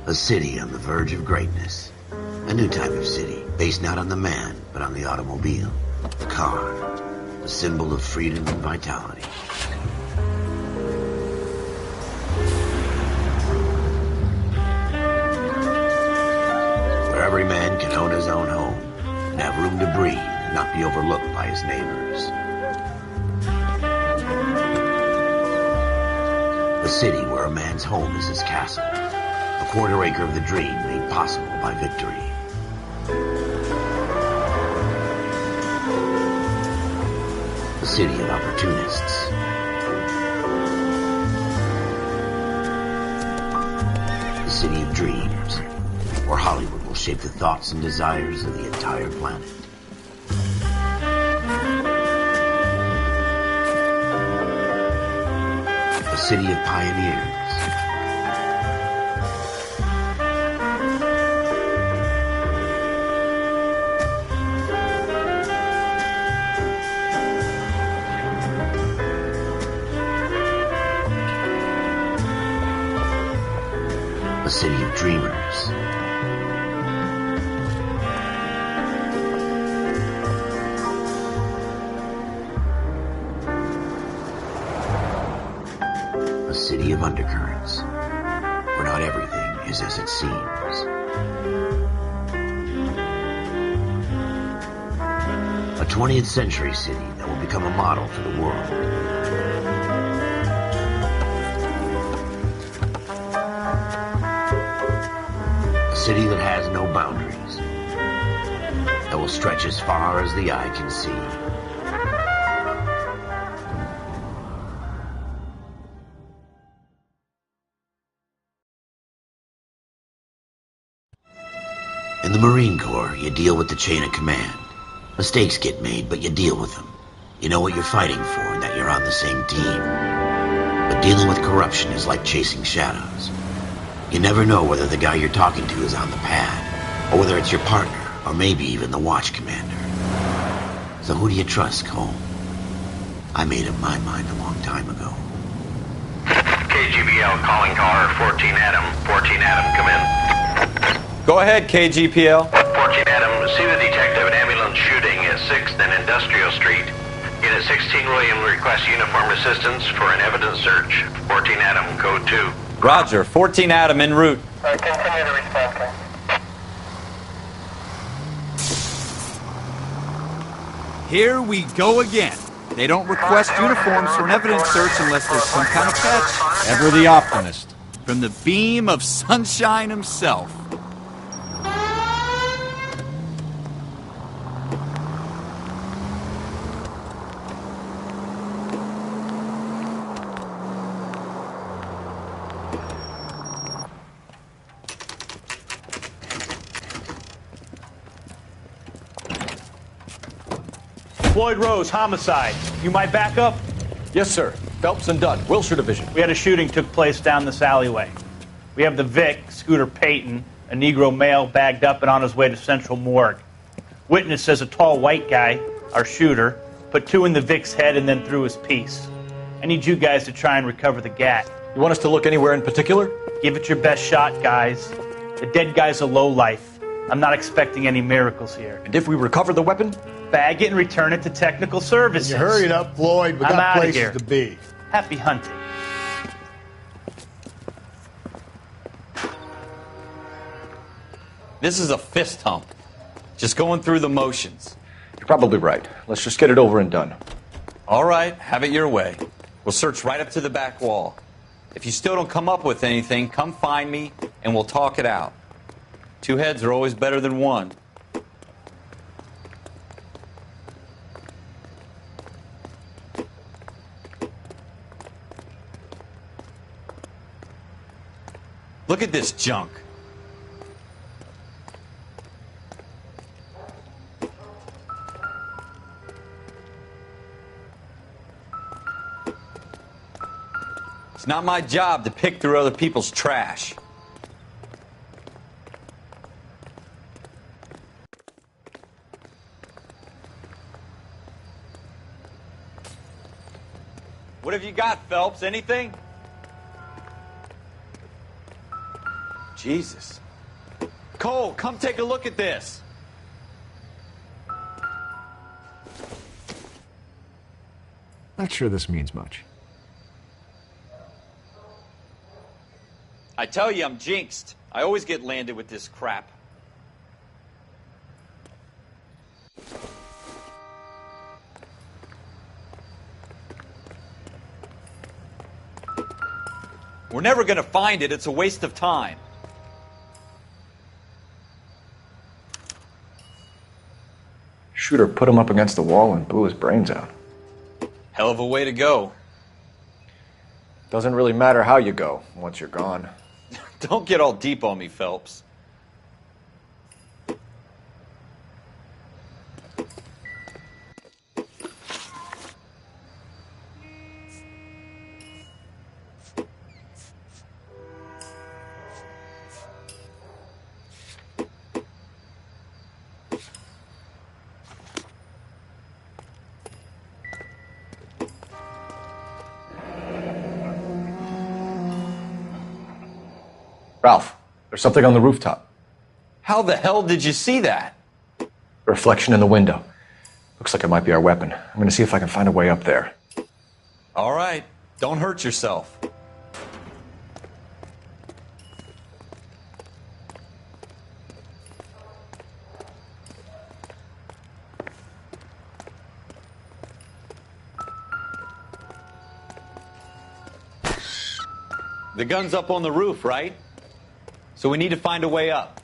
A city on the verge of greatness. A new type of city, based not on the man, but on the automobile. The car. The symbol of freedom and vitality. Where every man can own his own home and have room to breathe and not be overlooked by his neighbors. A city where a man's home is his castle. A quarter acre of the dream made possible by victory. A city of opportunists. A city of dreams, where Hollywood will shape the thoughts and desires of the entire planet. A city of pioneers. A city of dreamers. A city of undercurrents, where not everything is as it seems. A 20th century city that will become a model for the world. A city that has no boundaries, that will stretch as far as the eye can see. In the Marine Corps, you deal with the chain of command. Mistakes get made, but you deal with them. You know what you're fighting for and that you're on the same team. But dealing with corruption is like chasing shadows. You never know whether the guy you're talking to is on the pad, or whether it's your partner, or maybe even the watch commander. So who do you trust, Cole? I made up my mind a long time ago. KGBL calling caller 14 Adam. 14 Adam, come in. Go ahead, KGPL. 14 Adam, see the detective at ambulance shooting at 6th and Industrial Street. Unit 16 William requests uniform assistance for an evidence search. 14 Adam, code 2. Roger, 14 Adam en route. Continue to respond, okay. Here we go again. They don't request uniforms for an evidence search unless there's some kind of catch. Ever the optimist. From the beam of sunshine himself. Floyd Rose, homicide. You might back up? Yes, sir. Phelps and Dunn, Wilshire Division. We had a shooting took place down this alleyway. We have the Vic, Scooter Payton, a Negro male bagged up and on his way to Central Morgue. Witness says a tall white guy, our shooter, put 2 in the Vic's head and then threw his piece. I need you guys to try and recover the gat. You want us to look anywhere in particular? Give it your best shot, guys. The dead guy's a lowlife. I'm not expecting any miracles here. And if we recover the weapon? Bag it and return it to technical services. You hurry it up, Floyd. We I'm got outta places here. to be. Happy hunting. This is a fist hump. Just going through the motions. You're probably right. Let's just get it over and done. All right, have it your way. We'll search right up to the back wall. If you still don't come up with anything, come find me and we'll talk it out. 2 heads are always better than 1. Look at this junk. It's not my job to pick through other people's trash. What have you got, Phelps? Anything? Jesus. Cole, come take a look at this. Not sure this means much. I tell you, I'm jinxed. I always get landed with this crap. We're never going to find it. It's a waste of time. Shooter put him up against the wall and blew his brains out. Hell of a way to go. Doesn't really matter how you go once you're gone. Don't get all deep on me, Phelps. Ralph, there's something on the rooftop. How the hell did you see that? A reflection in the window. Looks like it might be our weapon. I'm going to see if I can find a way up there. All right. Don't hurt yourself. The gun's up on the roof, right? So we need to find a way up.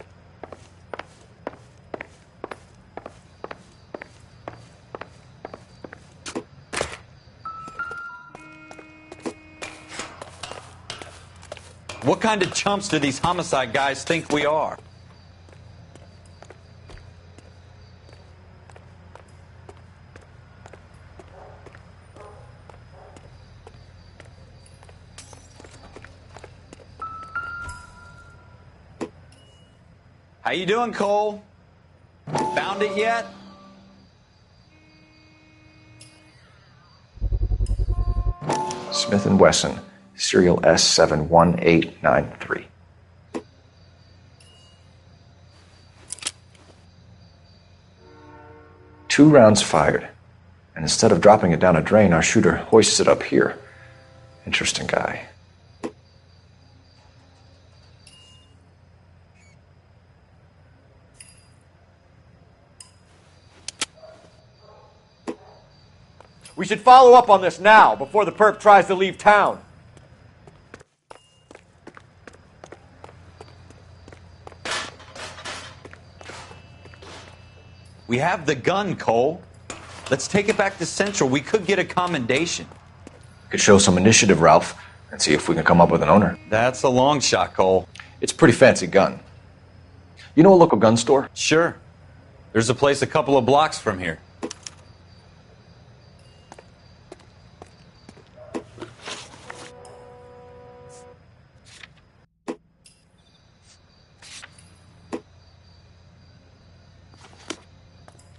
What kind of chumps do these homicide guys think we are? How you doing, Cole? Found it yet? Smith & Wesson, serial S71893. Two rounds fired, and instead of dropping it down a drain, our shooter hoists it up here. Interesting guy. We should follow up on this now, before the perp tries to leave town. We have the gun, Cole. Let's take it back to Central. We could get a commendation. Could show some initiative, Ralph, and see if we can come up with an owner. That's a long shot, Cole. It's a pretty fancy gun. You know a local gun store? Sure. There's a place a couple of blocks from here.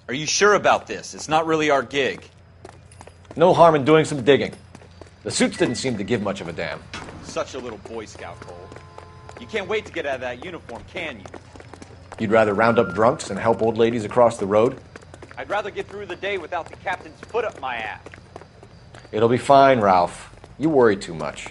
Are you sure about this? It's not really our gig. No harm in doing some digging. The suits didn't seem to give much of a damn. Such a little Boy Scout, Cole. You can't wait to get out of that uniform, can you? You'd rather round up drunks and help old ladies across the road? I'd rather get through the day without the captain's foot up my ass. It'll be fine, Ralph. You worry too much.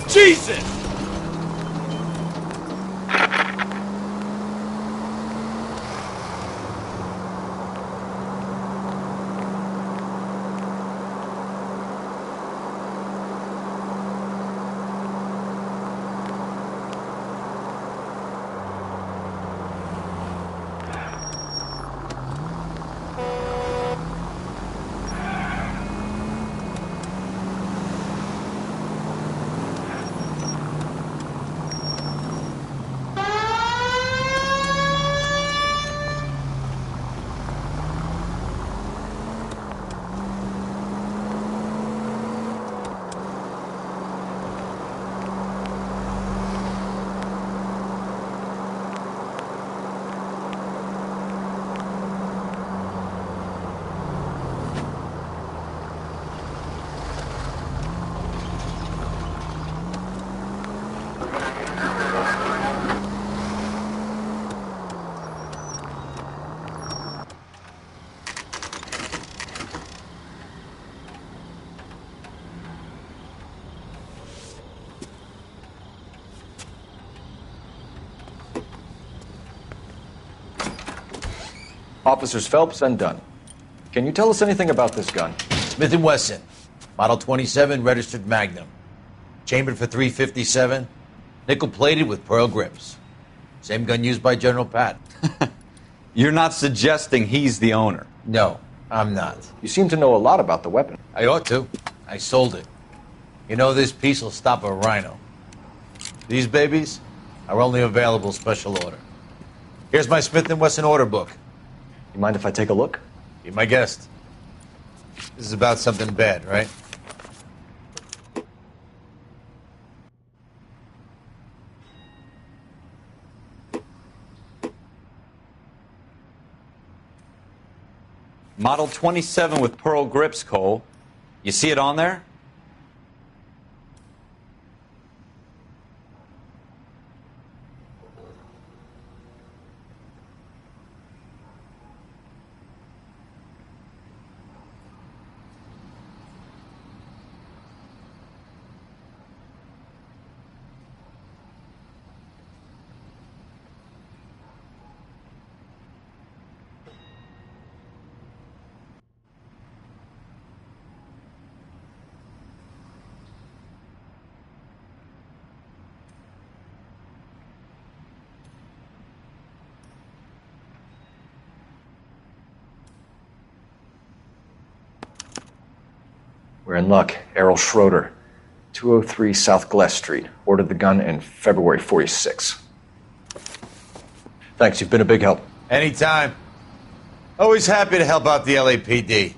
Jesus! Officers Phelps and Dunn. Can you tell us anything about this gun? Smith & Wesson, Model 27, registered Magnum. Chambered for .357, nickel-plated with pearl grips. Same gun used by General Patton. You're not suggesting he's the owner? No, I'm not. You seem to know a lot about the weapon. I ought to. I sold it. You know, this piece will stop a rhino. These babies are only available special order. Here's my Smith & Wesson order book. You mind if I take a look? Be my guest. This is about something bad, right? Model 27 with pearl grips, Cole. You see it on there? We're in luck. Errol Schroeder, 203 South Glass Street. Ordered the gun in February '46. Thanks, you've been a big help. Anytime. Always happy to help out the LAPD.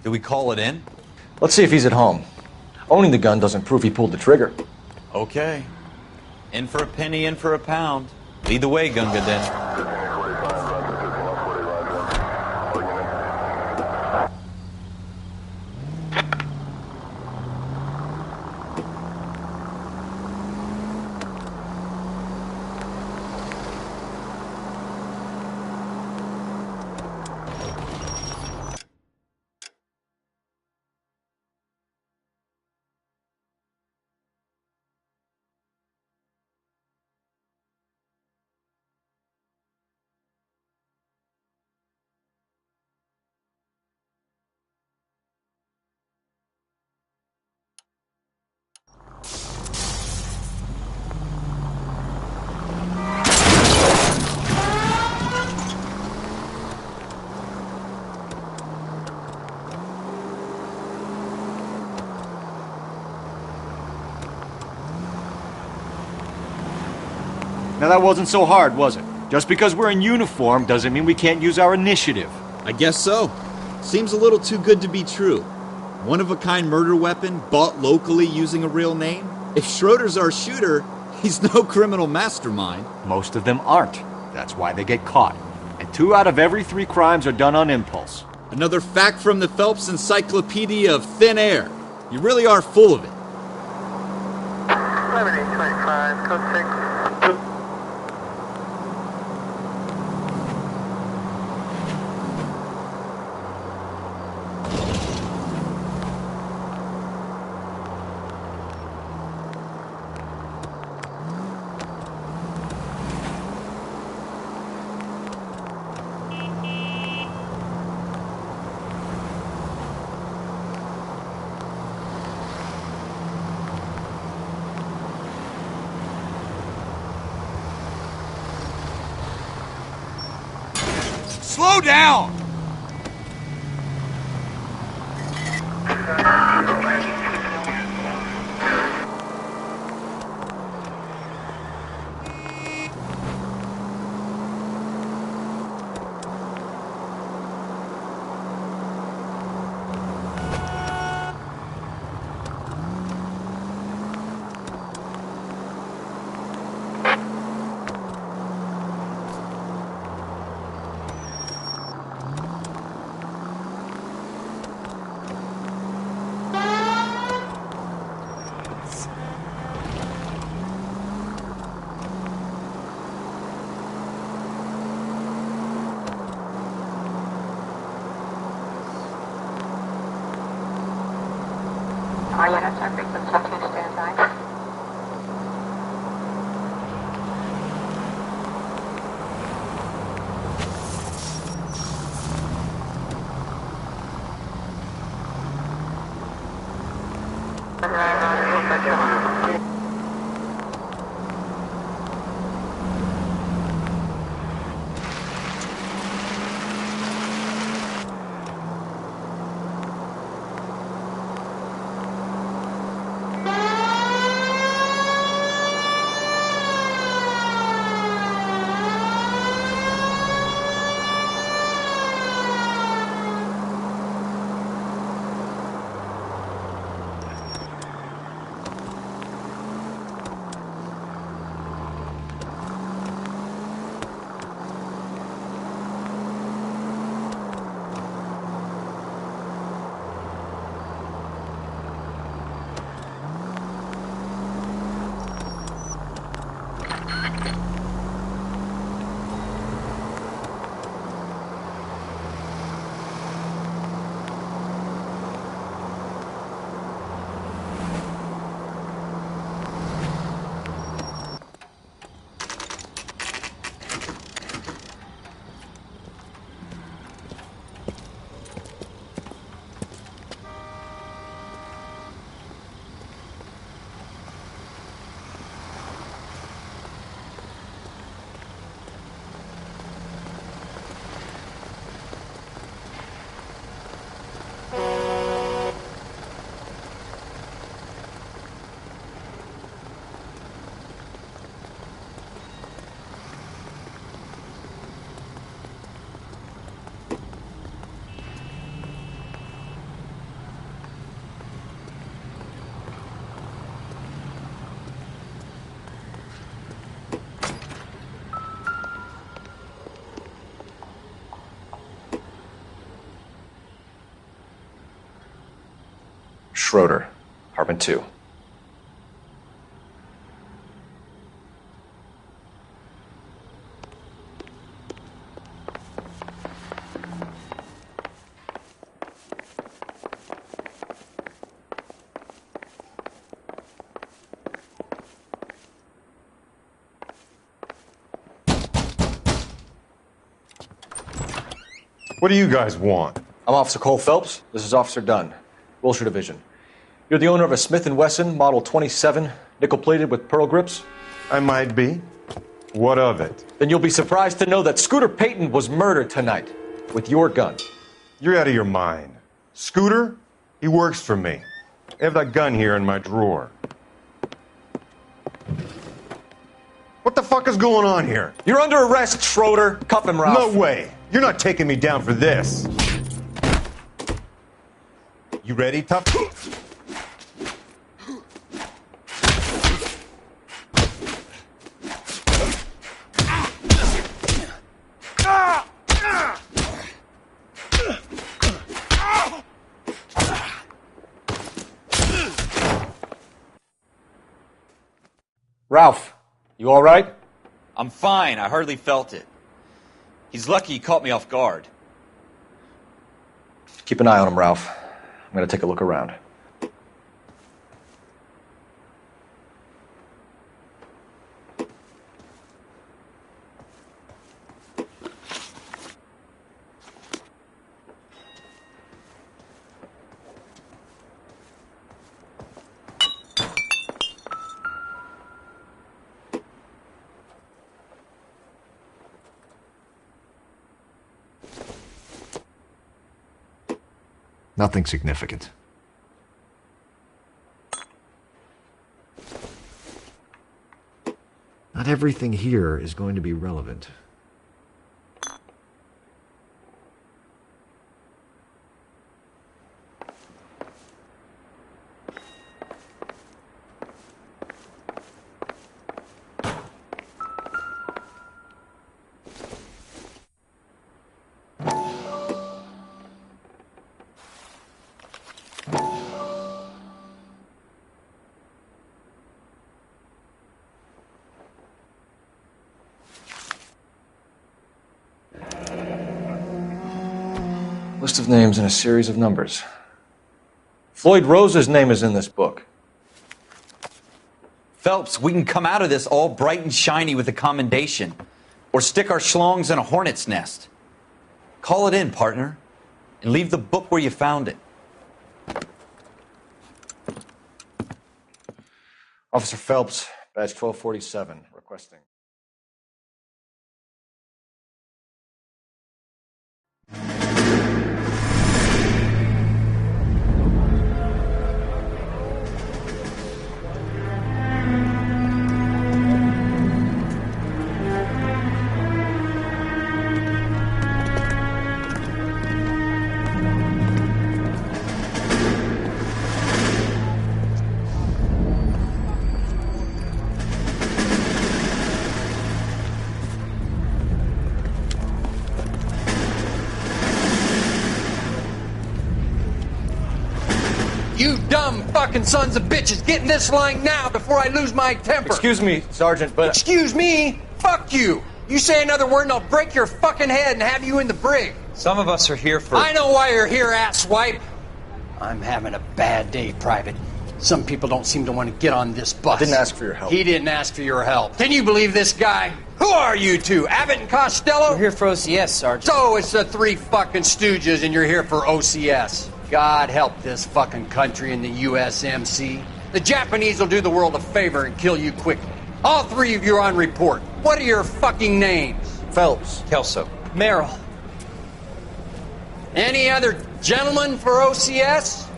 Do we call it in? Let's see if he's at home. Owning the gun doesn't prove he pulled the trigger. Okay. In for a penny, in for a pound. Lead the way, Gunga Den. Now that wasn't so hard, was it? Just because we're in uniform doesn't mean we can't use our initiative. I guess so. Seems a little too good to be true. One-of-a-kind murder weapon bought locally using a real name? If Schroeder's our shooter, he's no criminal mastermind. Most of them aren't. That's why they get caught. And 2 out of every 3 crimes are done on impulse. Another fact from the Phelps Encyclopedia of Thin Air. You really are full of it. 7825, code 6. Slow down! Are you on traffic with 2 stand by? Schroeder, apartment 2. What do you guys want? I'm Officer Cole Phelps. This is Officer Dunn, Wilshire Division. You're the owner of a Smith & Wesson Model 27, nickel-plated with pearl grips? I might be. What of it? Then you'll be surprised to know that Scooter Payton was murdered tonight with your gun. You're out of your mind. Scooter? He works for me. I have that gun here in my drawer. What the fuck is going on here? You're under arrest, Schroeder. Cuff him, Ralph. No way. You're not taking me down for this. You ready, tough? Ralph, you all right? I'm fine. I hardly felt it. He's lucky he caught me off guard. Keep an eye on him, Ralph. I'm going to take a look around. Nothing significant. Not everything here is going to be relevant. List of names and a series of numbers. Floyd Rose's name is in this book. Phelps, we can come out of this all bright and shiny with a commendation. Or stick our schlongs in a hornet's nest. Call it in, partner. And leave the book where you found it. Officer Phelps, badge 1247, requesting. You dumb fucking sons of bitches, get in this line now before I lose my temper. Excuse me, Sergeant, but... Excuse me? Fuck you. You say another word and I'll break your fucking head and have you in the brig. Some of us are here for... I know why you're here, asswipe. I'm having a bad day, Private. Some people don't seem to want to get on this bus. I didn't ask for your help. He didn't ask for your help. Can you believe this guy? Who are you two? Abbott and Costello? We're here for OCS, Sergeant. So it's the three fucking stooges and you're here for OCS. God help this fucking country and the USMC. The Japanese will do the world a favor and kill you quickly. All three of you are on report. What are your fucking names? Phelps. Kelso. Merrill. Any other gentlemen for OCS?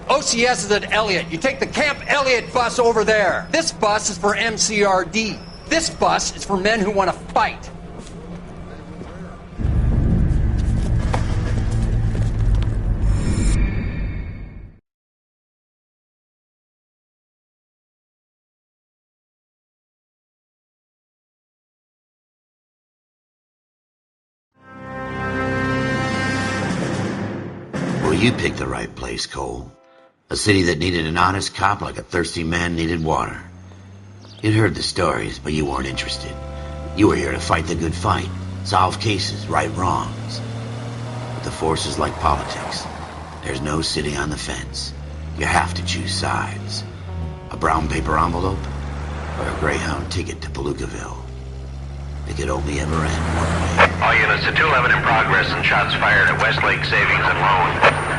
OCS is at Elliott. You take the Camp Elliott bus over there. This bus is for MCRD. This bus is for men who want to fight. Well, you picked the right place, Cole. A city that needed an honest cop like a thirsty man needed water. You'd heard the stories, but you weren't interested. You were here to fight the good fight, solve cases, right wrongs. But the force is like politics. There's no sitting on the fence. You have to choose sides. A brown paper envelope or a Greyhound ticket to Palookaville. It could only ever end one way. All units at 211 in progress and shots fired at Westlake Savings and Loan,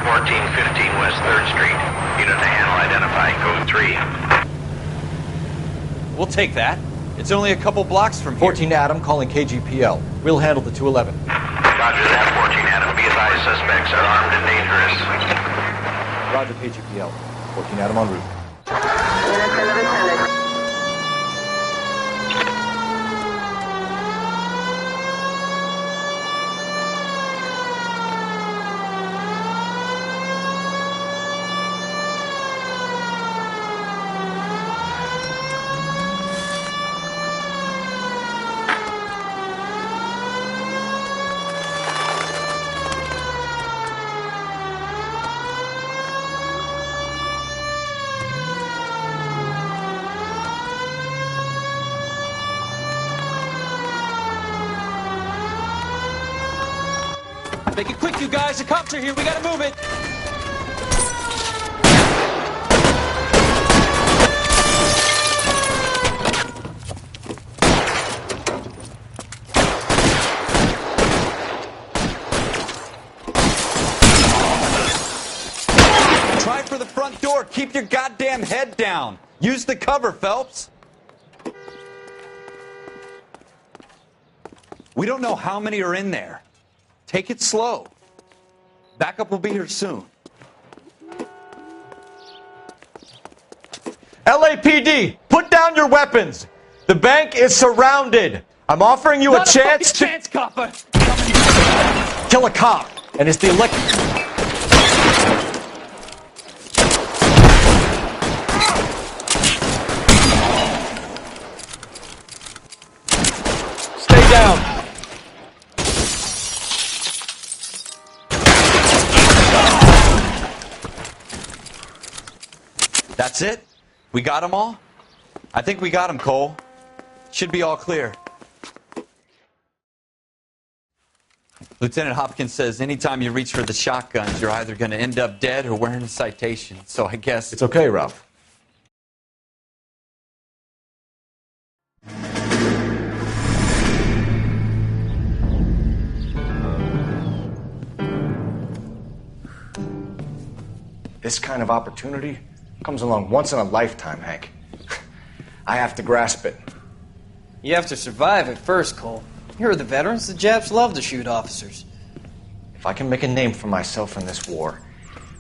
1415 West 3rd Street. Unit to handle identify, code 3. We'll take that. It's only a couple blocks from here. 14 Adam calling KGPL. We'll handle the 211. Roger that, 14 Adam. Be advised, suspects are armed and dangerous. Roger, KGPL. 14 Adam en route. Make it quick, you guys. The cops are here. We gotta move it. Try for the front door. Keep your goddamn head down. Use the cover, Phelps. We don't know how many are in there. Take it slow. Backup will be here soon. LAPD, put down your weapons. The bank is surrounded. I'm offering you a chance to chance, copper. kill a cop, and it's the elected. Stay down. That's it? We got them all? I think we got them, Cole. Should be all clear. Lieutenant Hopkins says anytime you reach for the shotguns, you're either going to end up dead or wearing a citation. So I guess... It's okay, Ralph. This kind of opportunity Comes along once in a lifetime, Hank. I have to grasp it. You have to survive it first, Cole. Here are the veterans. The Japs love to shoot officers. If I can make a name for myself in this war,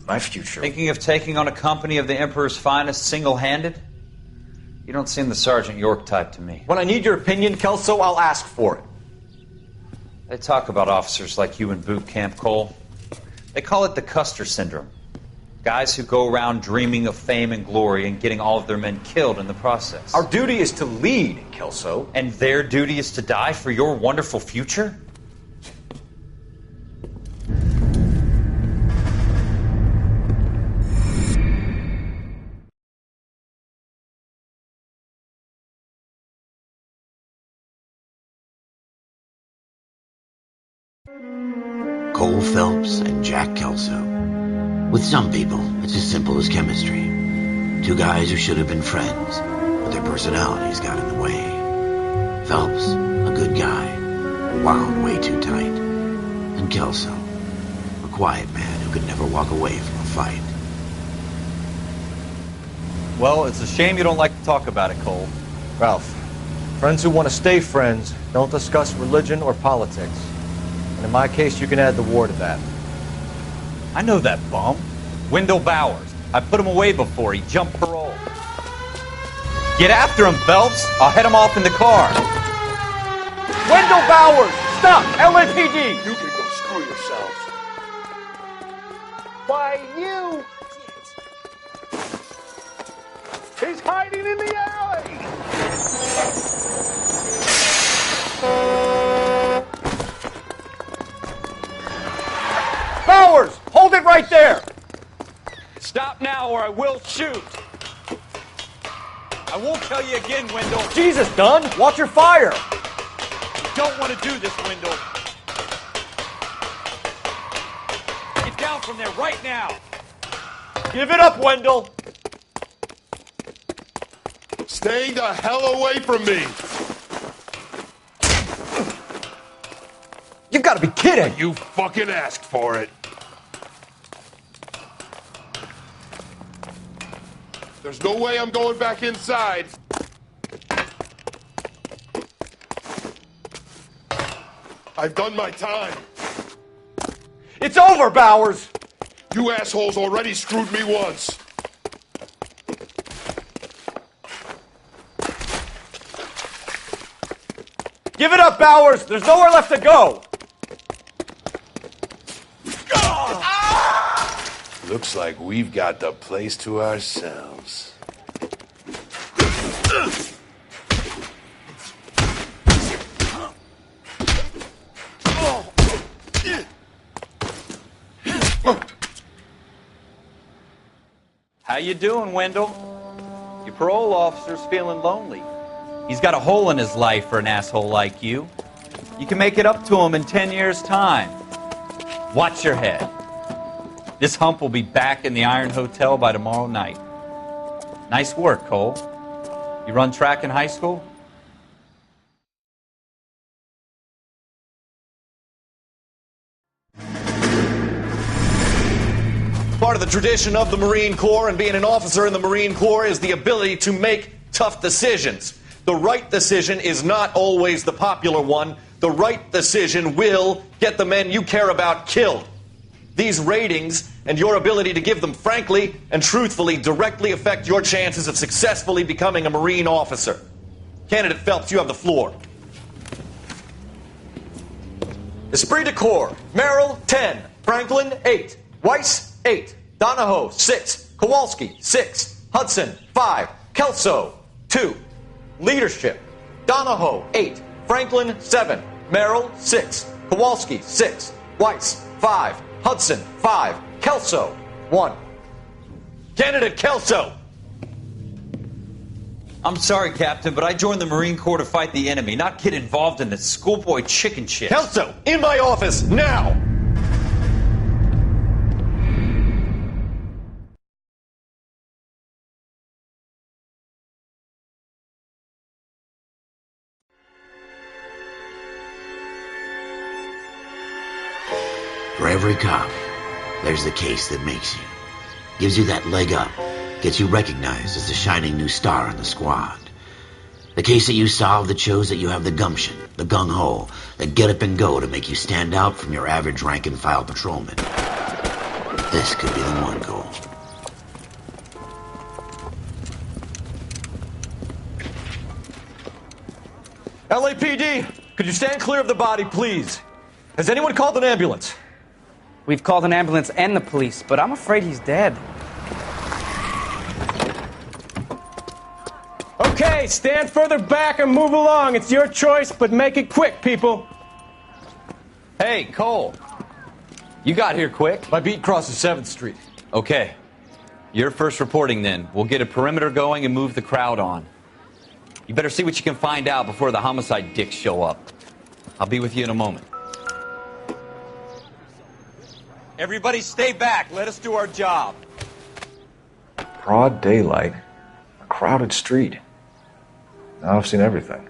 my future... Thinking of taking on a company of the Emperor's finest single-handed? You don't seem the Sergeant York type to me. When I need your opinion, Kelso, I'll ask for it. They talk about officers like you in boot camp, Cole. They call it the Custer Syndrome. Guys who go around dreaming of fame and glory and getting all of their men killed in the process. Our duty is to lead, Kelso. And their duty is to die for your wonderful future? Cole Phelps and Jack Kelso. With some people, it's as simple as chemistry. Two guys who should have been friends, but their personalities got in the way. Phelps, a good guy, wound way too tight. And Kelso, a quiet man who could never walk away from a fight. Well, it's a shame you don't like to talk about it, Cole. Ralph, friends who want to stay friends don't discuss religion or politics. And in my case, you can add the war to that. I know that bum. Wendell Bowers. I put him away before. He jumped parole. Get after him, Phelps. I'll head him off in the car. Wendell Bowers! Stop! LAPD! You can go screw yourselves. Why, you... He's hiding in the alley! Bowers! Hold it right there! Stop now or I will shoot. I won't tell you again, Wendell. Jesus, Dunn! Watch your fire! You don't want to do this, Wendell. Get down from there right now. Give it up, Wendell! Stay the hell away from me! You've got to be kidding! You fucking asked for it. There's no way I'm going back inside. I've done my time. It's over, Bowers! You assholes already screwed me once. Give it up, Bowers! There's nowhere left to go! Looks like we've got the place to ourselves. How you doing, Wendell? Your parole officer's feeling lonely. He's got a hole in his life for an asshole like you. You can make it up to him in 10 years' time. Watch your head. This hump will be back in the Iron Hotel by tomorrow night. Nice work, Cole. You run track in high school? Part of the tradition of the Marine Corps and being an officer in the Marine Corps is the ability to make tough decisions. The right decision is not always the popular one. The right decision will get the men you care about killed. These ratings and your ability to give them frankly and truthfully directly affect your chances of successfully becoming a Marine officer. Candidate Phelps, you have the floor. Esprit de Corps, Merrill, 10. Franklin, 8. Weiss, 8. Donahoe, 6. Kowalski, 6. Hudson, 5. Kelso, 2. Leadership, Donahoe, 8. Franklin, 7. Merrill, 6. Kowalski, 6. Weiss, 5. Hudson, 5. Kelso, 1. Candidate Kelso! I'm sorry, Captain, but I joined the Marine Corps to fight the enemy, not get involved in this schoolboy chicken shit. Kelso, in my office, now! For every cop, there's the case that makes you. Gives you that leg up gets you recognized as the shining new star in the squad. The case that you solved that shows that you have the gumption, the gung-ho, the get up and go to make you stand out from your average rank-and-file patrolman. This could be the one goal. LAPD, could you stand clear of the body, please? Has anyone called an ambulance? We've called an ambulance and the police, but I'm afraid he's dead. Okay, stand further back and move along. It's your choice, but make it quick, people. Hey, Cole. You got here quick. My beat crosses 7th Street. Okay. You're first reporting then. We'll get a perimeter going and move the crowd on. You better see what you can find out before the homicide dicks show up. I'll be with you in a moment. Everybody stay back. Let us do our job. Broad daylight. A crowded street. Now I've seen everything.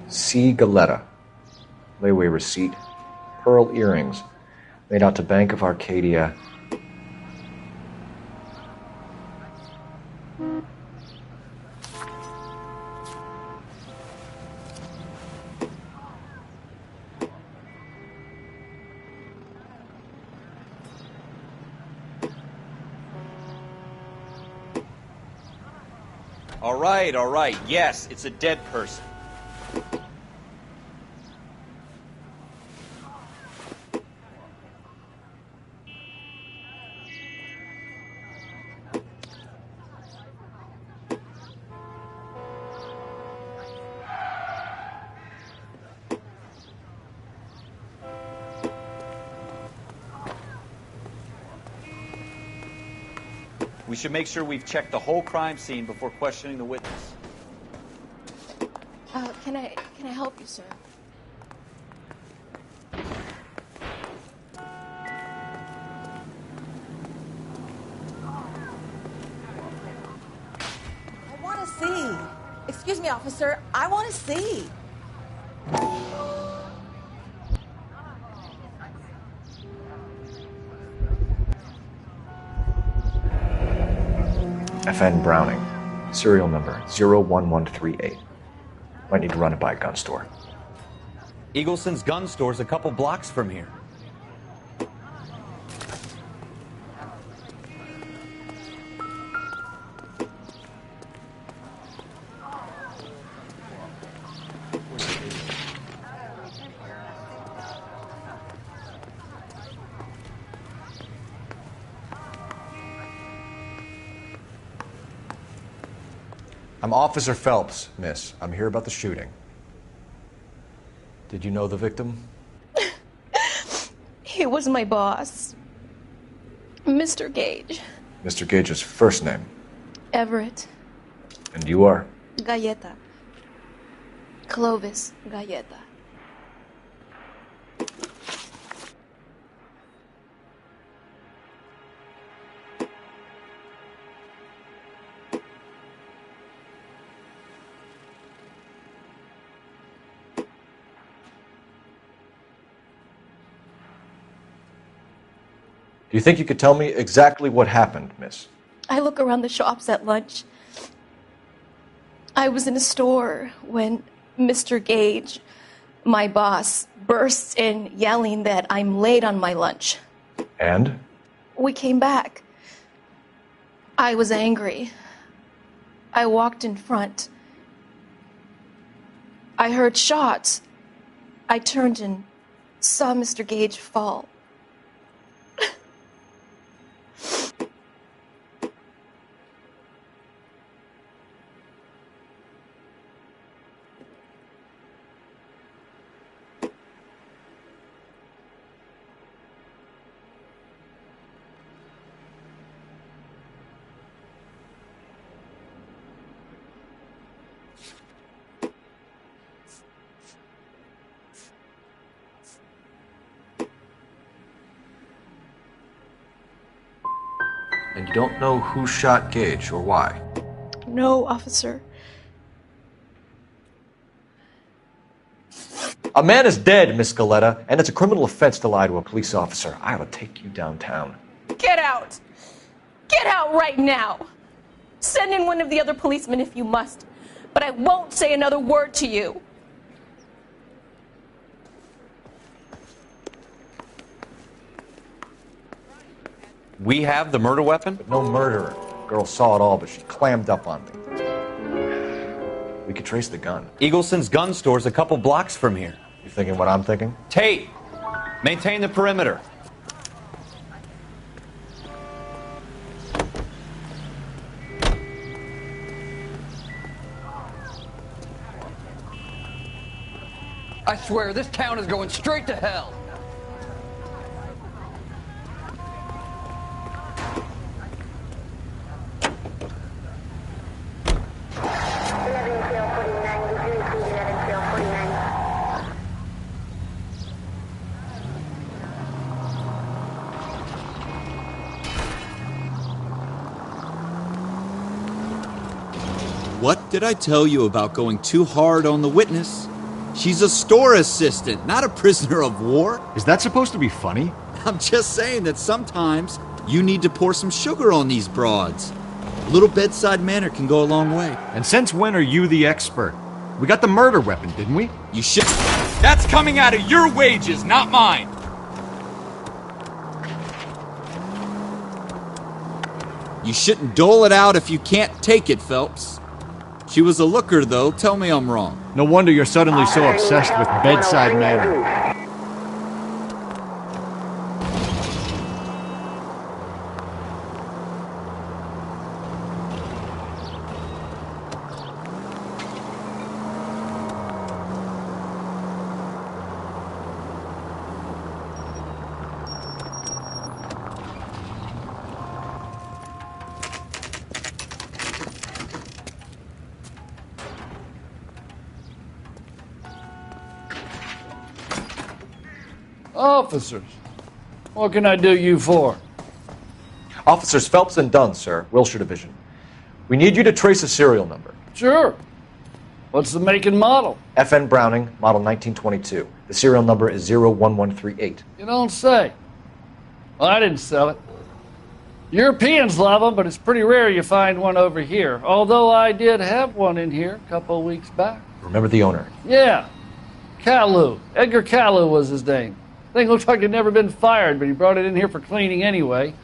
C. Galetta. Layaway receipt. Pearl earrings. Made out to Bank of Arcadia. All right. Yes, it's a dead person. We should make sure we've checked the whole crime scene before questioning the witness. Can I help you, sir? I want to see. Excuse me, officer. I want to see. FN Browning. Serial number 01138. Might need to run it by a gun store. Eagleson's gun store's a couple blocks from here. I'm Officer Phelps, miss. I'm here about the shooting. Did you know the victim? He was my boss, Mr. Gage. Mr. Gage's first name. Everett. And you are? Galleta. Clovis Galleta. Do you think you could tell me exactly what happened, miss? I look around the shops at lunch. I was in a store when Mr. Gage, my boss, bursts in yelling that I'm late on my lunch. And? We came back. I was angry. I walked in front. I heard shots. I turned and saw Mr. Gage fall. And you don't know who shot Gage or why? No, officer. A man is dead, Miss Galetta, and it's a criminal offense to lie to a police officer. I will take you downtown. Get out! Get out right now! Send in one of the other policemen if you must, but I won't say another word to you. We have the murder weapon? But no murderer. Girl saw it all, but she clammed up on me. We could trace the gun. Eagleson's gun store's a couple blocks from here. You thinking what I'm thinking? Tate, maintain the perimeter. I swear, this town is going straight to hell. What did I tell you about going too hard on the witness? She's a store assistant, not a prisoner of war. Is that supposed to be funny? I'm just saying that sometimes you need to pour some sugar on these broads. A little bedside manner can go a long way. And since when are you the expert? We got the murder weapon, didn't we? You should... That's coming out of your wages, not mine. You shouldn't dole it out if you can't take it, Phelps. She was a looker, though. Tell me I'm wrong. No wonder you're suddenly so obsessed with bedside manner. Officers, what can I do you for? Officers Phelps and Dunn, sir, Wilshire Division. We need you to trace a serial number. Sure. What's the make and model? FN Browning, model 1922. The serial number is 01138. You don't say. Well, I didn't sell it. Europeans love them, but it's pretty rare you find one over here. Although I did have one in here a couple of weeks back. Remember the owner? Yeah. Caillou. Edgar Caillou was his name. Thing looks like he'd never been fired, but he brought it in here for cleaning anyway.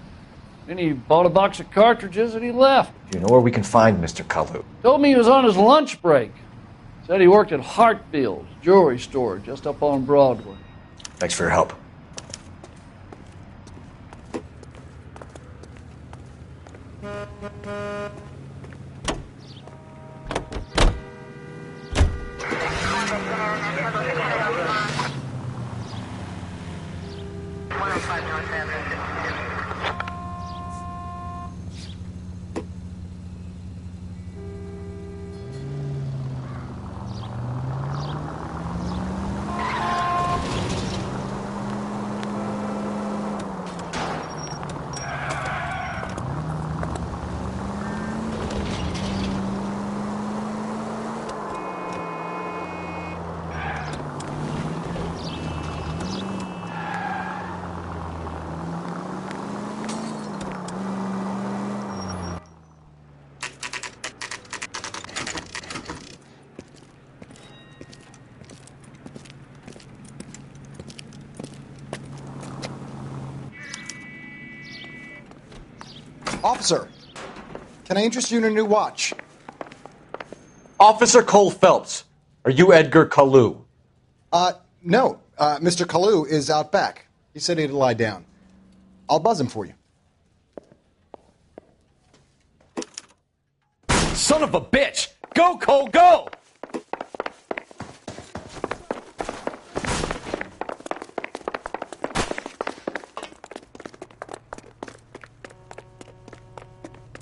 Then he bought a box of cartridges and he left. Do you know where we can find Mr. Caillou? Told me he was on his lunch break. Said he worked at Hartfield's jewelry store just up on Broadway. Thanks for your help. Officer, can I interest you in a new watch? Officer Cole Phelps, are you Edgar Caillou? No. Mr. Caillou is out back. He said he'd lie down. I'll buzz him for you. Son of a bitch! Go, Cole, go!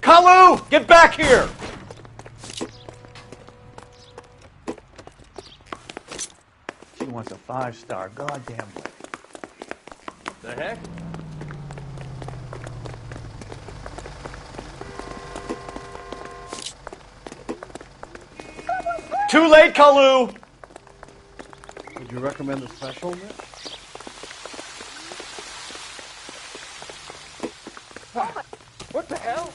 Caillou, get back here! She wants a 5-star goddamn way. The heck? Too late, Kalu! Would you recommend a special, Nick? What the hell?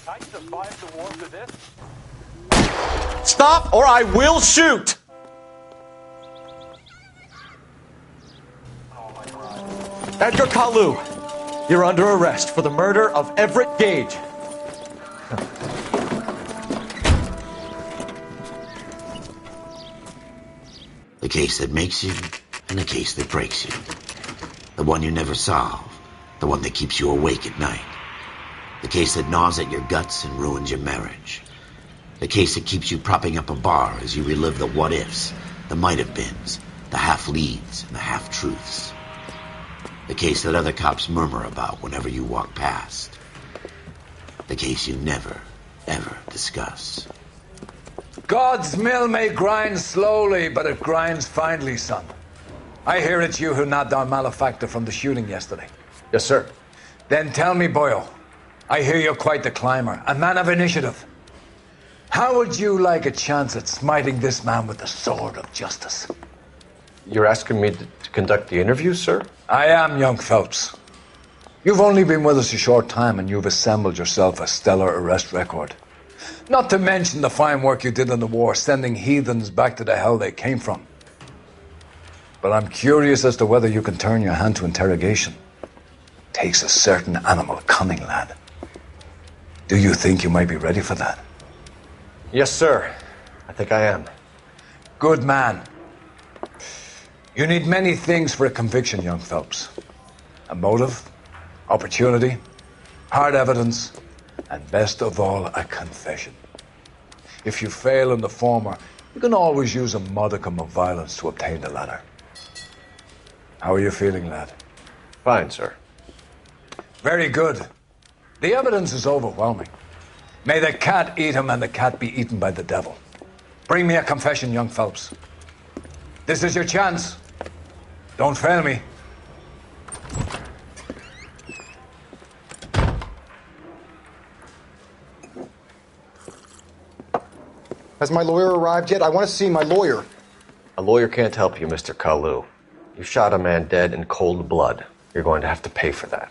I survived the war for this? Stop or I will shoot! Edgar Kalu, you're under arrest for the murder of Everett Gage. The case that makes you and the case that breaks you. The one you never solve. The one that keeps you awake at night. The case that gnaws at your guts and ruins your marriage. The case that keeps you propping up a bar as you relive the what-ifs, the might-have-beens, the half-leads, and the half-truths. The case that other cops murmur about whenever you walk past. The case you never, ever discuss. God's mill may grind slowly, but it grinds finely, son. I hear it's you who nabbed our malefactor from the shooting yesterday. Yes, sir. Then tell me, boyo, I hear you're quite the climber, a man of initiative. How would you like a chance at smiting this man with the sword of justice? You're asking me to conduct the interview, sir? I am, young Phelps. You've only been with us a short time and you've assembled yourself a stellar arrest record. Not to mention the fine work you did in the war, sending heathens back to the hell they came from. But I'm curious as to whether you can turn your hand to interrogation. Takes a certain animal cunning, lad. Do you think you might be ready for that? Yes, sir. I think I am. Good man. You need many things for a conviction, young Phelps. A motive, opportunity, hard evidence, and best of all, a confession. If you fail in the former, you can always use a modicum of violence to obtain the latter. How are you feeling, lad? Fine, sir. Very good. The evidence is overwhelming. May the cat eat him and the cat be eaten by the devil. Bring me a confession, young Phelps. This is your chance. Don't fail me. Has my lawyer arrived yet? I want to see my lawyer. A lawyer can't help you, Mr. Kalu. You shot a man dead in cold blood. You're going to have to pay for that.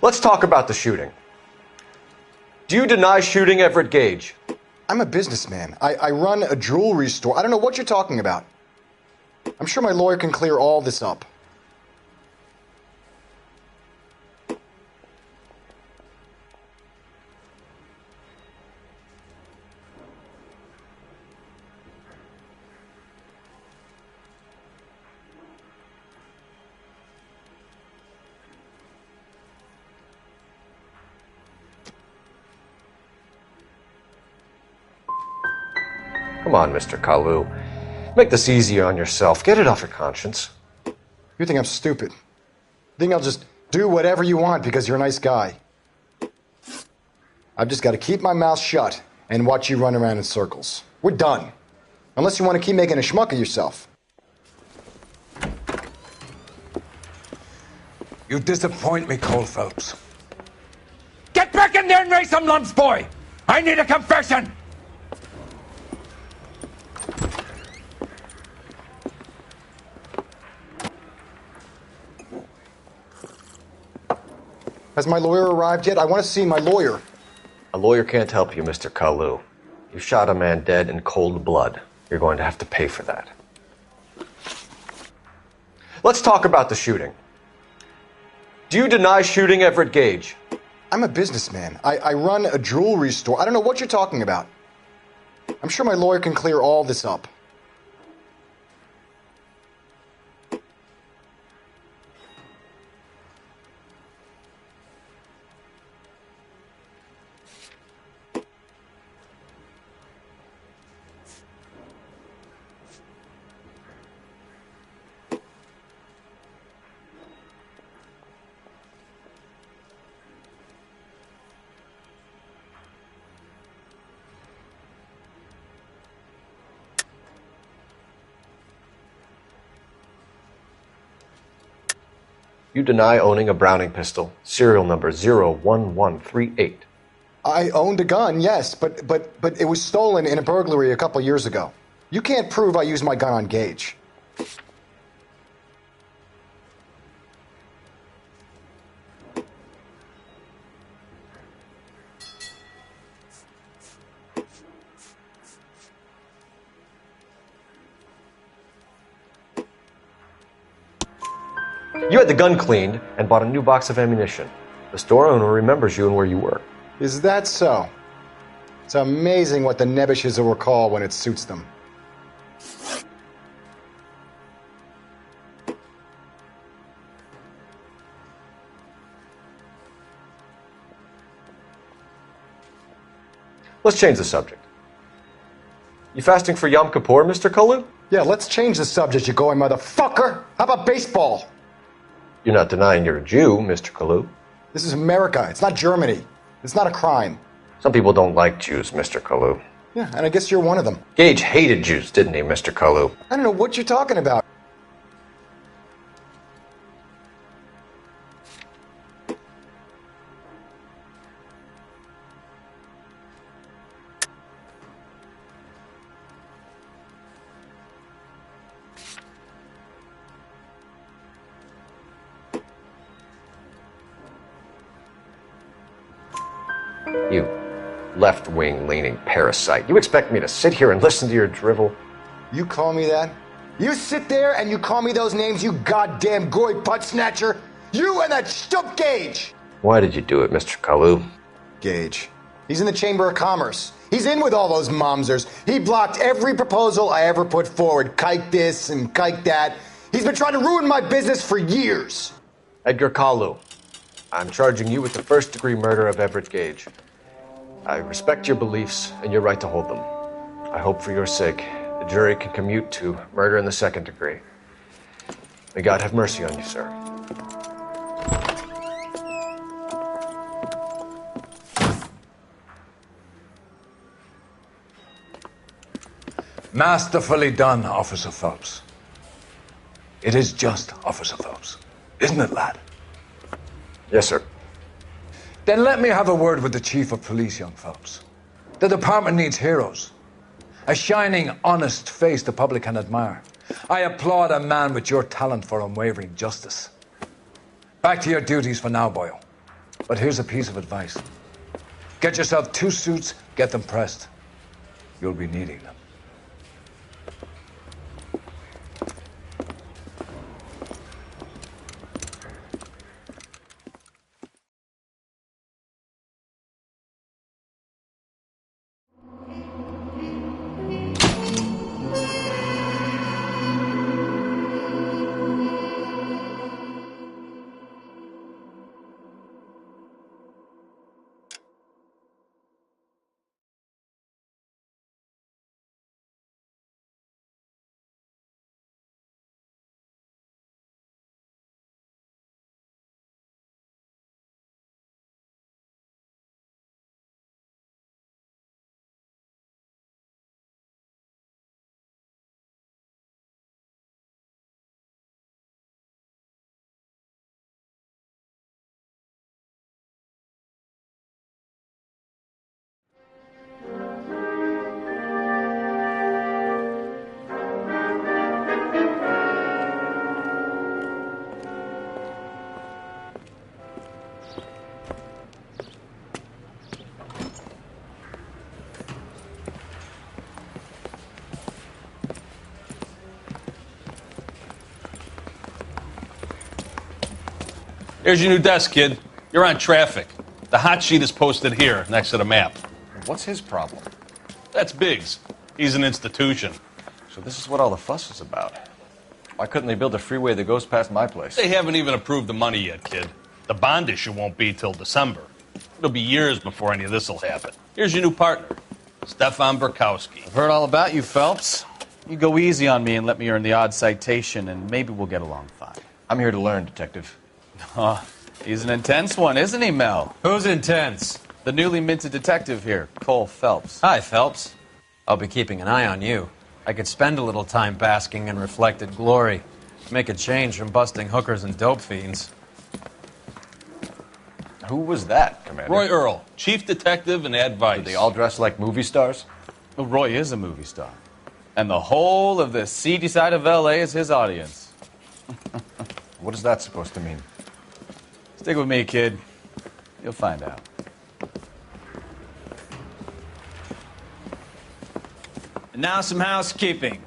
Let's talk about the shooting. Do you deny shooting Everett Gage? I'm a businessman. I run a jewelry store. I don't know what you're talking about. I'm sure my lawyer can clear all this up. Come on, Mr. Kalu. Make this easier on yourself. Get it off your conscience. You think I'm stupid? You think I'll just do whatever you want because you're a nice guy? I've just got to keep my mouth shut and watch you run around in circles. We're done. Unless you want to keep making a schmuck of yourself. You disappoint me, Cole Phelps. Get back in there and raise some lumps, boy! I need a confession! Has my lawyer arrived yet? I want to see my lawyer. A lawyer can't help you, Mr. Kalu. You shot a man dead in cold blood. You're going to have to pay for that. Let's talk about the shooting. Do you deny shooting Everett Gage? I'm a businessman. I run a jewelry store. I don't know what you're talking about. I'm sure my lawyer can clear all this up. You deny owning a Browning pistol, serial number 01138. I owned a gun, yes, but it was stolen in a burglary a couple years ago. You can't prove I used my gun on Gage. You had the gun cleaned and bought a new box of ammunition. The store owner remembers you and where you were. Is that so? It's amazing what the nebbishes will recall when it suits them. Let's change the subject. You fasting for Yom Kippur, Mr. Kalu? Yeah, let's change the subject, you going motherfucker! How about baseball? You're not denying you're a Jew, Mr. Kalu. This is America. It's not Germany. It's not a crime. Some people don't like Jews, Mr. Kalu. Yeah, and I guess you're one of them. Gage hated Jews, didn't he, Mr. Kalu? I don't know what you're talking about. You left-wing leaning parasite. You expect me to sit here and listen to your drivel? You call me that? You sit there and you call me those names, you goddamn goy butt snatcher? You and that stump Gage! Why did you do it, Mr. Kalu? Gage. He's in the Chamber of Commerce. He's in with all those momsers. He blocked every proposal I ever put forward. Kike this and kike that. He's been trying to ruin my business for years. Edgar Kalu, I'm charging you with the first-degree murder of Everett Gage. I respect your beliefs and your right to hold them. I hope for your sake the jury can commute to murder in the second degree. May God have mercy on you, sir. Masterfully done, Officer Phelps. It is just Officer Phelps. Isn't it, lad? Yes, sir. Then let me have a word with the Chief of Police, young Phelps. The department needs heroes. A shining, honest face the public can admire. I applaud a man with your talent for unwavering justice. Back to your duties for now, Boyle. But here's a piece of advice. Get yourself 2 suits, get them pressed. You'll be needing them. Here's your new desk, kid. You're on traffic. The hot sheet is posted here, next to the map. What's his problem? That's Biggs. He's an institution. So this is what all the fuss is about. Why couldn't they build a freeway that goes past my place? They haven't even approved the money yet, kid. The bond issue won't be till December. It'll be years before any of this will happen. Here's your new partner, Stefan Burkowski. I've heard all about you, Phelps. You go easy on me and let me earn the odd citation, and maybe we'll get along fine. I'm here to learn, Detective. He's an intense one, isn't he, Mel? Who's intense? The newly minted detective here, Cole Phelps. Hi, Phelps. I'll be keeping an eye on you. I could spend a little time basking in reflected glory. Make a change from busting hookers and dope fiends. Who was that, Commander? Roy Earl, chief detective and advice. Do they all dress like movie stars? Well, Roy is a movie star. And the whole of the seedy side of L.A. is his audience. What is that supposed to mean? Stick with me, kid. You'll find out. And now some housekeeping.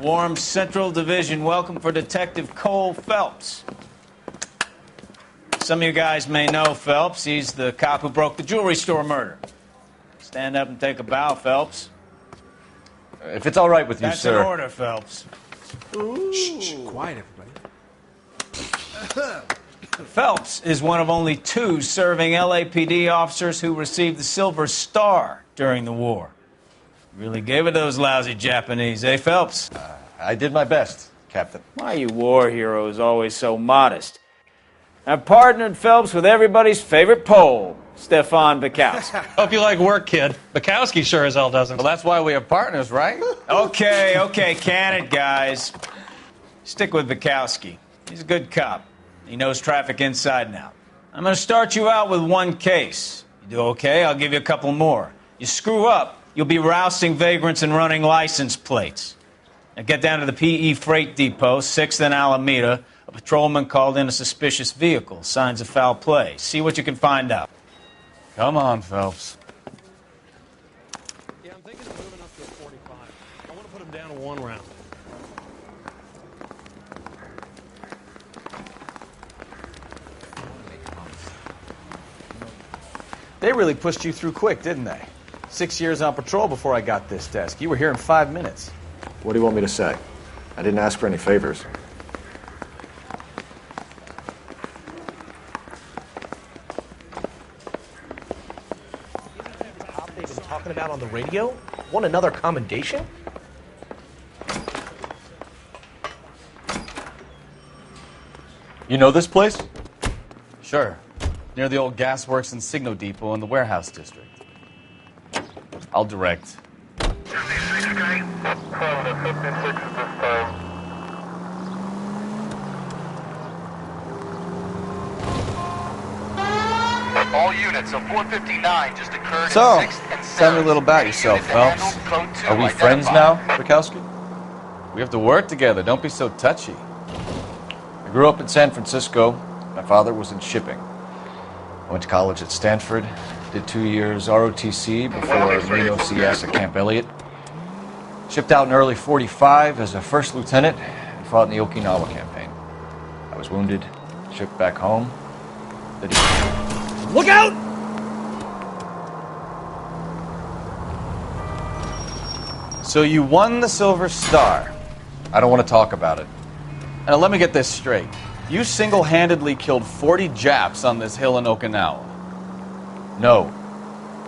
Warm Central Division welcome for Detective Cole Phelps. Some of you guys may know Phelps. He's the cop who broke the jewelry store murder. Stand up and take a bow, Phelps. If it's all right with you, That's sir. That's an order, Phelps. Shh, quiet, everybody. Phelps is one of only 2 serving LAPD officers who received the Silver Star during the war. Really gave it to those lousy Japanese, eh, Phelps? I did my best, Captain. Why are you war heroes always so modest? I've partnered Phelps with everybody's favorite Pole, Stefan Bukowski. Hope you like work, kid. Bukowski sure as hell doesn't. Well, that's why we have partners, right? Okay, can it, guys. Stick with Bukowski. He's a good cop. He knows traffic inside and out. I'm going to start you out with 1 case. You do okay, I'll give you a couple more. You screw up, you'll be rousting vagrants and running license plates. Now get down to the PE Freight Depot, 6th and Alameda. A patrolman called in a suspicious vehicle. Signs of foul play. See what you can find out. Come on, Phelps. Yeah, I'm thinking of moving up to a 45. I want to put him down to 1 round. They really pushed you through quick, didn't they? 6 years on patrol before I got this desk. You were here in 5 minutes. What do you want me to say? I didn't ask for any favors. They've been talking about on the radio? Want another commendation? You know this place? Sure. Near the old gasworks and Signo Depot in the warehouse district. I'll direct. All units of 459 just occurred So, in 6th and 7th. tell me a little about yourself, Phelps. Are we friends now, Bukowski? We have to work together. Don't be so touchy. I grew up in San Francisco. My father was in shipping. I went to college at Stanford, did 2 years ROTC before Marine CS at Camp Elliott. Shipped out in early '45 as a first lieutenant and fought in the Okinawa campaign. I was wounded, shipped back home. Look out! So you won the Silver Star. I don't want to talk about it. Now let me get this straight. You single-handedly killed 40 Japs on this hill in Okinawa. No.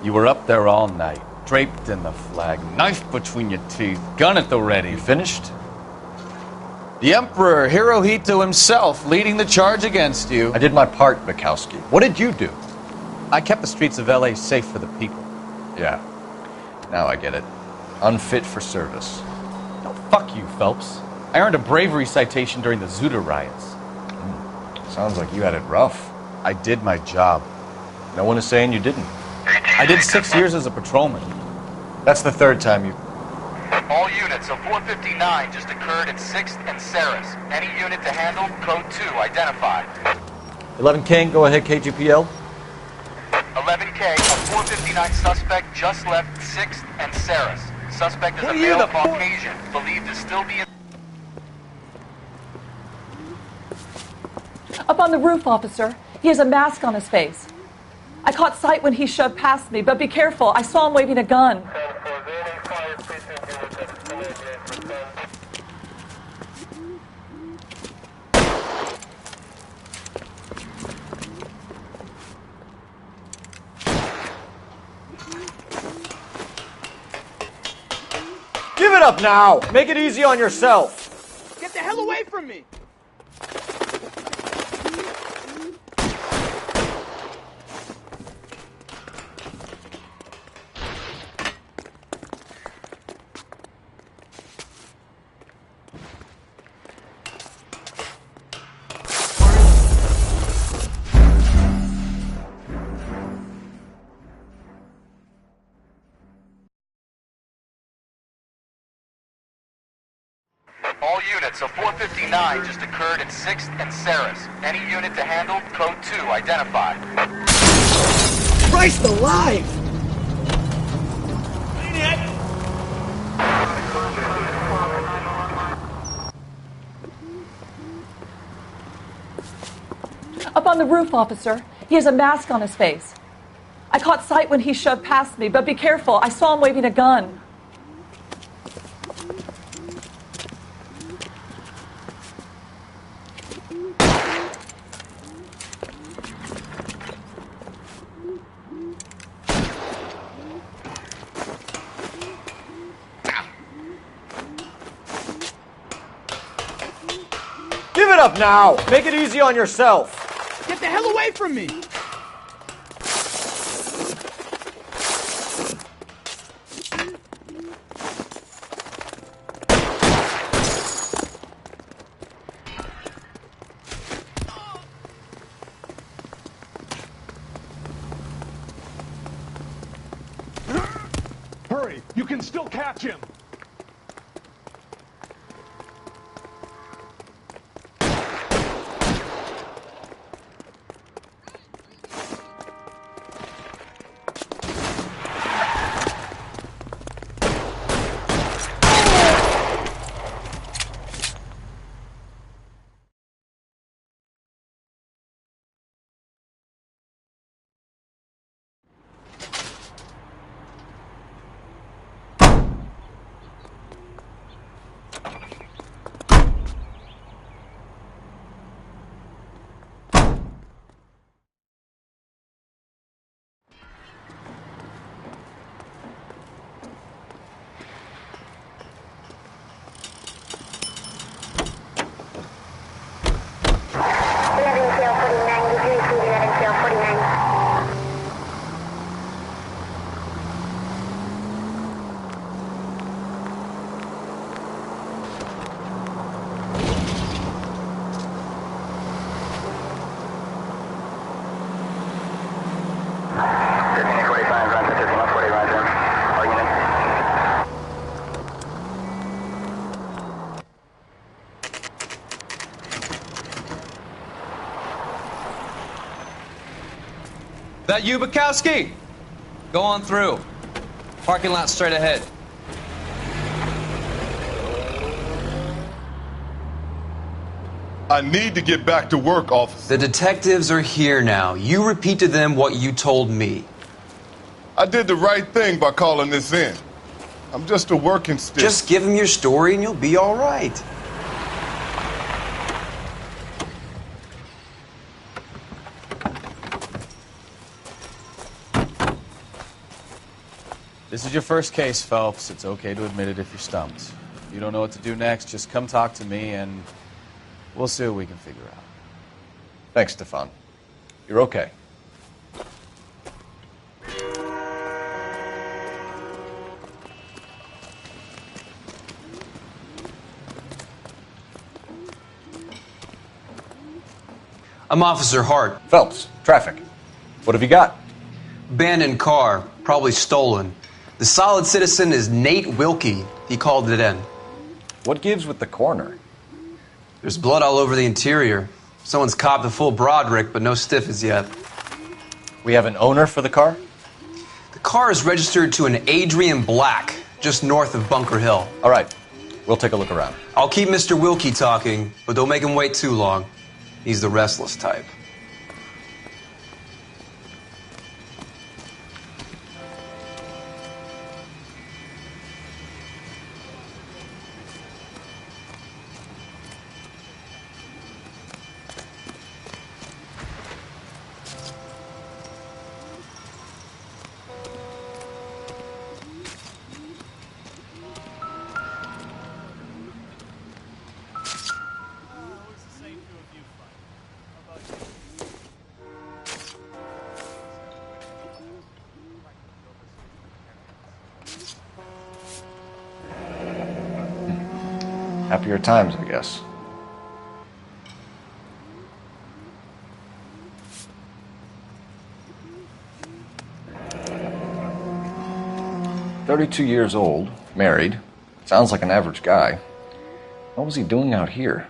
You were up there all night, draped in the flag, knife between your teeth, gun at the ready. You finished? The Emperor Hirohito himself leading the charge against you. I did my part, Bukowski. What did you do? I kept the streets of L.A. safe for the people. Yeah. Now I get it. Unfit for service. No, fuck you, Phelps. I earned a bravery citation during the Zuda riots. Sounds like you had it rough. I did my job. No one is saying you didn't. I did 6 years as a patrolman. That's the 3rd time you... All units of 459 just occurred in 6th and Saris. Any unit to handle, code 2 identified. 11 King, go ahead, KGPL. 11K, a 459 suspect just left 6th and Saris. Suspect is a male Caucasian, believed to still be in... Up on the roof, officer. He has a mask on his face. I caught sight when he shoved past me, but be careful. I saw him waving a gun. Give it up now! Make it easy on yourself! Get the hell away from me! All units, a 459 just occurred at 6th and Saris. Any unit to handle, code 2, identified. Christ alive! Up on the roof, officer. He has a mask on his face. I caught sight when he shoved past me, but be careful. I saw him waving a gun. Give it up now! Make it easy on yourself! Get the hell away from me! Hurry! You can still catch him! That you, Bukowski? Go on through. Parking lot straight ahead. I need to get back to work, officer. The detectives are here now. You repeat to them what you told me. I did the right thing by calling this in. I'm just a working stick. Just give them your story and you'll be all right. This is your first case, Phelps. It's okay to admit it if you're stumped. If you don't know what to do next, just come talk to me and we'll see what we can figure out. Thanks, Stefan. You're okay. I'm Officer Hart. Phelps, traffic. What have you got? Abandoned car, probably stolen. The solid citizen is Nate Wilkie. He called it in. What gives with the coroner? There's blood all over the interior. Someone's copped a full Broderick, but no stiff as yet. We have an owner for the car? The car is registered to an Adrian Black, just north of Bunker Hill. All right, we'll take a look around. I'll keep Mr. Wilkie talking, but don't make him wait too long. He's the restless type. Happier times, I guess. "32 years old, married. Sounds like an average guy. What was he doing out here?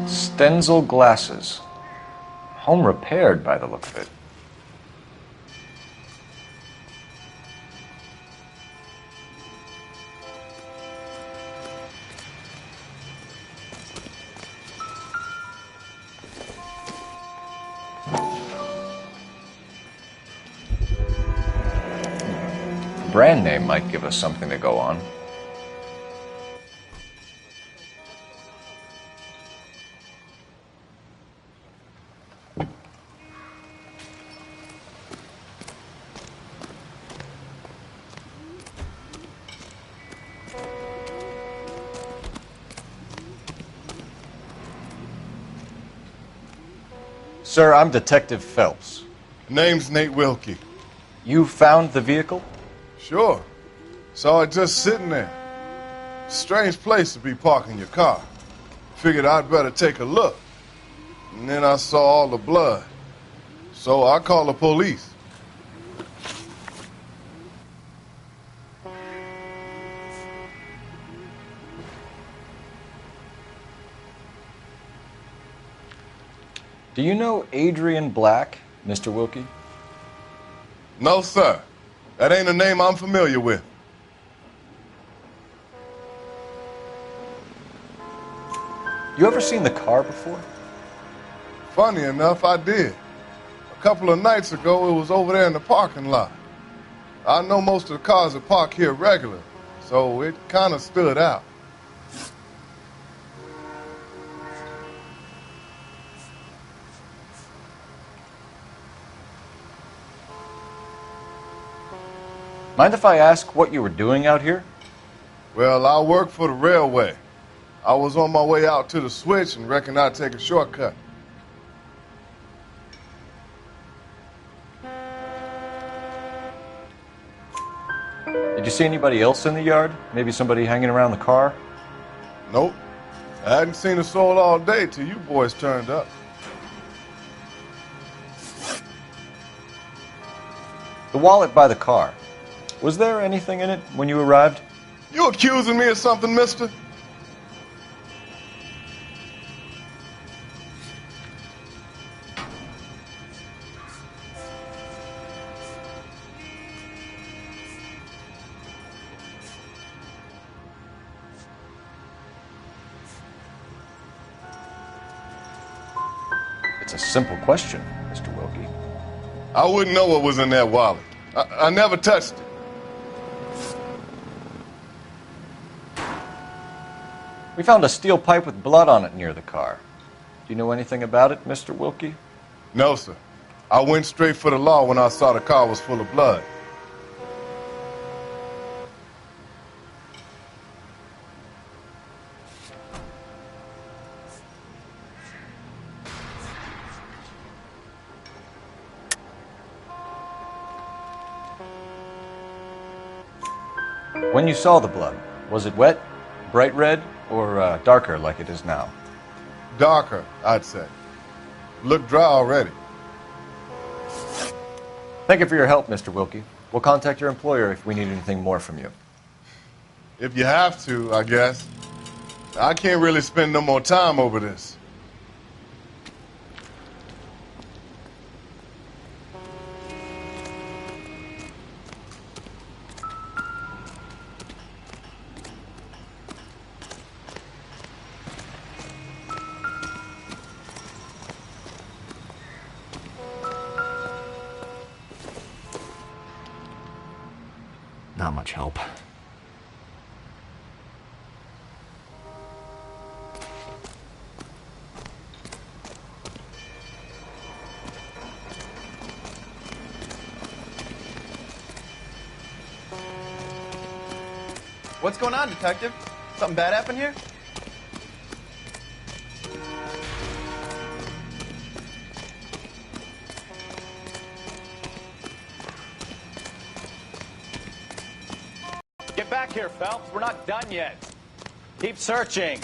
Stenzel glasses. Home repaired by the look of it. Brand name might give us something to go on. Sir, I'm Detective Phelps. Name's Nate Wilkie. You found the vehicle? Sure. Saw it just sitting there. Strange place to be parking your car. Figured I'd better take a look. And then I saw all the blood. So I called the police. Do you know Adrian Black, Mr. Wilkie? No, sir. That ain't a name I'm familiar with. You ever seen the car before? Funny enough, I did. A couple of nights ago, it was over there in the parking lot. I know most of the cars that park here regular, so it kind of stood out. Mind if I ask what you were doing out here? Well, I work for the railway. I was on my way out to the switch and reckoned I'd take a shortcut. Did you see anybody else in the yard? Maybe somebody hanging around the car? Nope. I hadn't seen a soul all day till you boys turned up. The wallet by the car. Was there anything in it when you arrived? You accusing me of something, mister? It's a simple question, Mr. Wilkie. I wouldn't know what was in that wallet. I never touched it. We found a steel pipe with blood on it near the car. Do you know anything about it, Mr. Wilkie? No, sir. I went straight for the law when I saw the car was full of blood. When you saw the blood, was it wet, bright red, or darker like it is now? Darker, I'd say. Looked dry already. Thank you for your help, Mr. Wilkie. We'll contact your employer if we need anything more from you. If you have to, I guess. I can't really spend no more time over this. Not much help. What's going on, Detective? Something bad happened here? Get back here, Phelps. We're not done yet. Keep searching.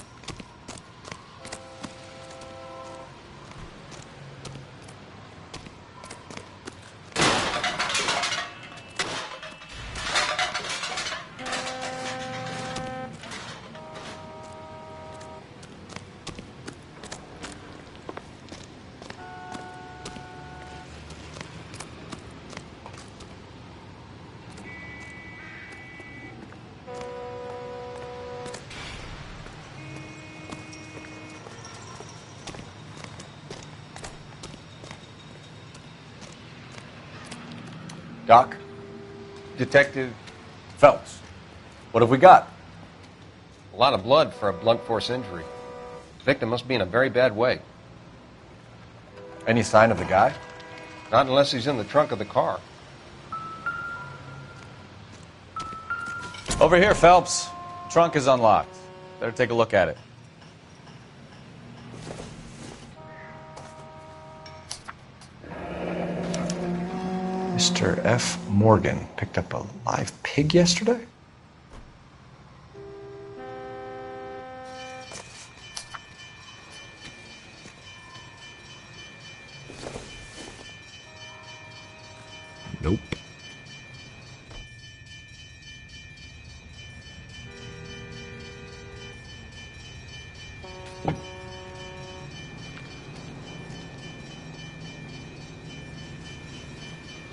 Doc? Detective Phelps. What have we got? A lot of blood for a blunt force injury. The victim must be in a very bad way. Any sign of the guy? Not unless he's in the trunk of the car. Over here, Phelps. Trunk is unlocked. Better take a look at it. Mr. F. Morgan picked up a live pig yesterday? Nope.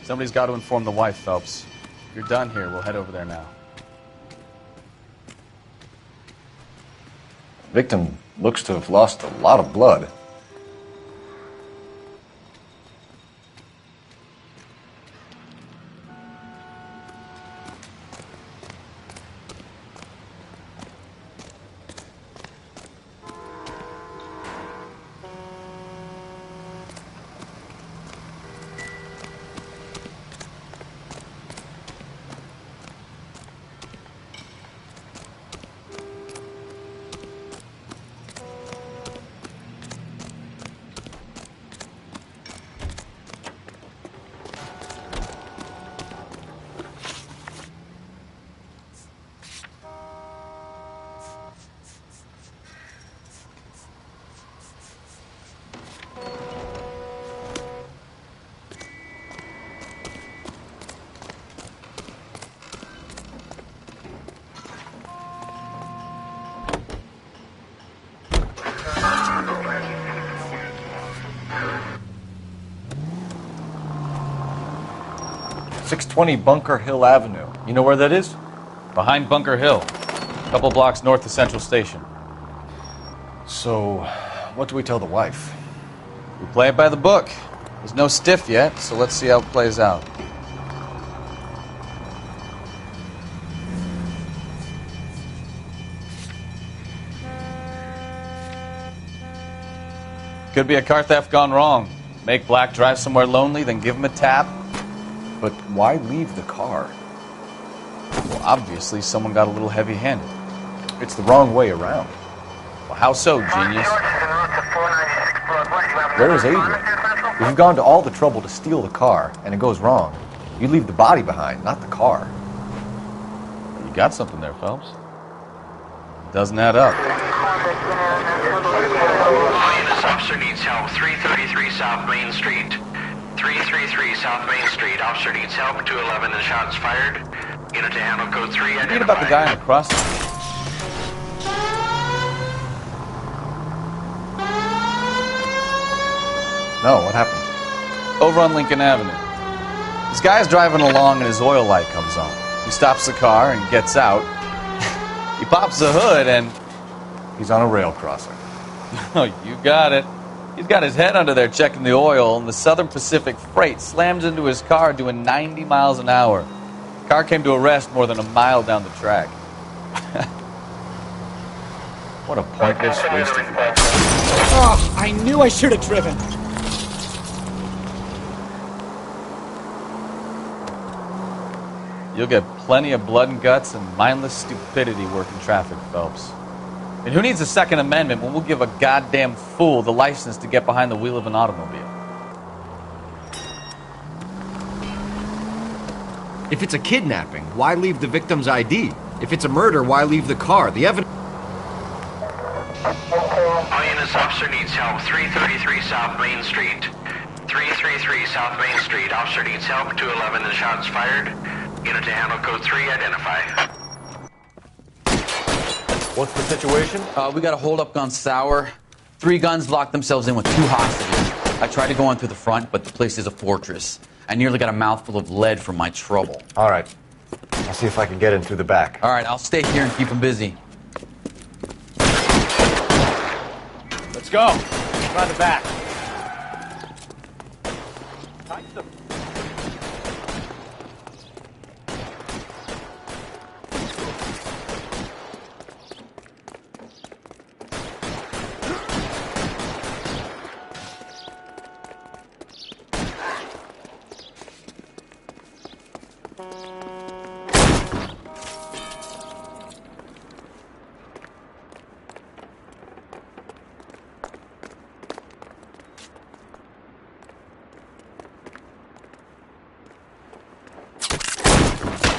Somebody's got to inform the wife, Phelps. If you're done here, we'll head over there now. Victim looks to have lost a lot of blood. .20 Bunker Hill Avenue. You know where that is? Behind Bunker Hill. A couple blocks north of Central Station. So, what do we tell the wife? We play it by the book. There's no stiff yet, so let's see how it plays out. Could be a car theft gone wrong. Make Black drive somewhere lonely, then give him a tap. But why leave the car? Well, obviously someone got a little heavy-handed. It's the wrong way around. Well, how so, genius? Where is Adrian? If you've gone to all the trouble to steal the car, and it goes wrong, you leave the body behind, not the car. You got something there, Phelps. It doesn't add up. This officer needs help. 333 South Main Street. 333 South Main Street. Officer needs help. 211 and shots fired. Unit to handle code 3. Read about the guy on the crossing. No, what happened? Over on Lincoln Avenue. This guy's driving along and his oil light comes on. He stops the car and gets out. He pops the hood and... He's on a rail crossing. Oh, you got it. He's got his head under there checking the oil, and the Southern Pacific Freight slams into his car doing 90 miles an hour. The car came to a rest more than a mile down the track. What a pointless waste of fuel. Oh, I knew I should have driven. You'll get plenty of blood and guts and mindless stupidity working traffic, Phelps. And who needs a Second Amendment when we'll give a goddamn fool the license to get behind the wheel of an automobile? If it's a kidnapping, why leave the victim's ID? If it's a murder, why leave the car? The evidence... All units, officer needs help. 333 South Main Street. 333 South Main Street. Officer needs help. 211 and shots fired. Unit to handle code 3, identify. What's the situation? We got a hold-up gone sour. 3 guns locked themselves in with 2 hostages. I tried to go in through the front, but the place is a fortress. I nearly got a mouthful of lead from my trouble. All right. I'll see if I can get in through the back. All right, I'll stay here and keep them busy. Let's go. Around the back.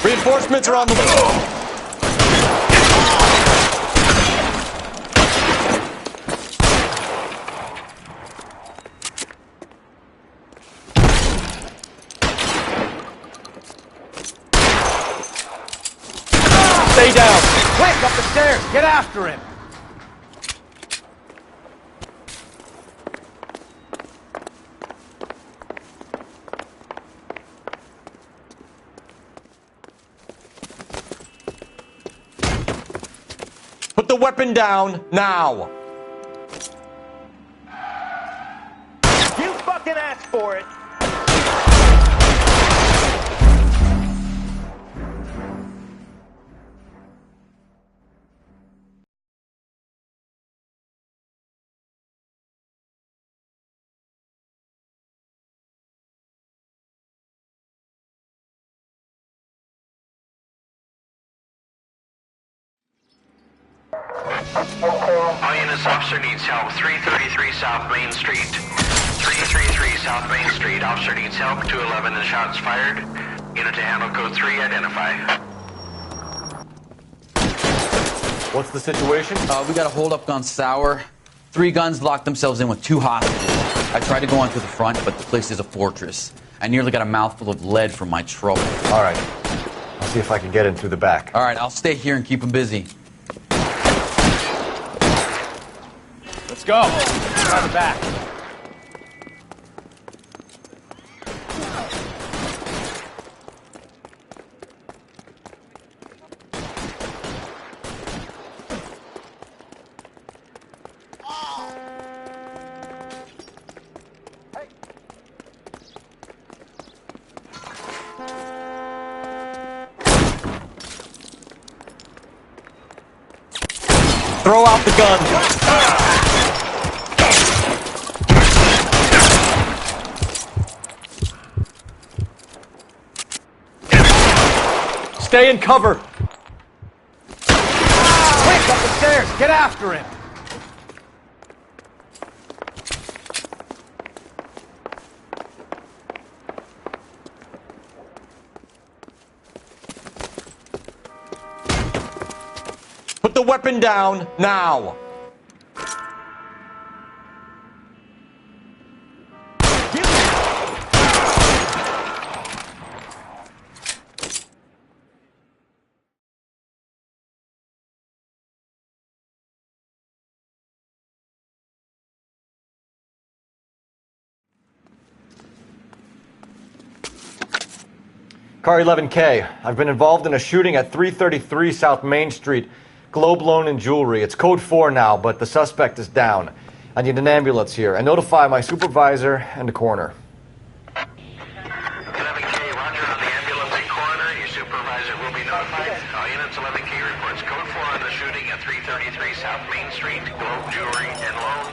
Reinforcements are on the way. Stay down. Quick, up the stairs. Get after him. Put the weapon down now. You fucking asked for it. All units, officer needs help. 333 South Main Street. 333 South Main Street. Officer needs help. 211 and shots fired. Unit to handle code 3, identify. What's the situation? We got a hold-up gone sour. 3 guns locked themselves in with 2 hostages. I tried to go in through the front, but the place is a fortress. I nearly got a mouthful of lead from my trouble. All right. I'll see if I can get in through the back. All right, I'll stay here and keep them busy. Let's go. Around the back. Throw out the gun. Stay in cover. Quick, up the stairs. Get after him. Put the weapon down now. Car 11K, I've been involved in a shooting at 333 South Main Street. Globe Loan and Jewelry. It's code 4 now, but the suspect is down. I need an ambulance here. And notify my supervisor and the coroner. 11K, roger on the ambulance and coroner. Your supervisor will be notified. All units, 11K reports code 4 on the shooting at 333 South Main Street. Globe Jewelry and Loan.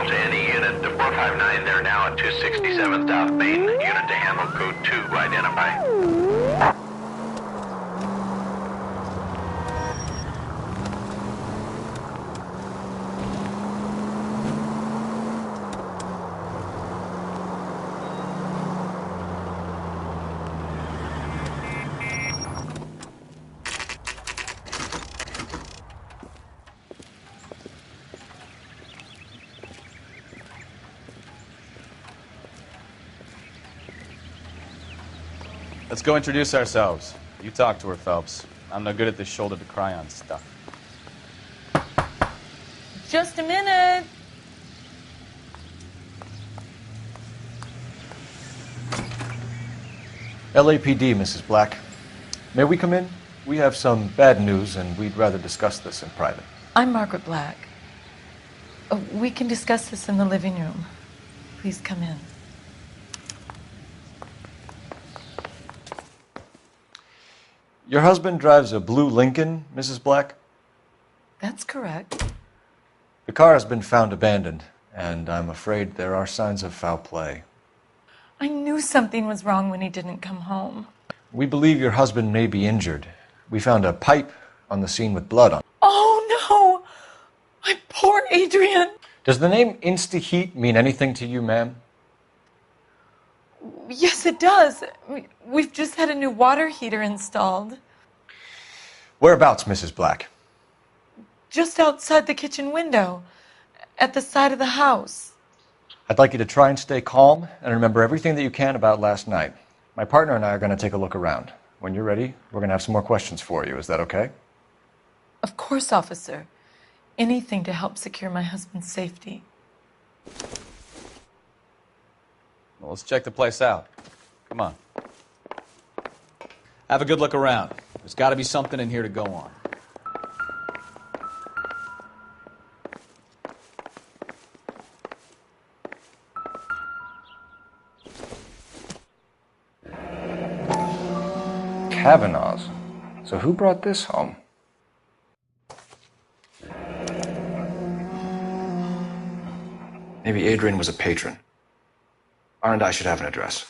to any unit. The 459, they're now at 267 South Main. Unit to handle code 2, identify. Let's go introduce ourselves. You talk to her, Phelps. I'm no good at this shoulder to cry on stuff. Just a minute. LAPD, Mrs. Black. May we come in? We have some bad news, and we'd rather discuss this in private. I'm Margaret Black. We can discuss this in the living room. Please come in. Your husband drives a blue Lincoln, Mrs. Black? That's correct. The car has been found abandoned, and I'm afraid there are signs of foul play. I knew something was wrong when he didn't come home. We believe your husband may be injured. We found a pipe on the scene with blood on it. Oh, no! My poor Adrian! Does the name Insta-Heat mean anything to you, ma'am? Yes, it does. We've just had a new water heater installed. Whereabouts, Mrs. Black? Just outside the kitchen window, at the side of the house. I'd like you to try and stay calm and remember everything that you can about last night. My partner and I are going to take a look around. When you're ready, we're going to have some more questions for you. Is that okay? Of course, officer. Anything to help secure my husband's safety. Well, let's check the place out. Come on. Have a good look around. There's got to be something in here to go on. Kavanaugh's. So who brought this home? Maybe Adrian was a patron. R&I should have an address.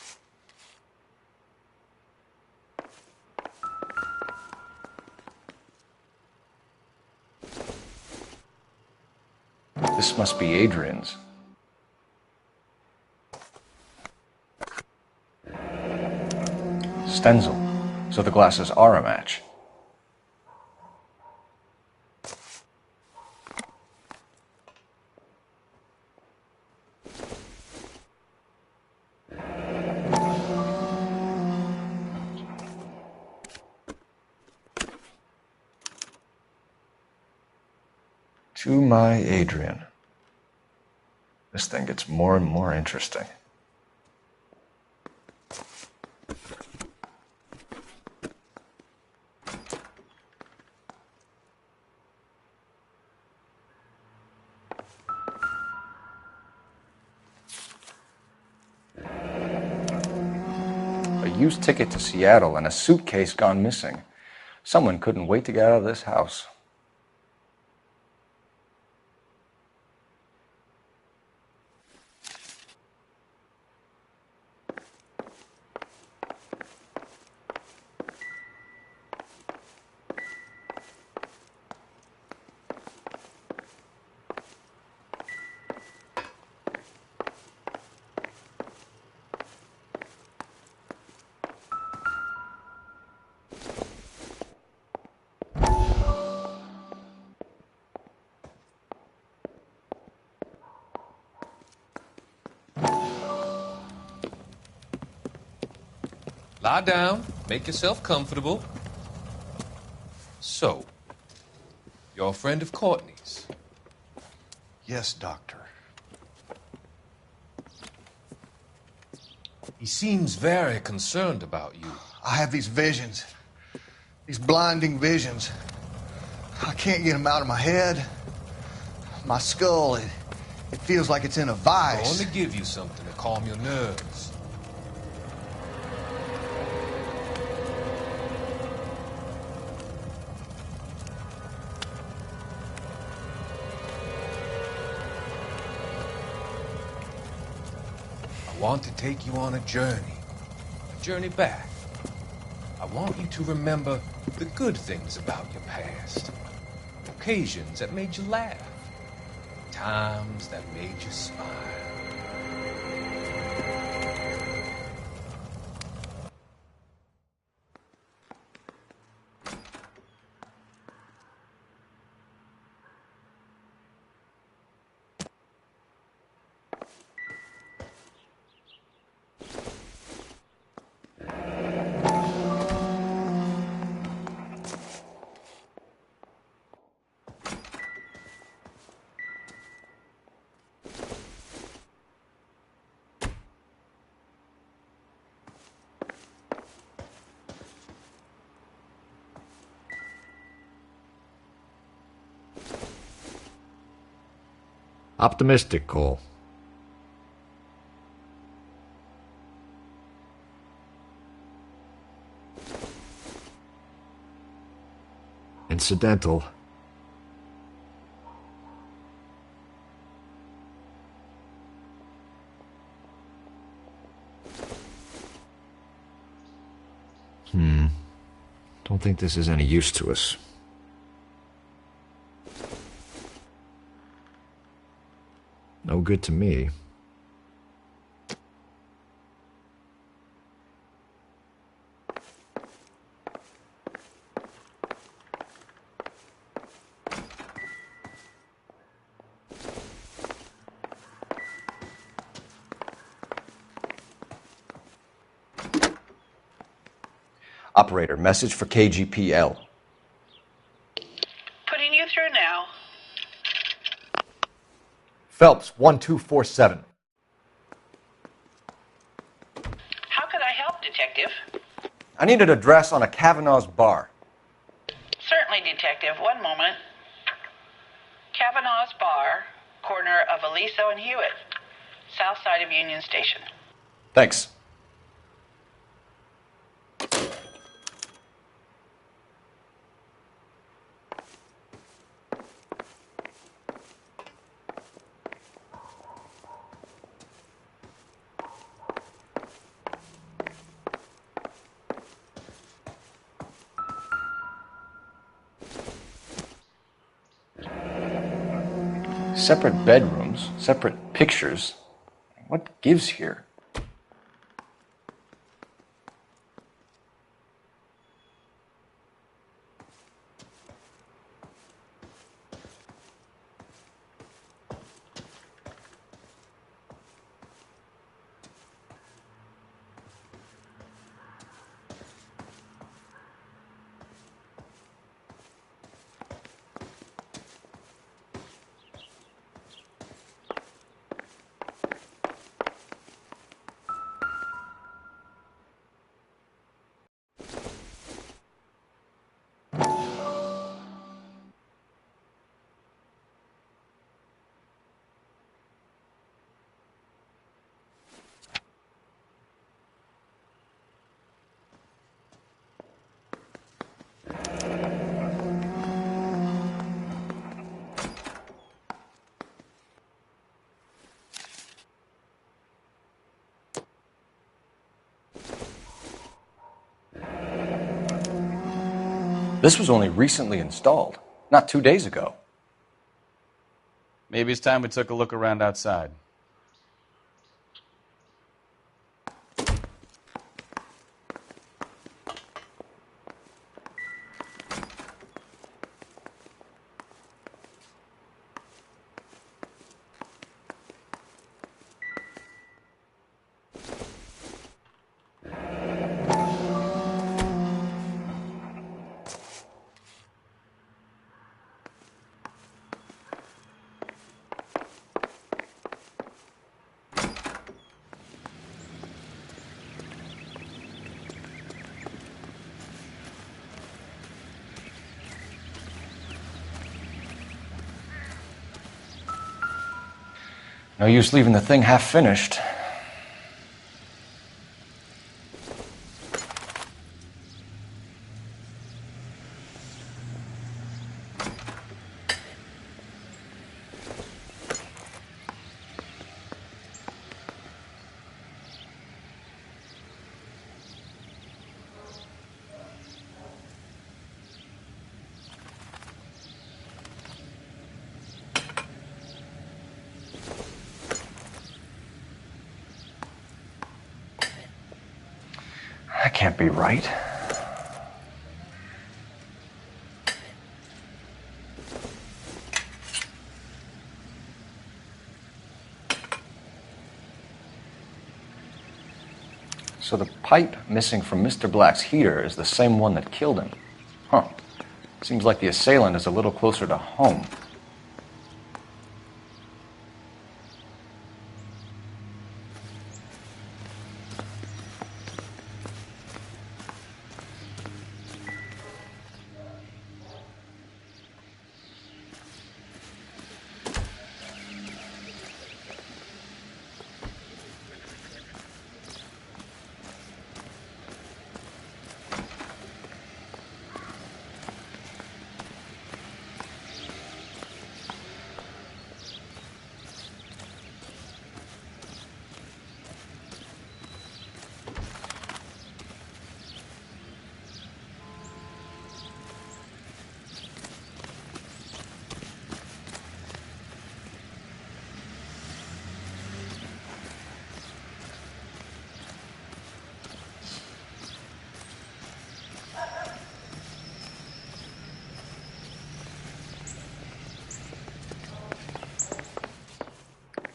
This must be Adrian's. Stenzel. So the glasses are a match. To my Adrian. This thing gets more and more interesting. A used ticket to Seattle and a suitcase gone missing. Someone couldn't wait to get out of this house. Lie down, make yourself comfortable. So, you're a friend of Courtney's? Yes, Doctor. He seems very concerned about you. I have these visions. These blinding visions. I can't get them out of my head. My skull, it feels like it's in a vice. I want to give you something to calm your nerves. want to take you on a journey back. I want you to remember the good things about your past, occasions that made you laugh, times that made you smile. Optimistic, Cole. Incidental. Don't think this is any use to us. No good to me. Operator, message for KGPL. Putting you through now. Phelps, 1247. How could I help, Detective? I need an address on a Kavanaugh's bar. Certainly, Detective. One moment. Kavanaugh's Bar, corner of Aliso and Hewitt, south side of Union Station. Thanks. Separate bedrooms, separate pictures. What gives here? This was only recently installed, not 2 days ago. Maybe it's time we took a look around outside. No use leaving the thing half finished. can't be right. So the pipe missing from Mr. Black's heater is the same one that killed him. Huh. Seems like the assailant is a little closer to home.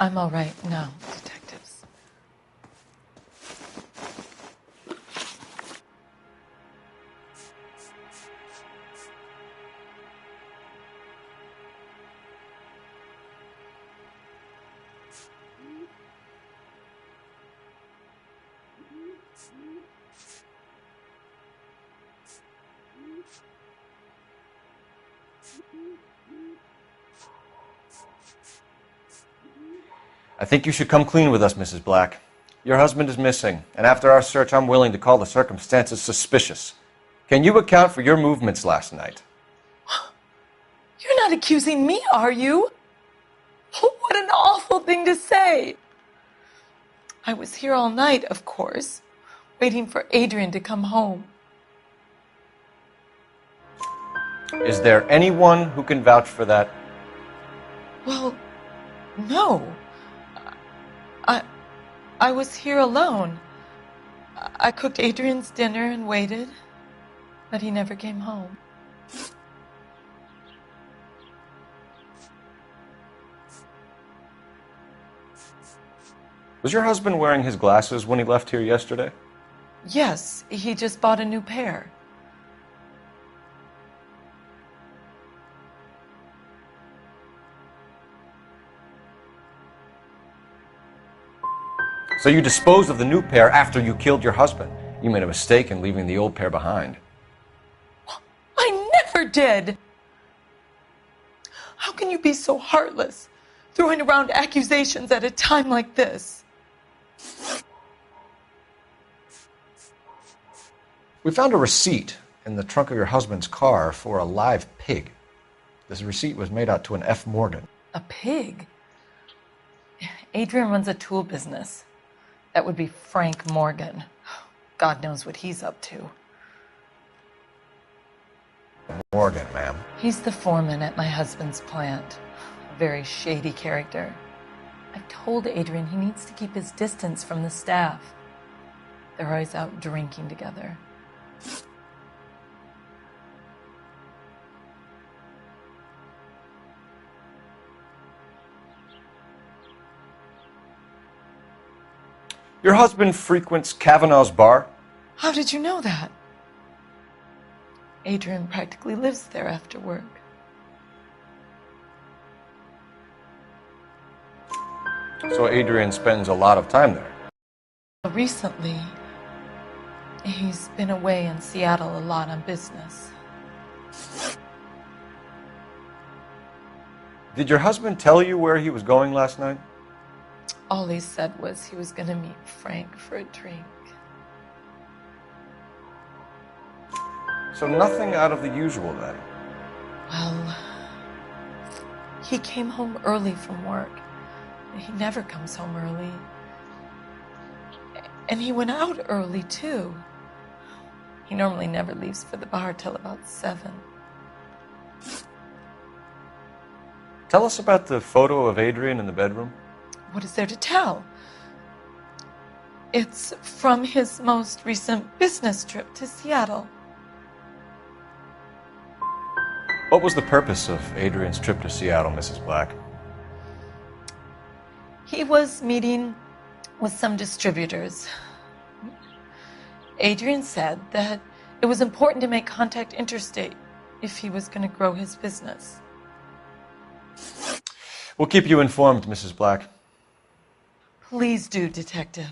I'm all right now, detectives. I think you should come clean with us, Mrs. Black. Your husband is missing, and after our search, I'm willing to call the circumstances suspicious. Can you account for your movements last night? You're not accusing me, are you? What an awful thing to say. I was here all night, of course, waiting for Adrian to come home. Is there anyone who can vouch for that? Well, no. I was here alone. I cooked Adrian's dinner and waited, but he never came home. Was your husband wearing his glasses when he left here yesterday? Yes, he just bought a new pair. So you disposed of the new pair after you killed your husband. You made a mistake in leaving the old pair behind. I never did! How can you be so heartless, throwing around accusations at a time like this? We found a receipt in the trunk of your husband's car for a live pig. This receipt was made out to an F. Morgan. A pig? Adrian runs a tool business. That would be Frank Morgan. God knows what he's up to. Morgan, ma'am. He's the foreman at my husband's plant. A very shady character. I've told Adrian he needs to keep his distance from the staff. They're always out drinking together. Your husband frequents Kavanaugh's bar? How did you know that? Adrian practically lives there after work. So Adrian spends a lot of time there. Recently, he's been away in Seattle a lot on business. Did your husband tell you where he was going last night? All he said was he was going to meet Frank for a drink. So nothing out of the usual then? Well, he came home early from work. He never comes home early. And he went out early, too. He normally never leaves for the bar till about 7. Tell us about the photo of Adrian in the bedroom. What is there to tell? It's from his most recent business trip to Seattle. What was the purpose of Adrian's trip to Seattle, Mrs. Black? He was meeting with some distributors. Adrian said that it was important to make contact interstate if he was going to grow his business. We'll keep you informed, Mrs. Black. Please do, Detective.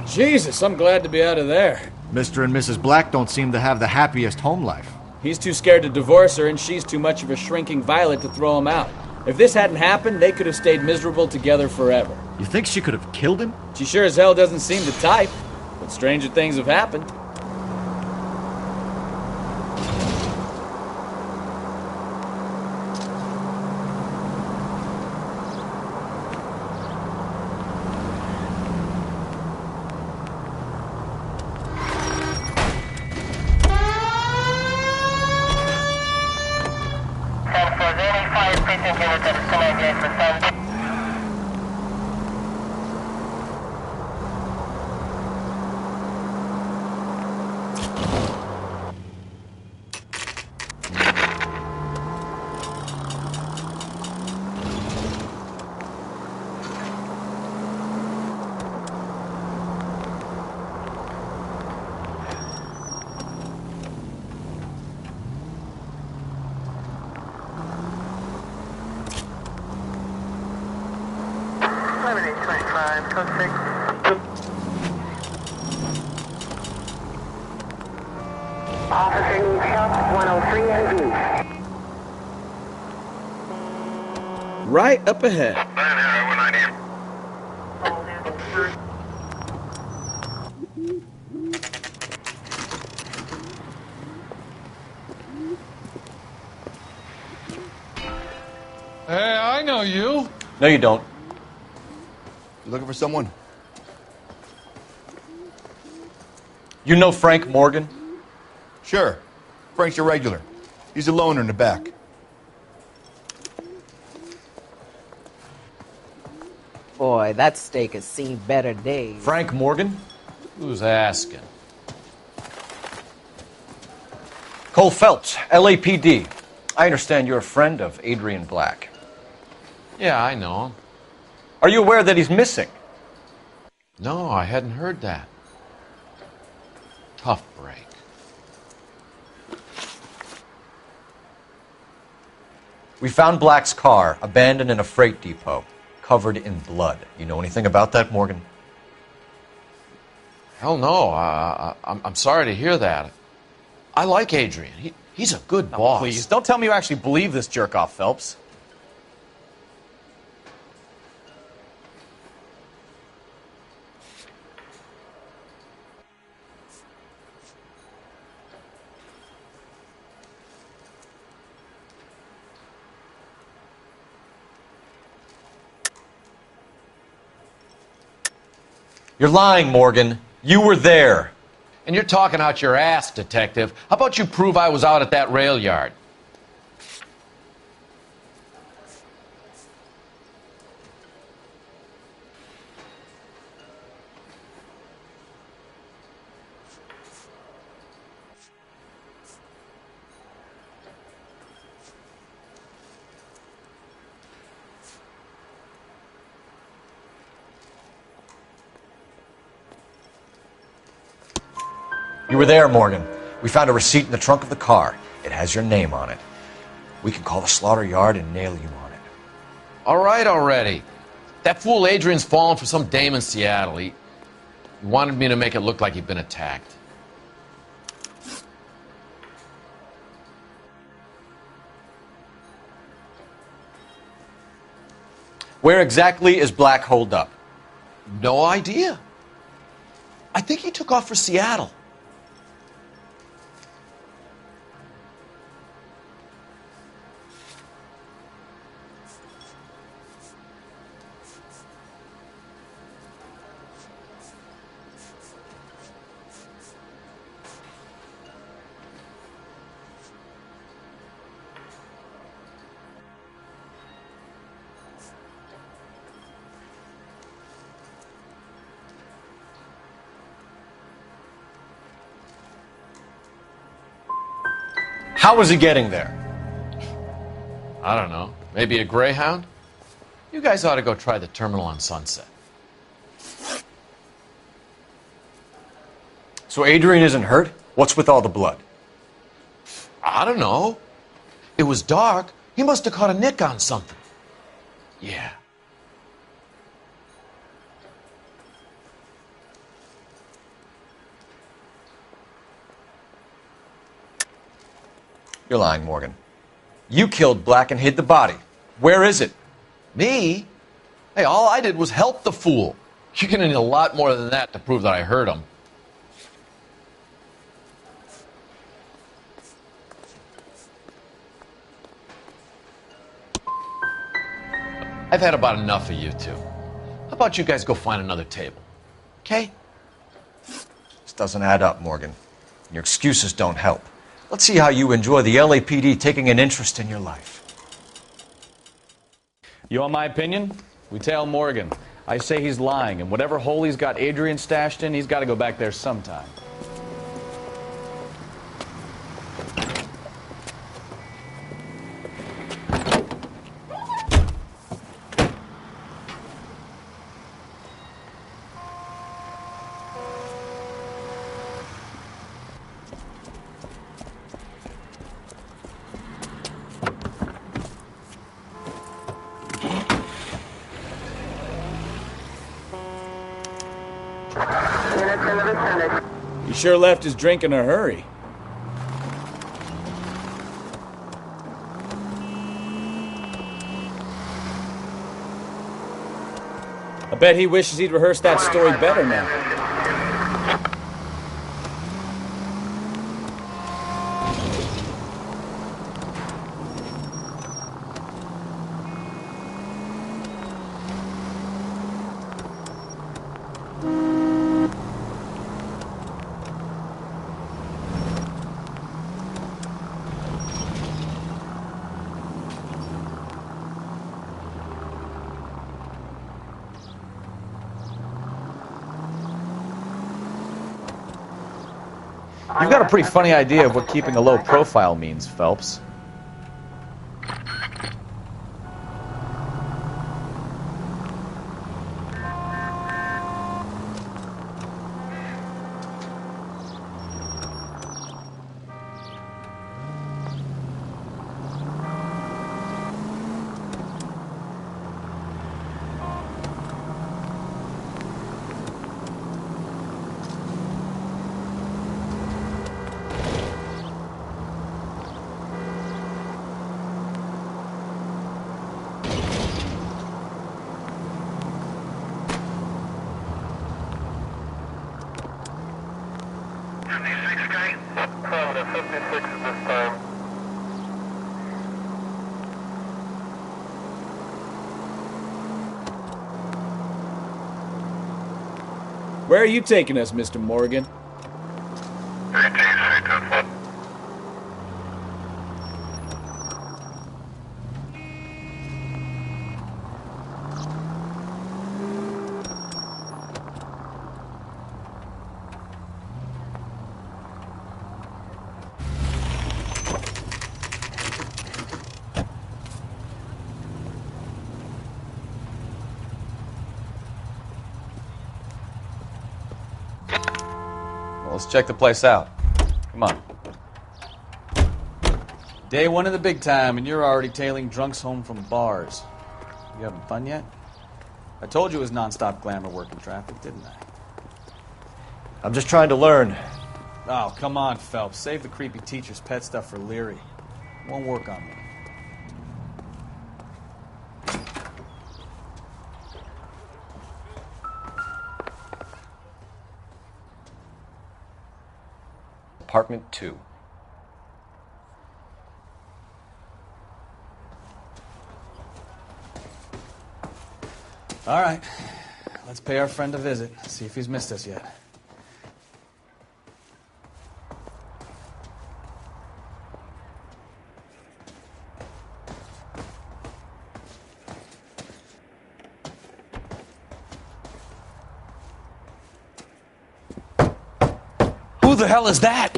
Jesus, I'm glad to be out of there. Mr. and Mrs. Black don't seem to have the happiest home life. He's too scared to divorce her, and she's too much of a shrinking violet to throw him out. If this hadn't happened, they could have stayed miserable together forever. You think she could have killed him? She sure as hell doesn't seem the type, but stranger things have happened. Officer needs help, 103 and B. Right up ahead. Hey, I know you. No, you don't. You looking for someone? You know Frank Morgan? Sure. Frank's your regular. He's a loner in the back. Boy, that steak has seen better days. Frank Morgan? Who's asking? Cole Phelps, LAPD. I understand you're a friend of Adrian Black. Yeah, I know him. Are you aware that he's missing? No, I hadn't heard that. Tough break. We found Black's car abandoned in a freight depot, covered in blood. You know anything about that, Morgan? Hell no. I'm sorry to hear that. I like Adrian. He's a good boss. Please, don't tell me you actually believe this jerk-off, Phelps. You're lying, Morgan. You were there. And you're talking out your ass, detective. How about you prove I was out at that rail yard? You were there, Morgan. We found a receipt in the trunk of the car. It has your name on it. We can call the slaughter yard and nail you on it. All right already. That fool Adrian's fallen for some dame in Seattle. He wanted me to make it look like he'd been attacked. Where exactly is Black holed up? No idea. I think he took off for Seattle. How was he getting there? I don't know. Maybe a Greyhound? You guys ought to go try the terminal on Sunset. So Adrian isn't hurt? What's with all the blood? I don't know. It was dark. He must have caught a nick on something. Yeah. You're lying, Morgan. You killed Black and hid the body. Where is it? Me? Hey, all I did was help the fool. You're gonna need a lot more than that to prove that I hurt him. I've had about enough of you two. How about you guys go find another table? Okay? This doesn't add up, Morgan. Your excuses don't help. Let's see how you enjoy the LAPD taking an interest in your life. You want my opinion? We tail Morgan. I say he's lying, and whatever hole he's got Adrian stashed in, he's got to go back there sometime. He sure left his drink in a hurry. I bet he wishes he'd rehearsed that story better now. You've got a pretty funny idea of what keeping a low profile means, Phelps. Where are you taking us, Mr. Morgan? Let's check the place out. Come on. Day one of the big time, and you're already tailing drunks home from bars. You having fun yet? I told you it was nonstop glamour working traffic, didn't I? I'm just trying to learn. Oh, come on, Phelps. Save the creepy teacher's pet stuff for Leary. It won't work on me. apartment 2. All right. Let's pay our friend a visit, see if he's missed us yet. Who the hell is that?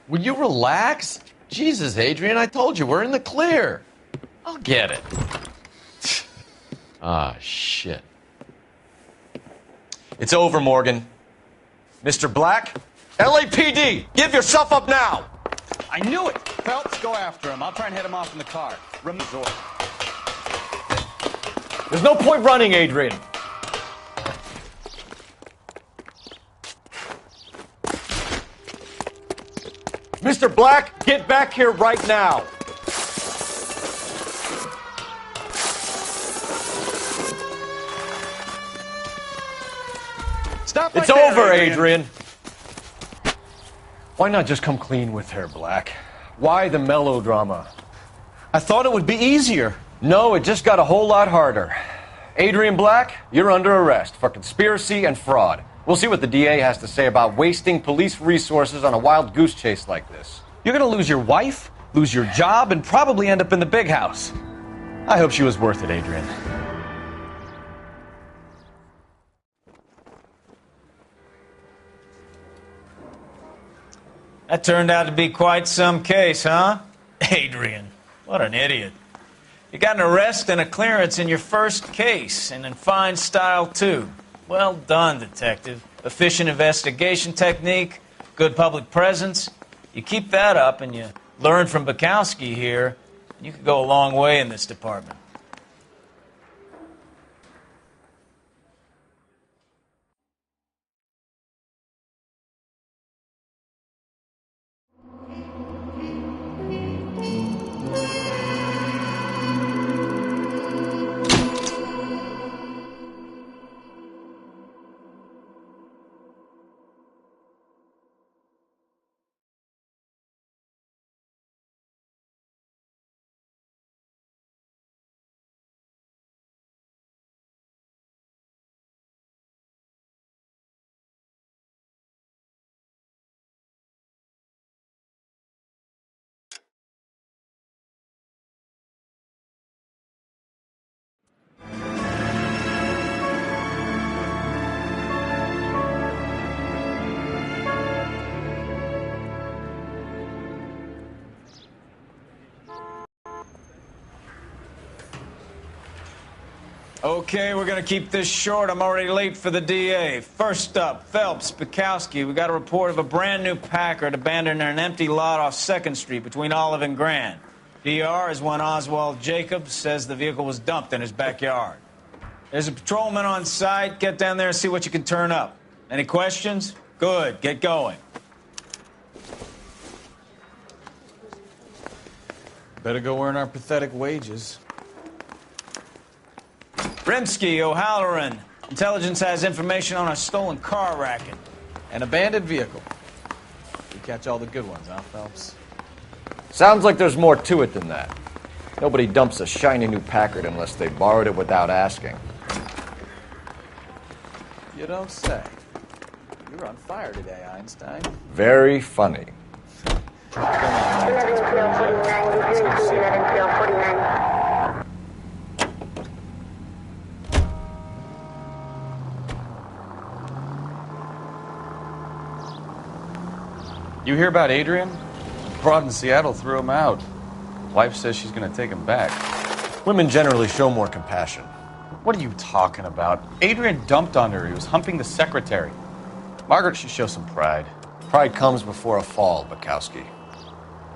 Will you relax? Jesus, Adrian, I told you, we're in the clear. I'll get it. Ah, shit. It's over, Morgan. Mr. Black, LAPD, give yourself up now! I knew it! Phelps, go after him. I'll try and head him off in the car. Run the door. There's no point running, Adrian. Mr. Black, get back here right now! Stop It's right over, there, Adrian. Why not just come clean with her, Black? Why the melodrama? I thought it would be easier. No, it just got a whole lot harder. Adrian Black, you're under arrest for conspiracy and fraud. We'll see what the DA has to say about wasting police resources on a wild goose chase like this. You're gonna lose your wife, lose your job, and probably end up in the big house. I hope she was worth it, Adrian. That turned out to be quite some case, huh? Adrian, what an idiot. You got an arrest and a clearance in your first case, and in fine style, too. Well done, detective. Efficient investigation technique, good public presence. You keep that up and you learn from Bukowski here, you could go a long way in this department. Okay, we're going to keep this short. I'm already late for the DA. First up, Phelps, Bukowski. We got a report of a brand new Packard abandoned in an empty lot off 2nd Street between Olive and Grand. DR is one Oswald Jacobs says the vehicle was dumped in his backyard. There's a patrolman on site. Get down there and see what you can turn up. Any questions? Good. Get going. Better go earn our pathetic wages. Rimsky, O'Halloran. Intelligence has information on a stolen car racket. An abandoned vehicle. We catch all the good ones, huh, Phelps? Sounds like there's more to it than that. Nobody dumps a shiny new Packard unless they borrowed it without asking. You don't say. You're on fire today, Einstein. Very funny. You hear about Adrian? Broad in Seattle threw him out. Wife says she's going to take him back. Women generally show more compassion. What are you talking about? Adrian dumped on her. He was humping the secretary. Margaret should show some pride. Pride comes before a fall, Bukowski.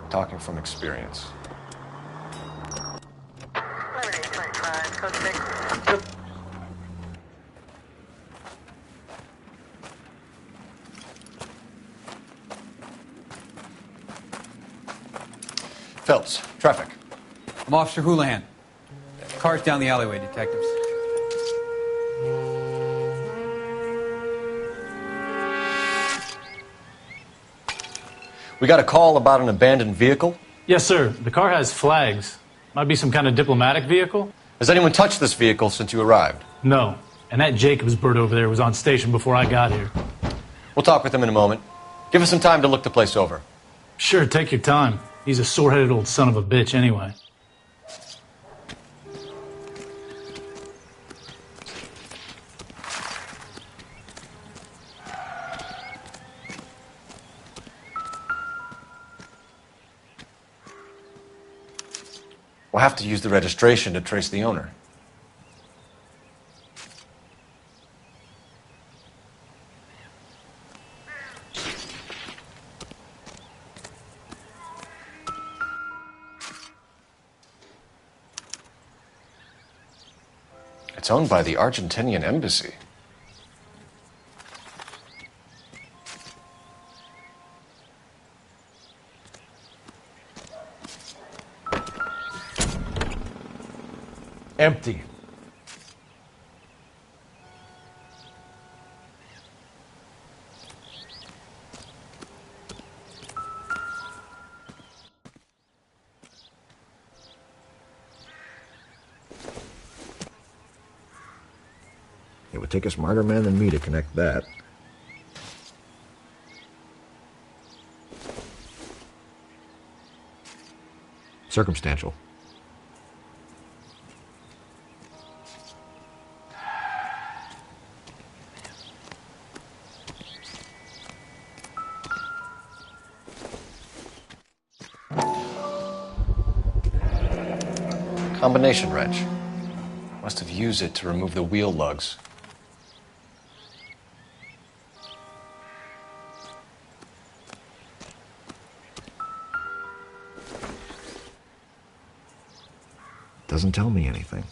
Talking from experience. Phelps, traffic. I'm Officer Houlihan. Car's down the alleyway, detectives. We got a call about an abandoned vehicle. Yes, sir. The car has flags. Might be some kind of diplomatic vehicle. Has anyone touched this vehicle since you arrived? No. And that Jacobs bird over there was on station before I got here. We'll talk with him in a moment. Give us some time to look the place over. Sure, take your time. He's a sore-headed old son of a bitch anyway. We'll have to use the registration to trace the owner. It's owned by the Argentinian embassy. Empty. It would take a smarter man than me to connect that. Circumstantial. Combination wrench. Must have used it to remove the wheel lugs. Doesn't tell me anything.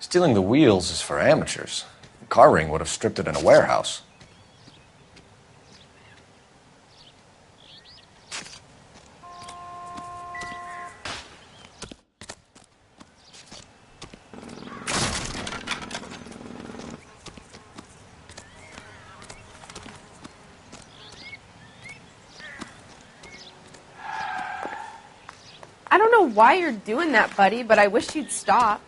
Stealing the wheels is for amateurs. The car ring would have stripped it in a warehouse. I don't know why you're doing that, buddy, but I wish you'd stop.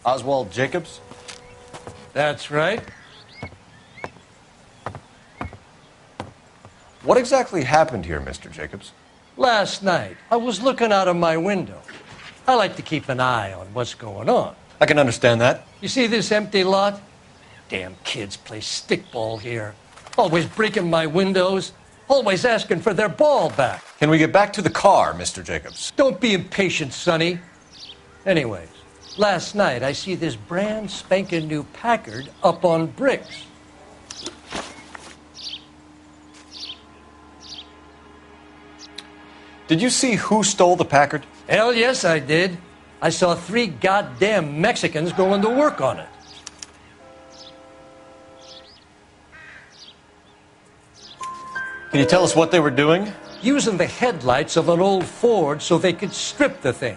Oswald Jacobs? That's right. What exactly happened here, Mr. Jacobs? Last night, I was looking out of my window. I like to keep an eye on what's going on. I can understand that. You see this empty lot? Damn kids play stickball here. Always breaking my windows. Always asking for their ball back. Can we get back to the car, Mr. Jacobs? Don't be impatient, Sonny. Anyways, last night I see this brand spanking new Packard up on bricks. Did you see who stole the Packard? Hell yes, I did. I saw 3 goddamn Mexicans going to work on it. Can you tell us what they were doing? Using the headlights of an old Ford so they could strip the thing.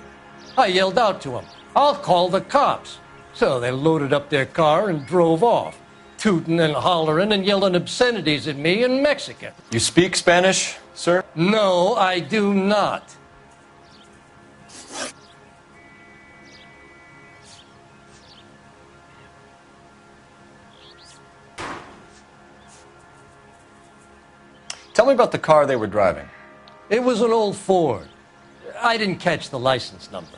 I yelled out to them, "I'll call the cops." So they loaded up their car and drove off, tooting and hollering and yelling obscenities at me in Mexican. You speak Spanish, sir? No, I do not. Tell me about the car they were driving. It was an old Ford. I didn't catch the license number.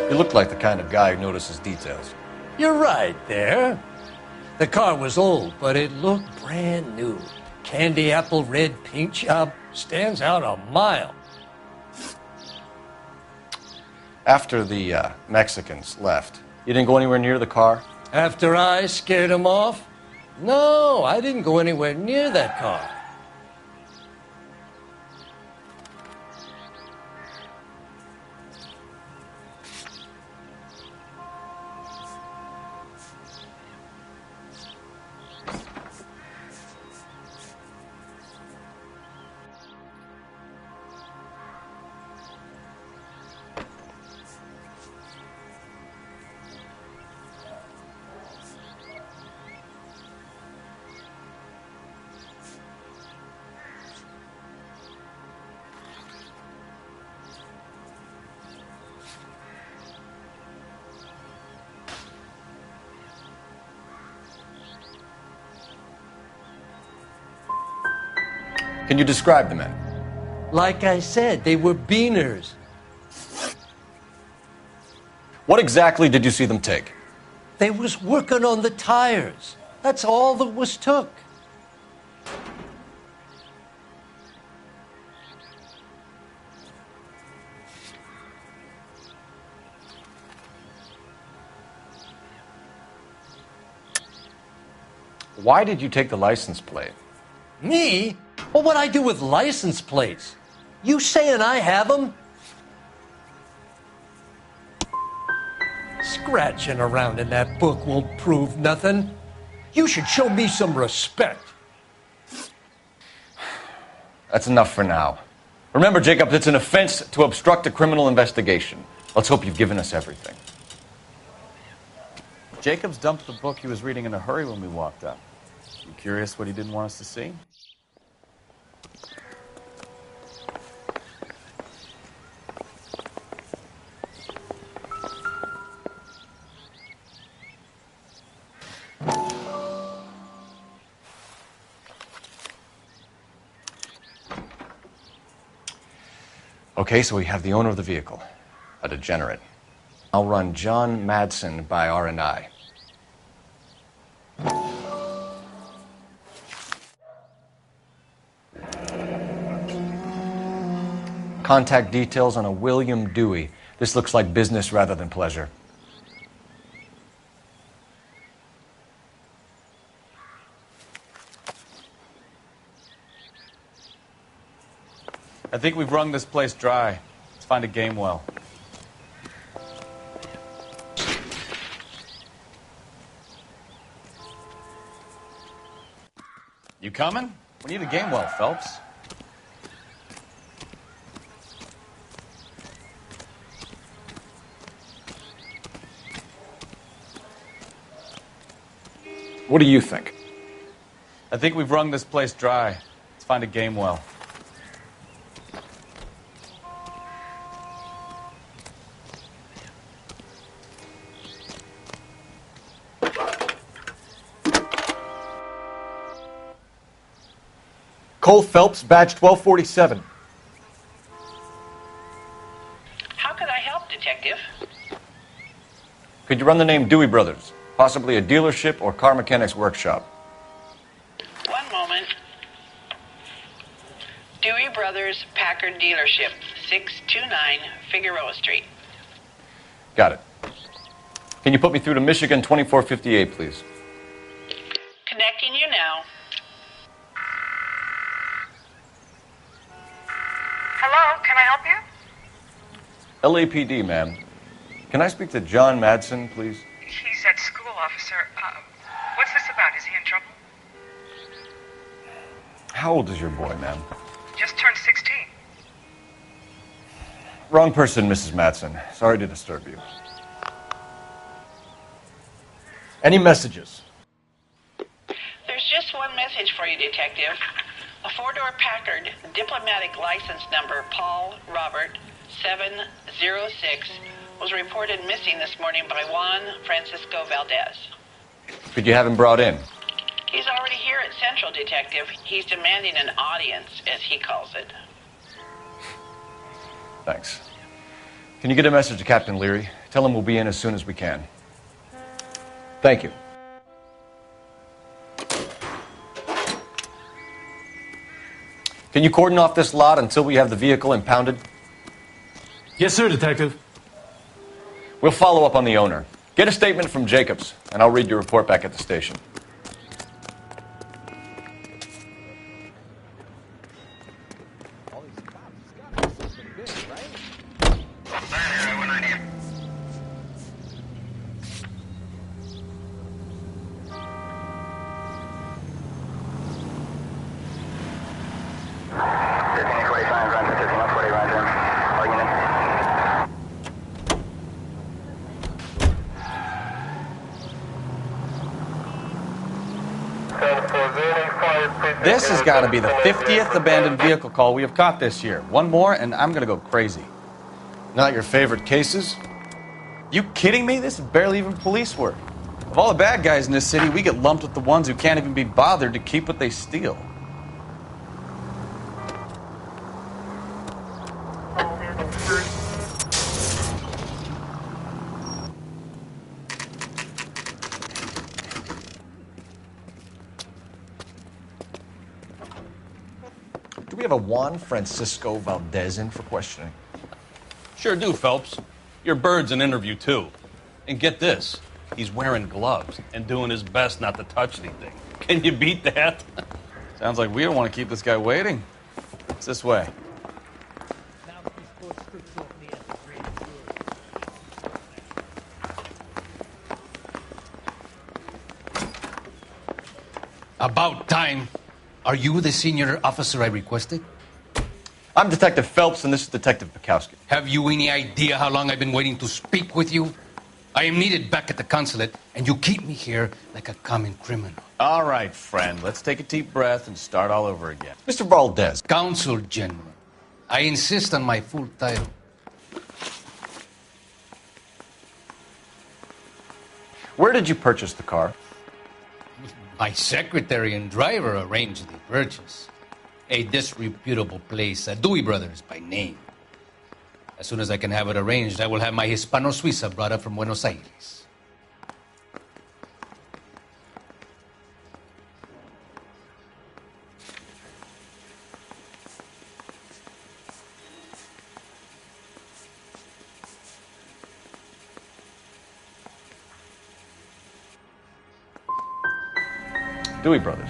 You look like the kind of guy who notices details. You're right there. The car was old, but it looked brand new. Candy apple red paint job stands out a mile. After the Mexicans left, you didn't go anywhere near the car? After I scared him off? No, I didn't go anywhere near that car. Can you describe the men? Like I said, they were beaners. What exactly did you see them take? They was working on the tires. That's all that was took. Why did you take the license plate? Me? Well, what'd I do with license plates? You saying I have them? Scratching around in that book won't prove nothing. You should show me some respect. That's enough for now. Remember, Jacob, it's an offense to obstruct a criminal investigation. Let's hope you've given us everything. Jacobs dumped the book he was reading in a hurry when we walked up. You curious what he didn't want us to see? Okay, so we have the owner of the vehicle, a degenerate. I'll run John Madsen by R&I. Contact details on a William Dewey. This looks like business rather than pleasure. I think we've wrung this place dry. Let's find a game well. You coming? We need a game well, Phelps. What do you think? I think we've wrung this place dry. Let's find a game well. Cole Phelps, badge 1247. How could I help, Detective? Could you run the name Dewey Brothers? Possibly a dealership or car mechanics workshop. One moment. Dewey Brothers Packard Dealership, 629 Figueroa Street. Got it. Can you put me through to Michigan 2458, please? Connecting you now. Hello, can I help you? LAPD, ma'am. Can I speak to John Madsen, please? He's at school, officer. What's this about? Is he in trouble? How old is your boy, ma'am? Just turned 16. Wrong person, Mrs. Madsen. Sorry to disturb you. Any messages? There's just one message for you, Detective. A four-door Packard, diplomatic license number Paul Robert 706, was reported missing this morning by Juan Francisco Valdez. Could you have him brought in? He's already here at Central, Detective. He's demanding an audience, as he calls it. Thanks. Can you get a message to Captain Leary? Tell him we'll be in as soon as we can. Thank you. Can you cordon off this lot until we have the vehicle impounded? Yes, sir, Detective. We'll follow up on the owner. Get a statement from Jacobs, and I'll read your report back at the station. This has got to be the 50th abandoned vehicle call we have caught this year. One more, and I'm going to go crazy. Not your favorite cases? You kidding me? This is barely even police work. Of all the bad guys in this city, we get lumped with the ones who can't even be bothered to keep what they steal. Do we have a Juan Francisco Valdez in for questioning? Sure do, Phelps. Your bird's an interview, too. And get this, he's wearing gloves and doing his best not to touch anything. Can you beat that? Sounds like we don't want to keep this guy waiting. It's this way. About time. Are you the senior officer I requested? I'm Detective Phelps, and this is Detective Bukowski. Have you any idea how long I've been waiting to speak with you? I am needed back at the consulate, and you keep me here like a common criminal. All right, friend. Let's take a deep breath and start all over again. Mr. Valdez. Consul General. I insist on my full title. Where did you purchase the car? My secretary and driver arranged the purchase. A disreputable place, Dewey Brothers by name. As soon as I can have it arranged, I will have my Hispano Suiza brought up from Buenos Aires. Dewey Brothers.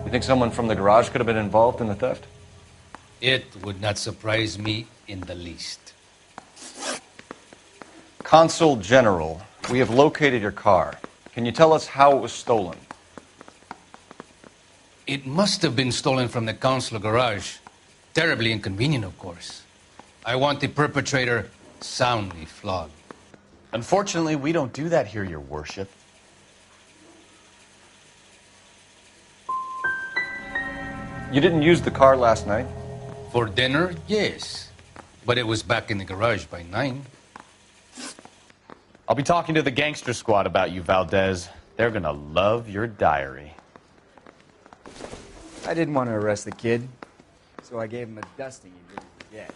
You think someone from the garage could have been involved in the theft? It would not surprise me in the least. Consul General, we have located your car. Can you tell us how it was stolen? It must have been stolen from the consular garage. Terribly inconvenient, of course. I want the perpetrator soundly flogged. Unfortunately, we don't do that here, Your Worship. You didn't use the car last night? For dinner, yes. But it was back in the garage by 9. I'll be talking to the gangster squad about you, Valdez. They're gonna love your diary. I didn't want to arrest the kid, so I gave him a dusting he didn't forget.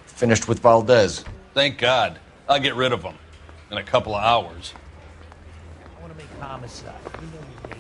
Finished with Valdez. Thank God. I'll get rid of him in a couple of hours. I want to make homicide. You know me, baby.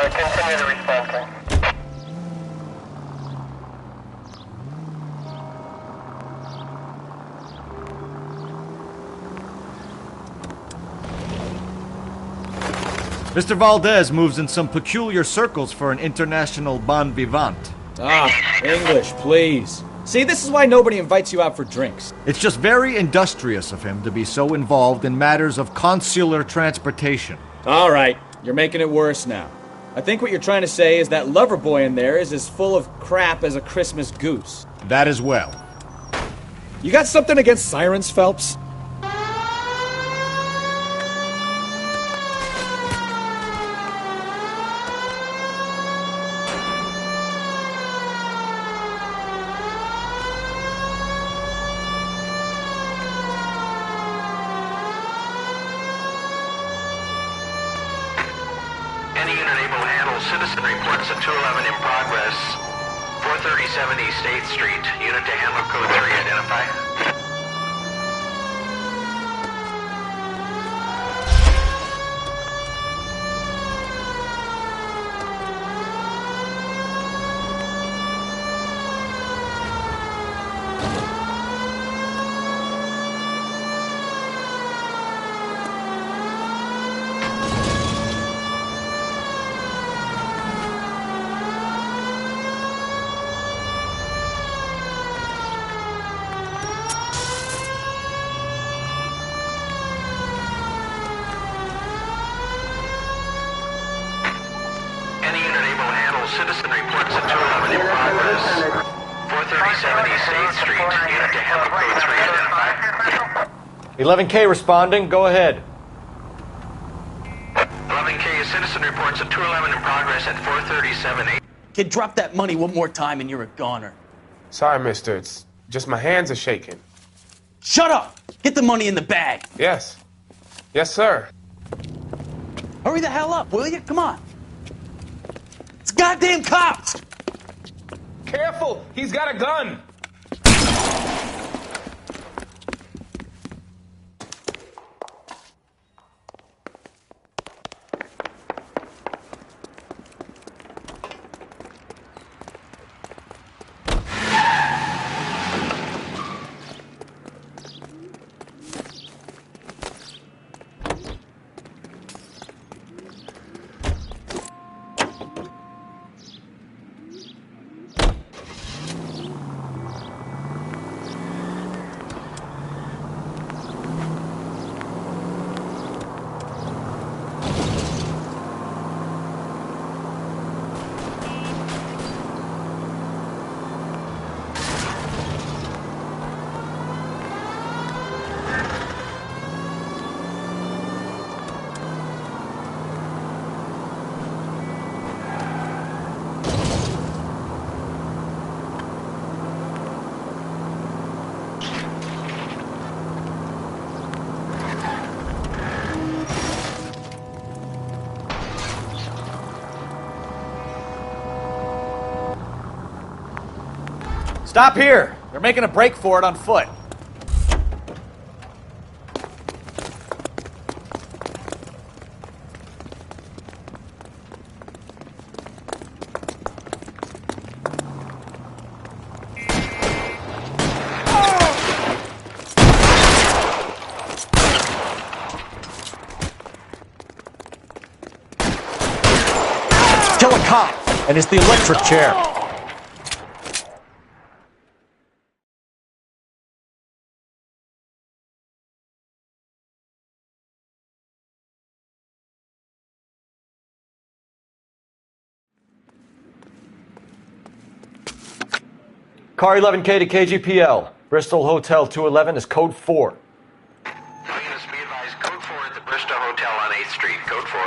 Continue the response time. Mr. Valdez moves in some peculiar circles for an international bon vivant. Ah, English, please. See, this is why nobody invites you out for drinks. It's just very industrious of him to be so involved in matters of consular transportation. All right, you're making it worse now. I think what you're trying to say is that lover boy in there is as full of crap as a Christmas goose. That as well. You got something against sirens, Phelps? Citizen reports a 211 in progress. 437 East 8th Street. Unit to handler code 3 identify. Citizen reports a 211 in progress. 437 East 8th Street. Unit to handler code 3 identify. 11K responding. Go ahead. 11K, a citizen reports a 211 in progress at 437 8th. Kid, drop that money one more time and you're a goner. Sorry, mister. It's just my hands are shaking. Shut up! Get the money in the bag. Yes. Yes, sir. Hurry the hell up, will you? Come on. It's goddamn cops! Careful! He's got a gun! Stop here! They're making a break for it on foot. Kill a cop, and it's the electric chair. Car 11K to KGPL. Bristol Hotel 211 is code 4. All units be advised, code 4 at the Bristol Hotel on 8th Street. Code 4.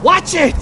Watch it!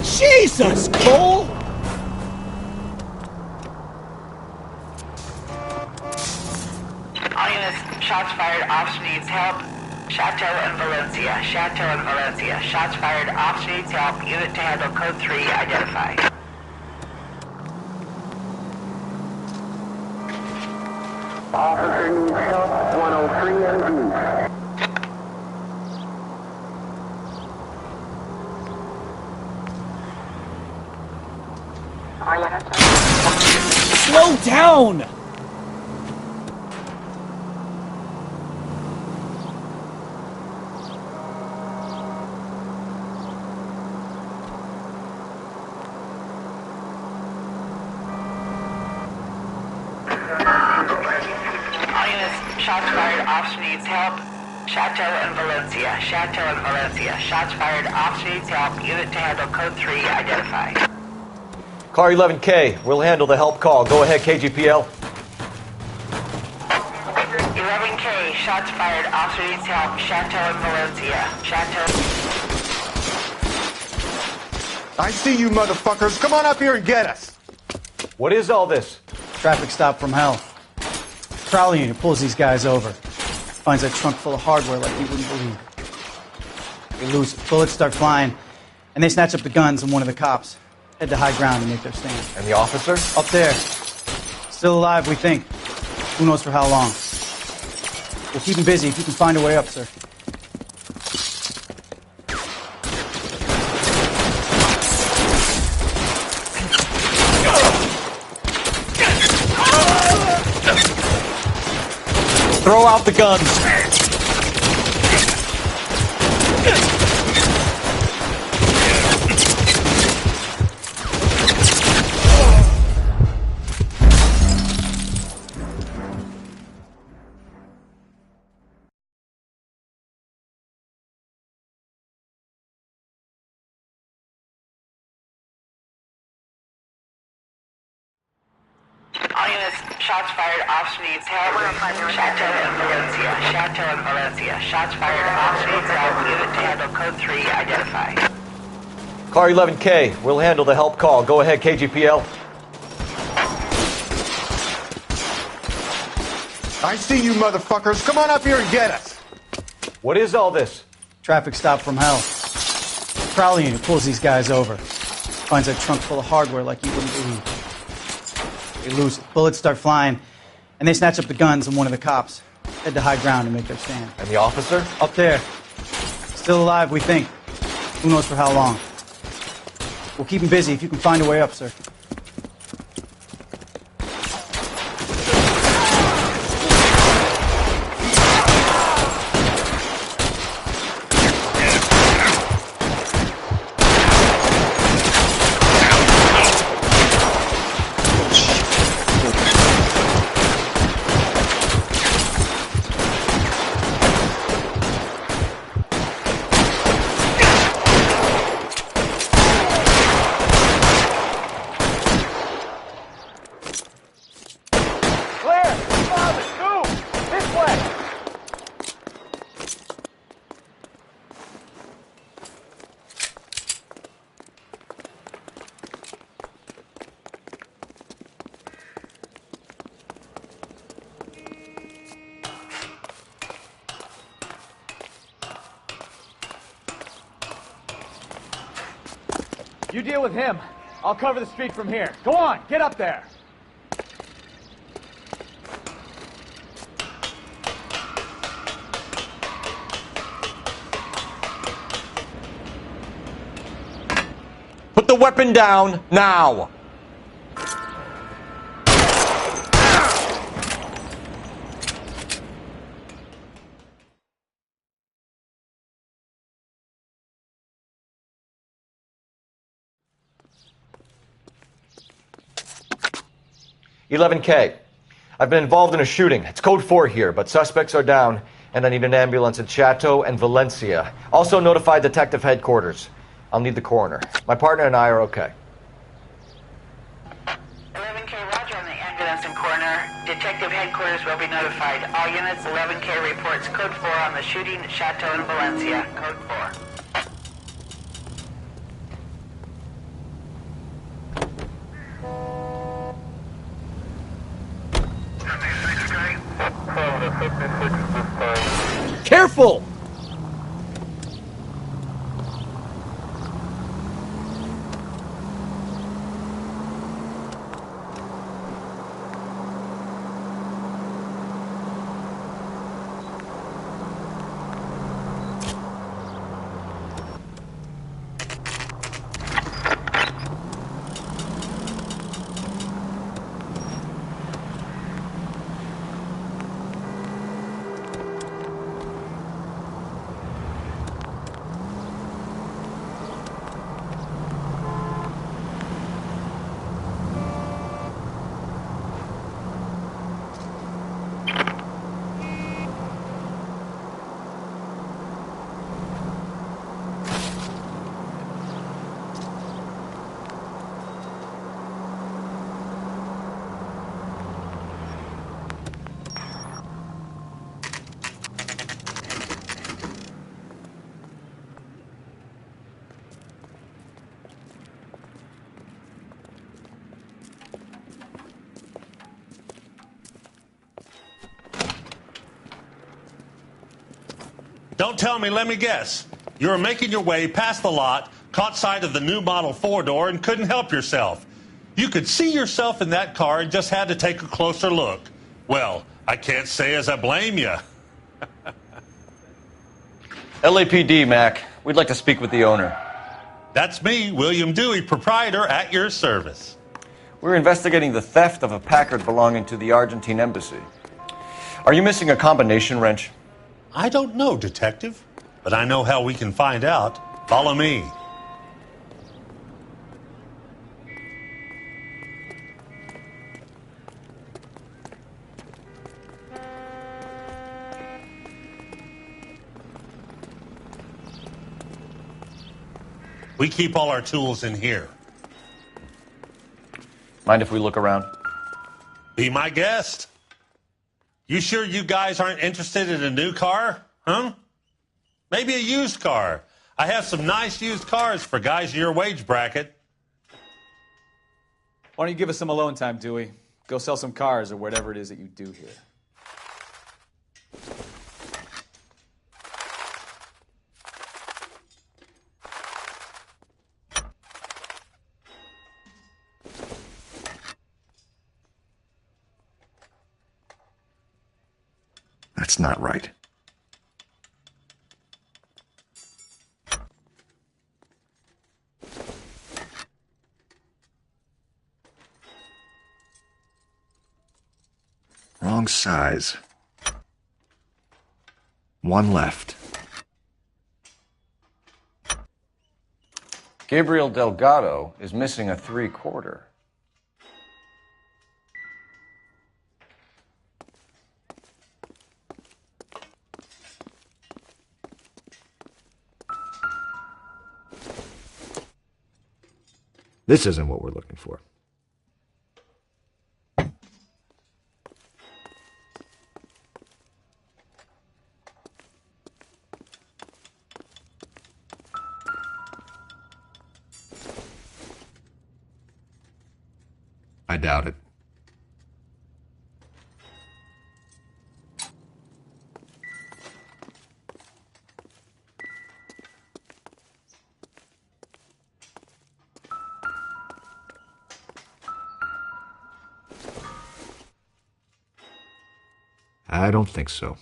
Jesus, Cole! All units, shots fired, Ops needs help. Chateau and Valencia. Chateau and Valencia. Shots fired, Ops needs help. Unit to handle code 3 identified. Officer needs help, 103 MD. Slow down! All units, shots fired, Ops needs help. Chateau and Valencia. Chateau and Valencia. Shots fired, Ops needs help. Unit to handle code 3 identified. Car 11K, we'll handle the help call. Go ahead, KGPL. 11K, shots fired, officer needs help, Chateau and Valencia. Chateau. I see you motherfuckers. Come on up here and get us. What is all this? Traffic stop from hell. Prowler unit pulls these guys over. Finds a trunk full of hardware like you wouldn't believe. They lose it. Bullets start flying, and they snatch up the guns and one of the cops. Head to high ground and make their stand. And the officer? Up there. Still alive, we think. Who knows for how long. We'll keep him busy if you can find a way up, sir. Throw out the guns. All units, shots fired, Ops needs help. Chateau and Valencia. Chateau and Valencia. Shots fired, Ops needs help. Unit to handle code 3 identified. Car 11K, we'll handle the help call. Go ahead, KGPL. I see you motherfuckers. Come on up here and get us. What is all this? Traffic stop from hell. Prowler unit pulls these guys over. Finds a trunk full of hardware like you wouldn't believe. They lose it. Bullets start flying, and they snatch up the guns and one of the cops. Head to high ground and make their stand. And the officer? Up there. Still alive, we think. Who knows for how long. We'll keep him busy if you can find a way up, sir. You deal with him. I'll cover the street from here. Go on, get up there. Put the weapon down, now! 11K. I've been involved in a shooting. It's code 4 here, but suspects are down, and I need an ambulance at Chateau and Valencia. Also notify detective headquarters. I'll need the coroner. My partner and I are okay. 11K, roger on the ambulance and coroner. Detective headquarters will be notified. All units, 11K reports code 4 on the shooting at Chateau and Valencia. Code 4. Careful! Don't tell me, let me guess. You were making your way past the lot, caught sight of the new model 4-door, and couldn't help yourself. You could see yourself in that car and just had to take a closer look. Well, I can't say as I blame you. LAPD, Mac. We'd like to speak with the owner. That's me, William Dewey, proprietor, at your service. We're investigating the theft of a Packard belonging to the Argentine embassy. Are you missing a combination wrench? I don't know, Detective, but I know how we can find out. Follow me. We keep all our tools in here. Mind if we look around? Be my guest. You sure you guys aren't interested in a new car? Huh? Maybe a used car. I have some nice used cars for guys in your wage bracket. Why don't you give us some alone time, Dewey? Go sell some cars or whatever it is that you do here. That's not right. Wrong size. One left. Gabriel Delgado is missing a 3/4. This isn't what we're looking for. I doubt it. I don't think so.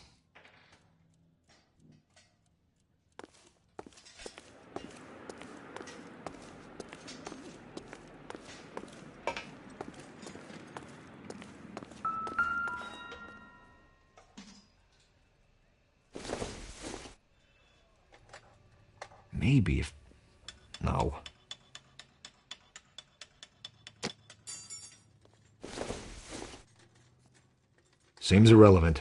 Maybe if... No. Seems irrelevant.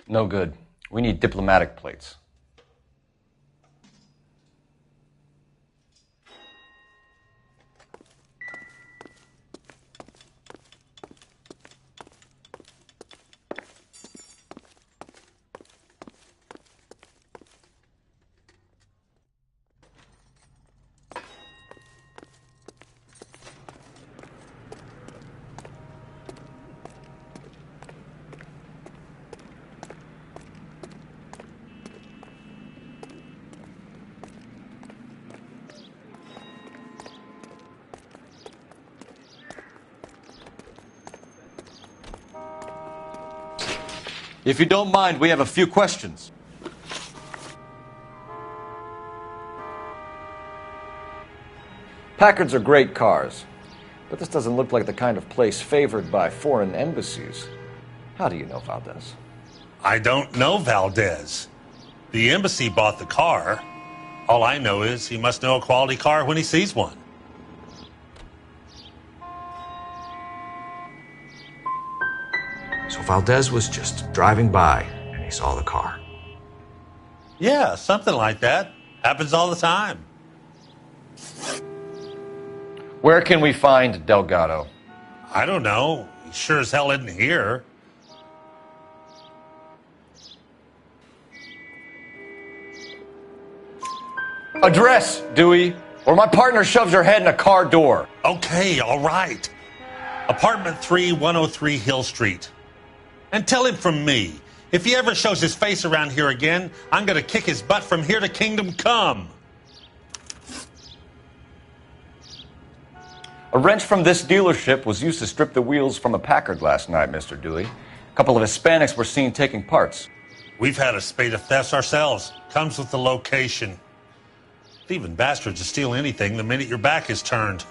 No good. We need diplomatic plates. If you don't mind, we have a few questions. Packards are great cars, but this doesn't look like the kind of place favored by foreign embassies. How do you know Valdez? I don't know Valdez. The embassy bought the car. All I know is he must know a quality car when he sees one. So Valdez was just driving by and he saw the car. Yeah, something like that. Happens all the time. Where can we find Delgado? I don't know. He sure as hell isn't here. Address, Dewey, or my partner shoves her head in a car door. Okay, all right. Apartment 3, 103 Hill Street. And tell him from me, if he ever shows his face around here again, I'm going to kick his butt from here to Kingdom Come. A wrench from this dealership was used to strip the wheels from a Packard last night, Mr. Dewey. A couple of Hispanics were seen taking parts. We've had a spate of thefts ourselves. Comes with the location. Thieving bastards will steal anything the minute your back is turned.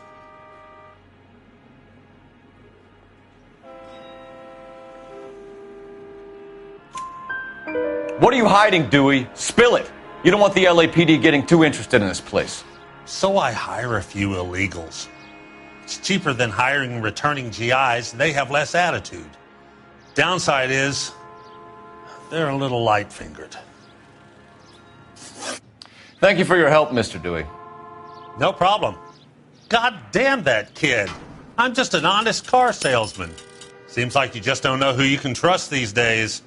What are you hiding, Dewey? Spill it. You don't want the LAPD getting too interested in this place. So I hire a few illegals. It's cheaper than hiring returning GIs, and they have less attitude. Downside is, they're a little light-fingered. Thank you for your help, Mr. Dewey. No problem. God damn that kid. I'm just an honest car salesman. Seems like you just don't know who you can trust these days.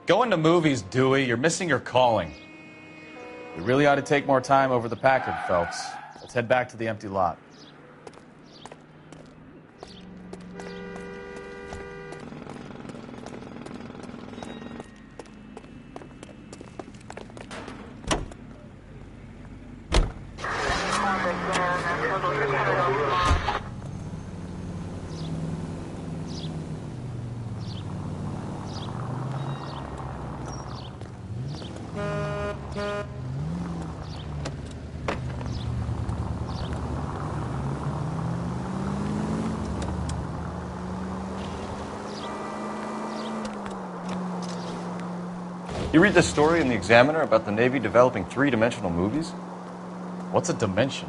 Going to movies, Dewey. You're missing your calling. We really ought to take more time over the Packard, Phelps. Let's head back to the empty lot. You read this story in the Examiner about the Navy developing three-dimensional movies? What's a dimension?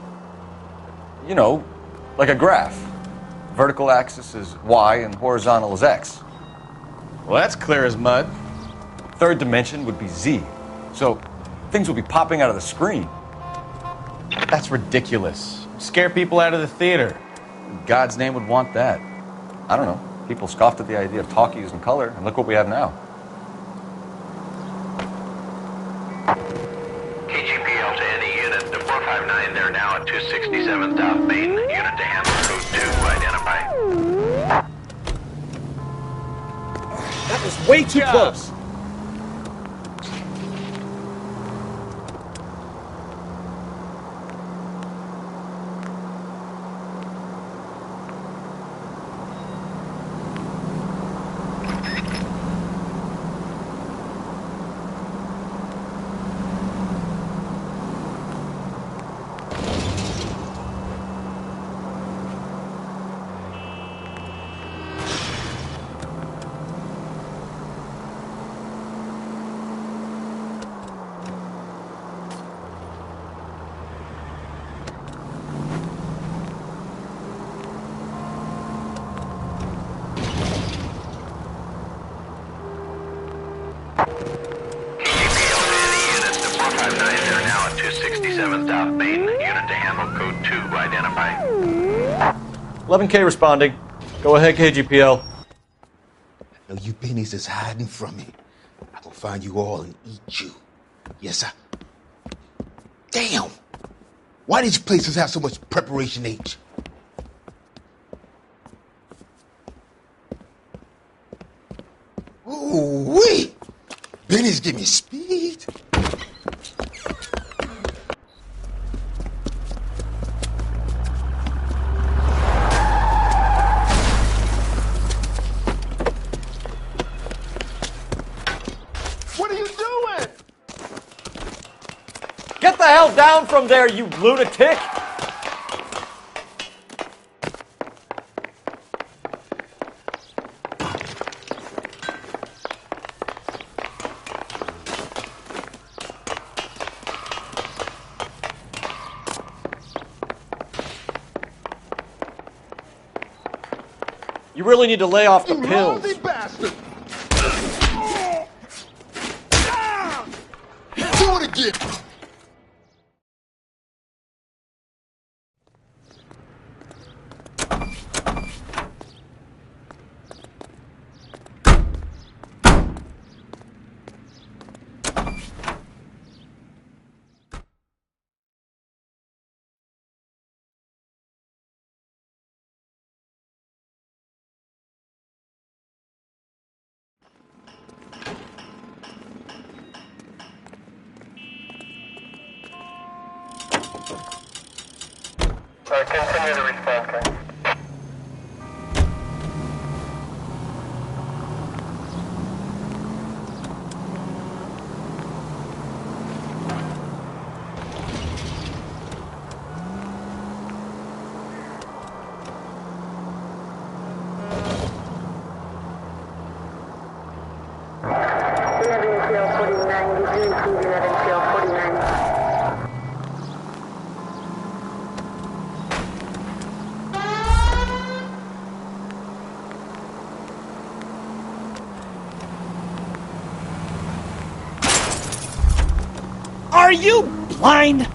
You know, like a graph. Vertical axis is Y and horizontal is X. Well, that's clear as mud. Third dimension would be Z. So things will be popping out of the screen. That's ridiculous. Scare people out of the theater. In God's name would want that. I don't know. People scoffed at the idea of talkies in color, and look what we have now. KGPL to any unit to 459. They're now at 267 South Main. Unit to handle code 2. Identify. That was way too close. South Main. Unit to handle code 2 identified. 11K responding. Go ahead, KGPL. I know you pennies is hiding from me. I will find you all and eat you. Yes, sir. Damn! Why these places have so much preparation H? Ooh, wee! Pennies give me speed. What are you doing? Get the hell down from there, you lunatic! You really need to lay off the pills. Lousy bastard! Do it again! Continue to respond, please. Are you blind?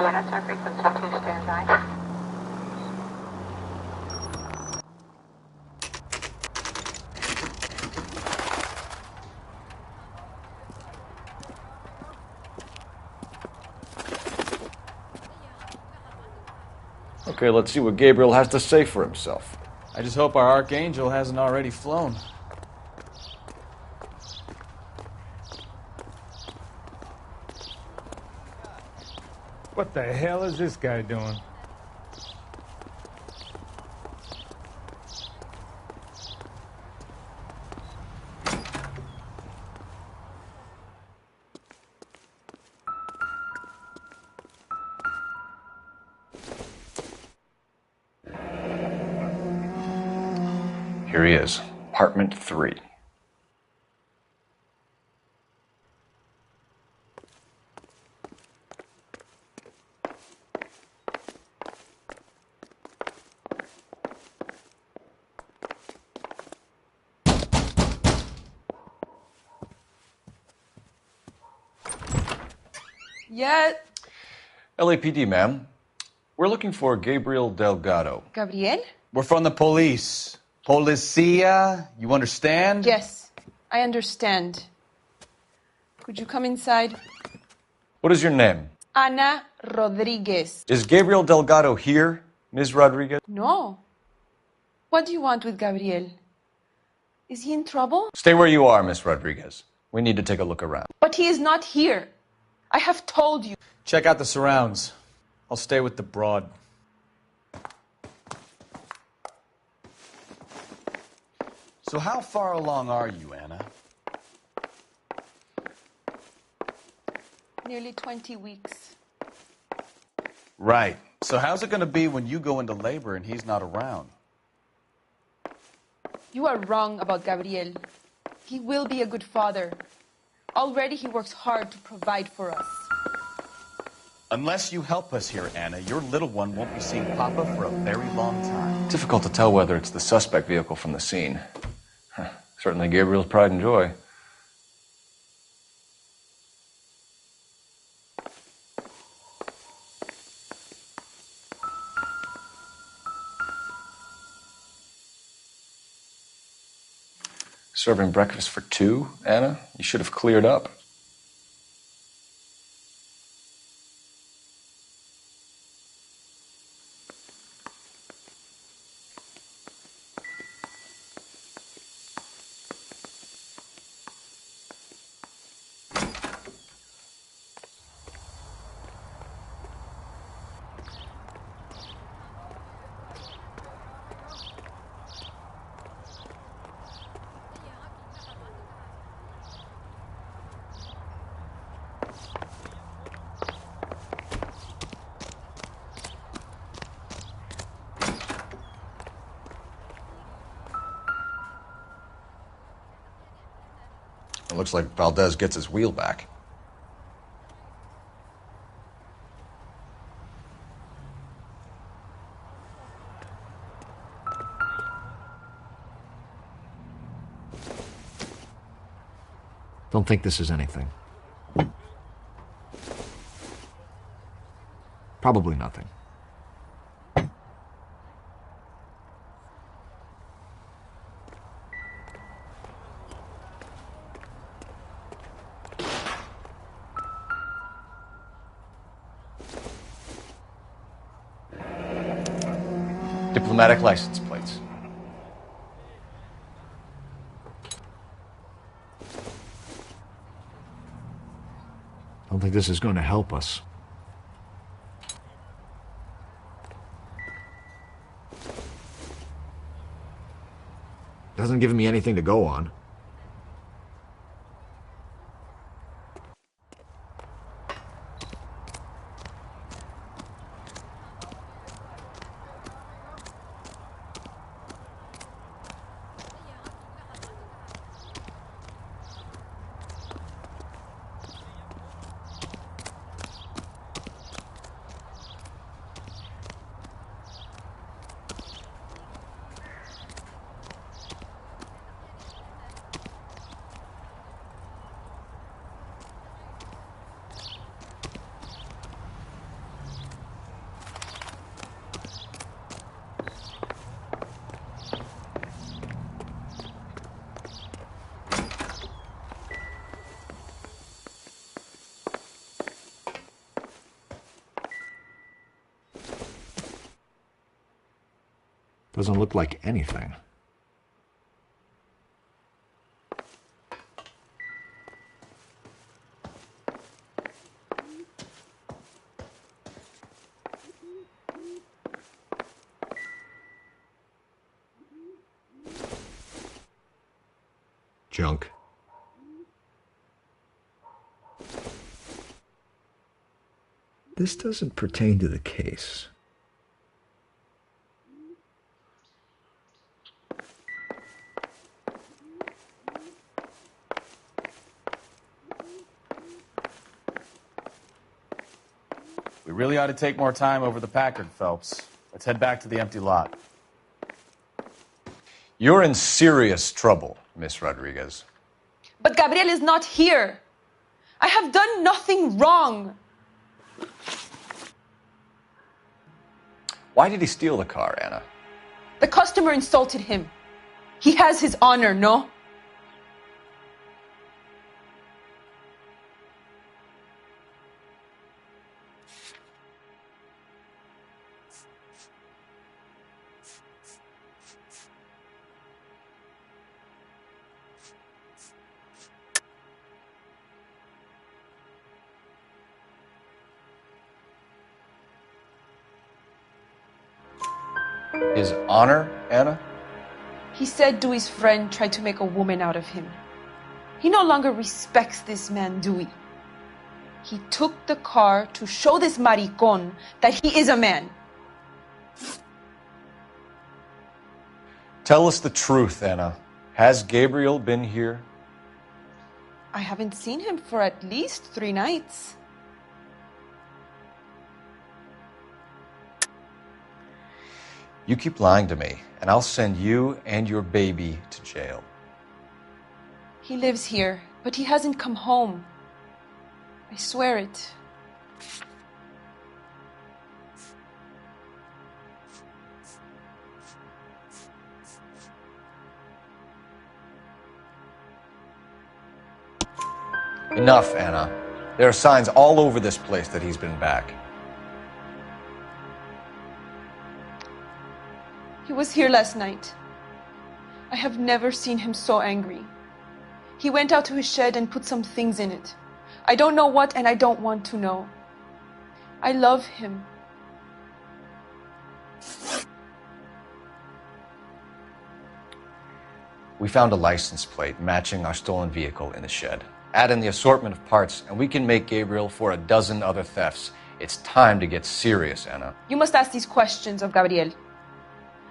That's our frequency 2, stand by. Okay, let's see what Gabriel has to say for himself. I just hope our Archangel hasn't already flown. What the hell is this guy doing? Here he is, apartment 3. Yet. LAPD, ma'am. We're looking for Gabriel Delgado. Gabriel? We're from the police. Policia, you understand? Yes, I understand. Could you come inside? What is your name? Ana Rodriguez. Is Gabriel Delgado here, Ms. Rodriguez? No. What do you want with Gabriel? Is he in trouble? Stay where you are, Ms. Rodriguez. We need to take a look around. But he is not here. I have told you. Check out the surrounds. I'll stay with the broad. So how far along are you, Anna? Nearly 20 weeks. Right. So how's it going to be when you go into labor and he's not around? You are wrong about Gabriel. He will be a good father. Already he works hard to provide for us. Unless you help us here, Anna, your little one won't be seeing Papa for a very long time. Difficult to tell whether it's the suspect vehicle from the scene. Certainly Gabriel's pride and joy. Serving breakfast for two, Anna? You should have cleared up. It looks like Valdez gets his wheel back. Don't think this is anything. Probably nothing. Diplomatic license plates. Don't think this is going to help us. Doesn't give me anything to go on. Doesn't look like anything. Junk. This doesn't pertain to the case. We really ought to take more time over the Packard, Phelps. Let's head back to the empty lot. You're in serious trouble, Miss Rodriguez. But Gabriel is not here. I have done nothing wrong. Why did he steal the car, Anna? The customer insulted him. He has his honor, no? His honor, Anna? He said Dewey's friend tried to make a woman out of him. He no longer respects this man, Dewey. He took the car to show this maricón that he is a man. Tell us the truth, Anna. Has Gabriel been here? I haven't seen him for at least 3 nights. You keep lying to me, and I'll send you and your baby to jail. He lives here, but he hasn't come home. I swear it. Enough, Anna. There are signs all over this place that he's been back. He was here last night. I have never seen him so angry. He went out to his shed and put some things in it. I don't know what, and I don't want to know. I love him. We found a license plate matching our stolen vehicle in the shed. Add in the assortment of parts, and we can make Gabriel for 12 other thefts. It's time to get serious, Anna. You must ask these questions of Gabriel.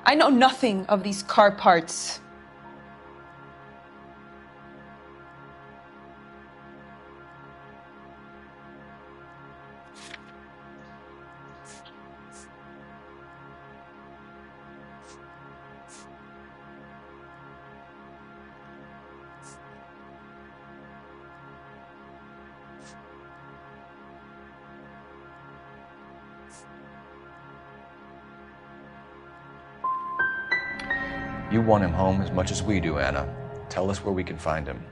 I know nothing of these car parts. You want him home as much as we do, Anna. Tell us where we can find him.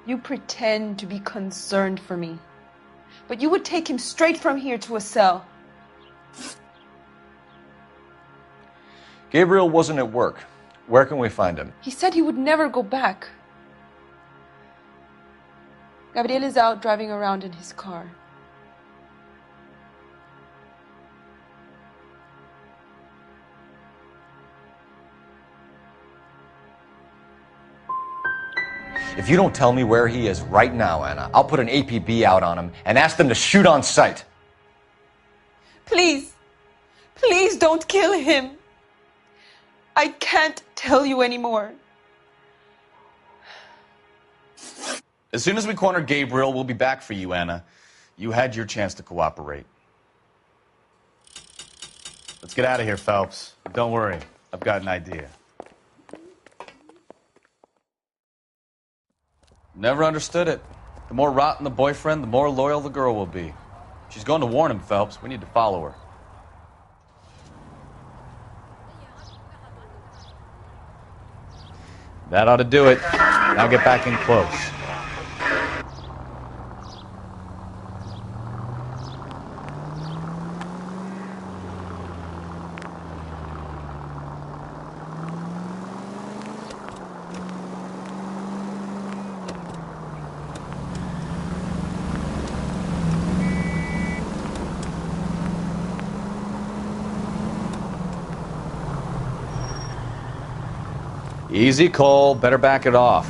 You pretend to be concerned for me, but you would take him straight from here to a cell. Gabriel wasn't at work. Where can we find him? He said he would never go back. Gabriel is out driving around in his car. If you don't tell me where he is right now, Anna, I'll put an APB out on him and ask them to shoot on sight. Please, please don't kill him. I can't tell you anymore. As soon as we corner Gabriel, we'll be back for you, Anna. You had your chance to cooperate. Let's get out of here, Phelps. Don't worry, I've got an idea. Never understood it. The more rotten the boyfriend, the more loyal the girl will be. She's going to warn him, Phelps. We need to follow her. That ought to do it. Now get back in close. Easy, Cole. Better back it off.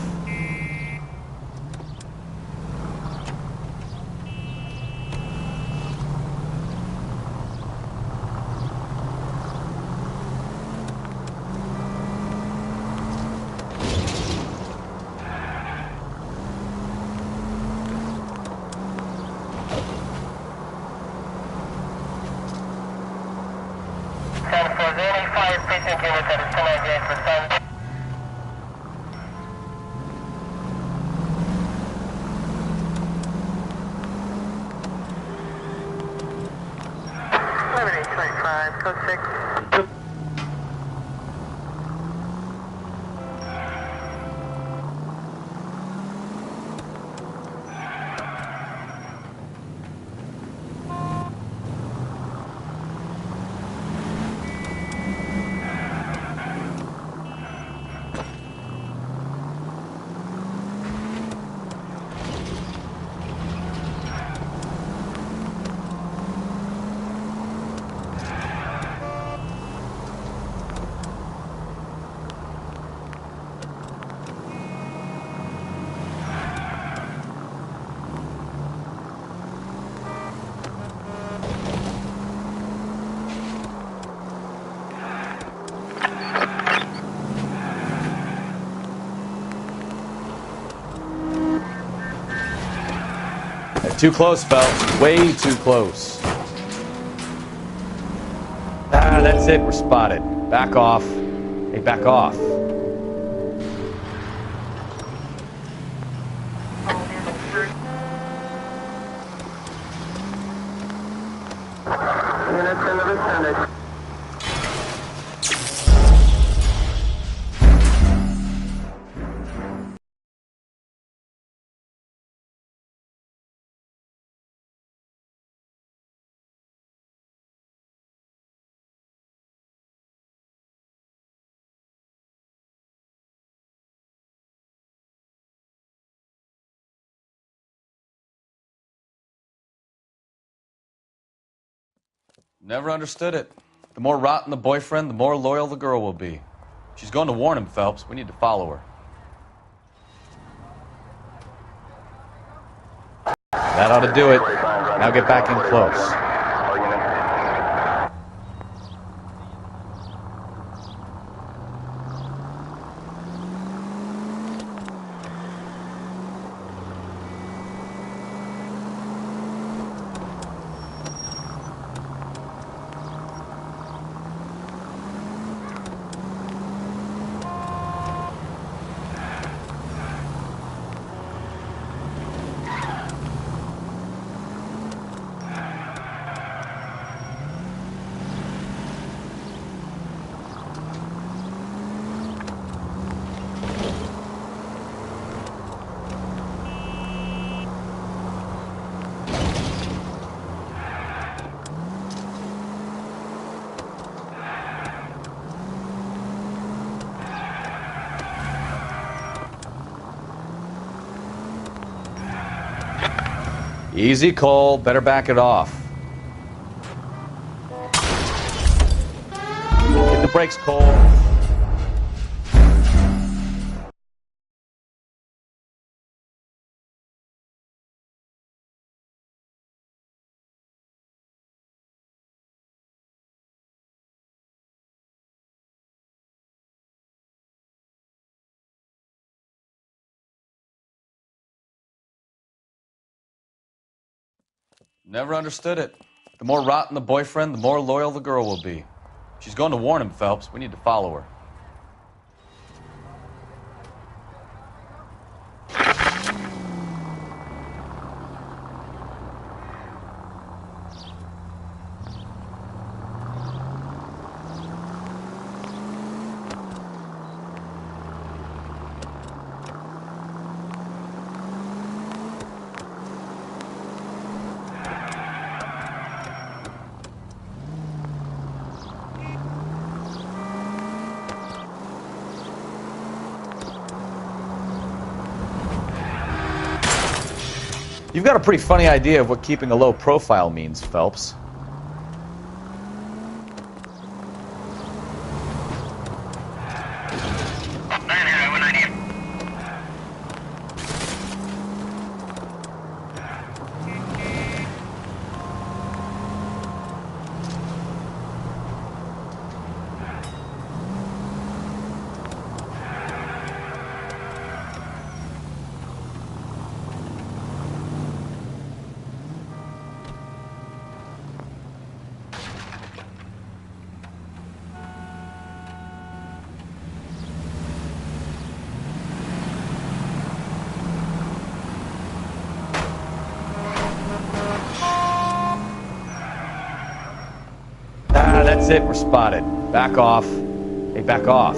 Too close, Phelps. Way too close. Ah, that's it. We're spotted. Back off. Hey, back off. Never understood it. The more rotten the boyfriend, the more loyal the girl will be. She's going to warn him, Phelps. We need to follow her. That ought to do it. Now get back in close. Easy, Cole. Better back it off. Hit the brakes, Cole. Never understood it. The more rotten the boyfriend, the more loyal the girl will be. She's going to warn him, Phelps. We need to follow her. You've got a pretty funny idea of what keeping a low profile means, Phelps. Ah, that's it. We're spotted. Back off. Hey, back off.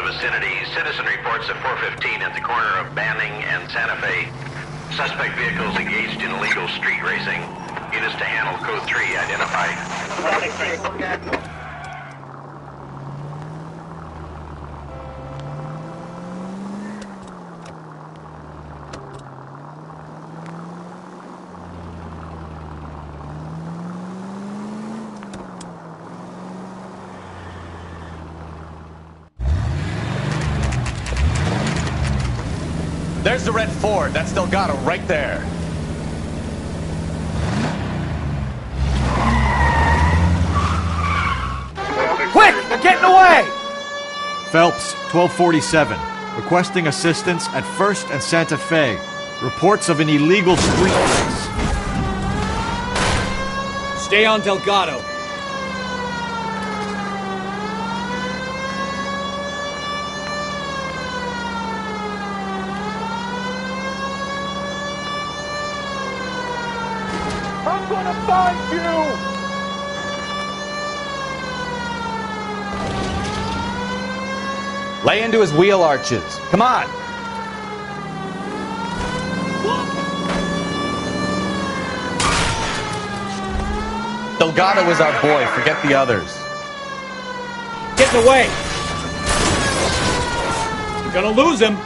vicinity. Citizen reports at 415 at the corner of Banning and Santa Fe. Suspect vehicles engaged in illegal street racing. Units to handle code 3 identified. There's the red Ford. That's Delgado right there. Quick! They're getting away! Phelps, 1247. Requesting assistance at 1st and Santa Fe. Reports of an illegal street race. Stay on Delgado. I'm gonna find you! Lay into his wheel arches. Come on. Delgado is our boy. Forget the others. Getting away. You're gonna lose him.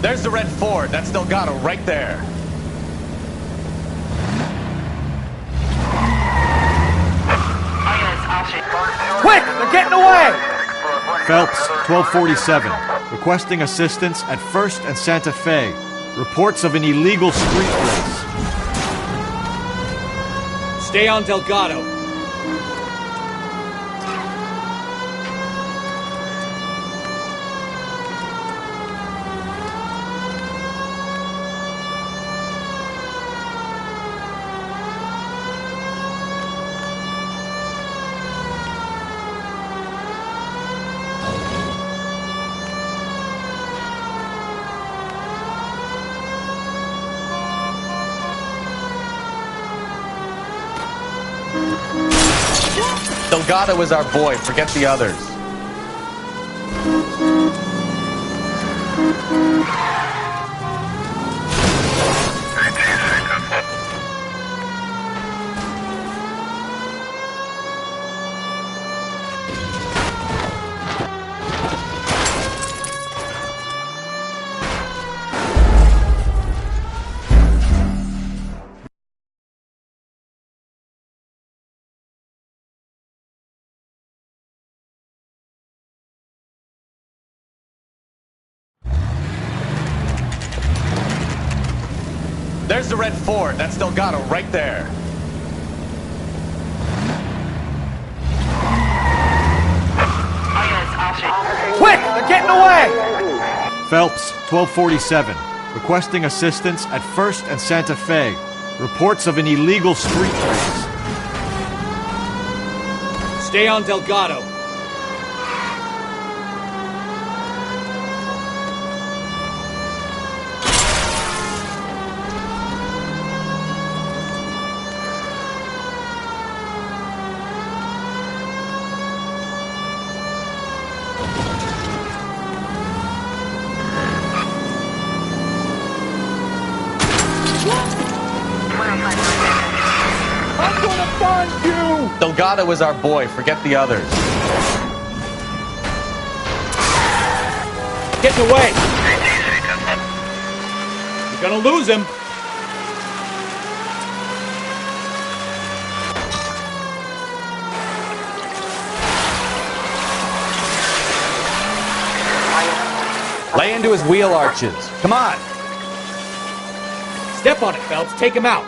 There's the red Ford. That's Delgado right there. Quick! They're getting away! Phelps, 1247. Requesting assistance at 1st and Santa Fe. Reports of an illegal street race. Stay on Delgado. Delgado is our boy. Forget the others. There's the red Ford. That's Delgado right there. Quick! They're getting away! Phelps, 1247. Requesting assistance at 1st and Santa Fe. Reports of an illegal street race. Stay on Delgado. I'm gonna find you! Delgado is our boy. Forget the others. Getting away. You're gonna lose him. Lay into his wheel arches. Come on. Step on it, Phelps. Take him out.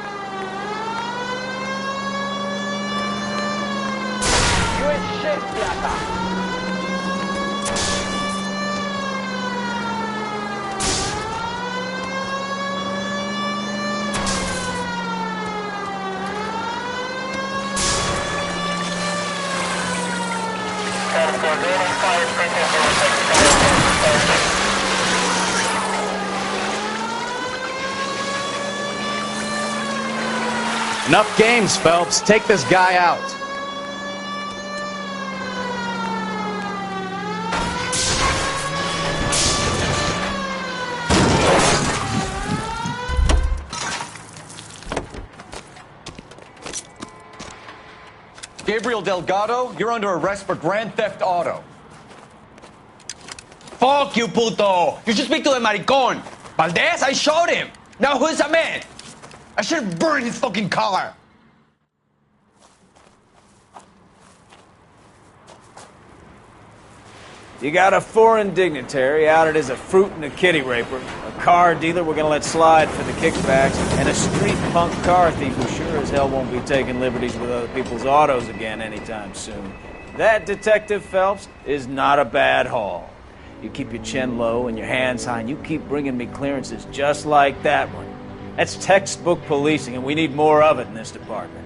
Enough games, Phelps. Take this guy out. Gabriel Delgado, you're under arrest for Grand Theft Auto. Fuck you, puto! You should speak to the maricón. Valdez, I shot him. Now who's the man? I should have burned his fucking car. You got a foreign dignitary outed as a fruit and a kitty raper, a car dealer we're gonna let slide for the kickbacks, and a street punk car thief who sure as hell won't be taking liberties with other people's autos again anytime soon. That, Detective Phelps, is not a bad haul. You keep your chin low and your hands high, and you keep bringing me clearances just like that one. That's textbook policing, and we need more of it in this department.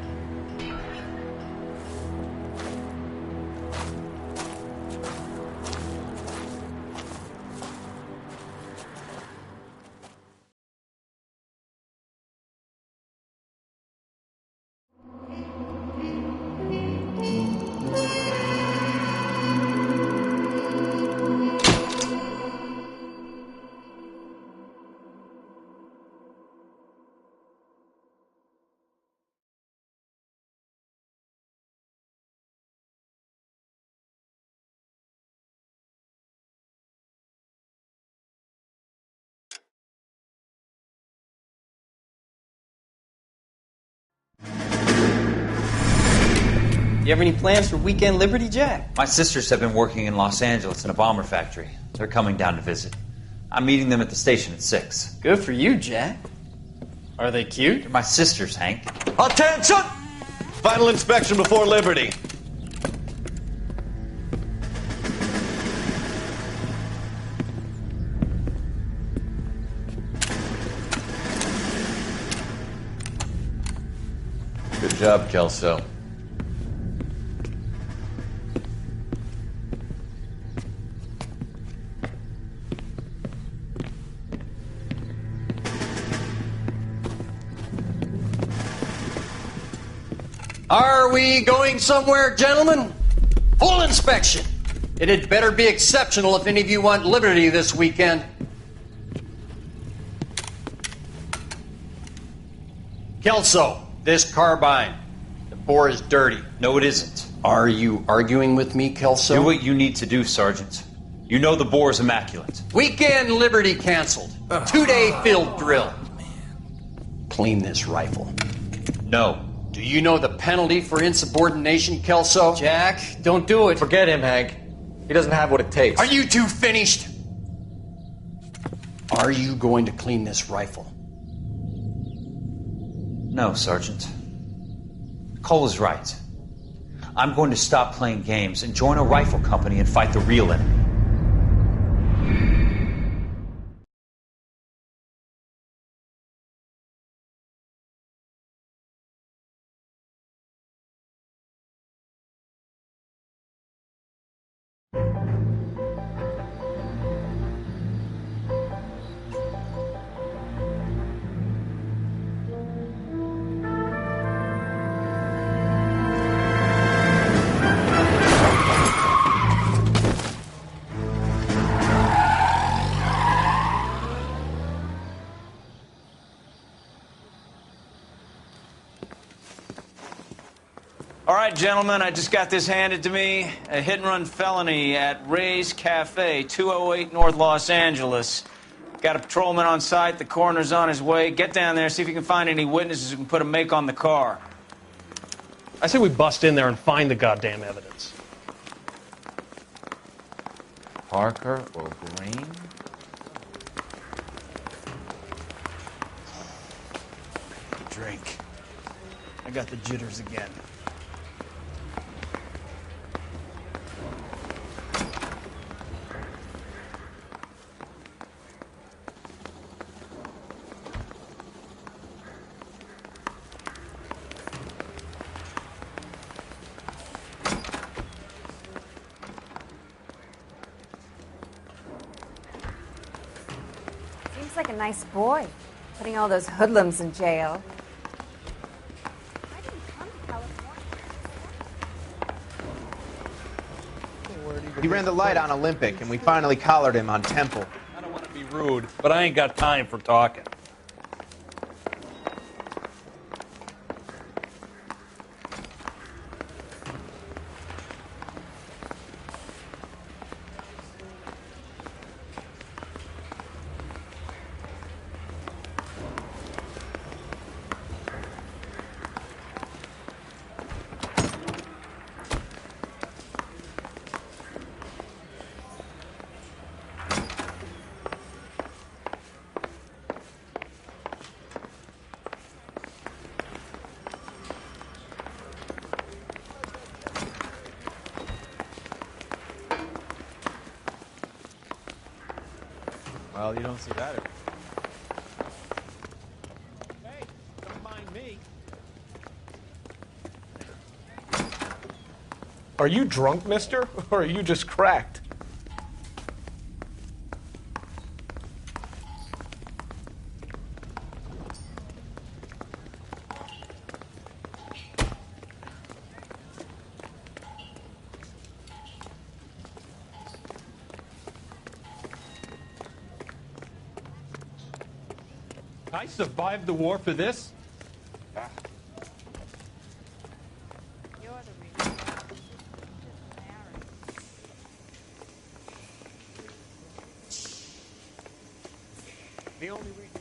You have any plans for Weekend Liberty, Jack? My sisters have been working in Los Angeles in a bomber factory. They're coming down to visit. I'm meeting them at the station at 6. Good for you, Jack. Are they cute? They're my sisters, Hank. Attention! Final inspection before Liberty. Good job, Kelso. Are we going somewhere, gentlemen? Full inspection. It had better be exceptional if any of you want liberty this weekend. Kelso, this carbine. The bore is dirty. No, it isn't. Are you arguing with me, Kelso? Do what you need to do, Sergeant. You know the bore is immaculate. Weekend liberty canceled. 2-day field drill. Clean this rifle. No. Do you know the penalty for insubordination, Kelso? Jack, don't do it. Forget him, Hank. He doesn't have what it takes. Are you two finished? Are you going to clean this rifle? No, Sergeant. Cole is right. I'm going to stop playing games and join a rifle company and fight the real enemy. All right, gentlemen, I just got this handed to me. A hit-and-run felony at Ray's Cafe, 208 North Los Angeles. Got a patrolman on site. The coroner's on his way. Get down there, see if you can find any witnesses who can put a make on the car. I say we bust in there and find the goddamn evidence. Parker or Green? Drink. I got the jitters again. Seems like a nice boy, putting all those hoodlums in jail. He ran the light on Olympic, and we finally collared him on Temple. I don't want to be rude, but I ain't got time for talking. Well, you don't see that. Hey, don't mind me. Are you drunk, mister? Or are you just cracked? I survived the war for this? The only reason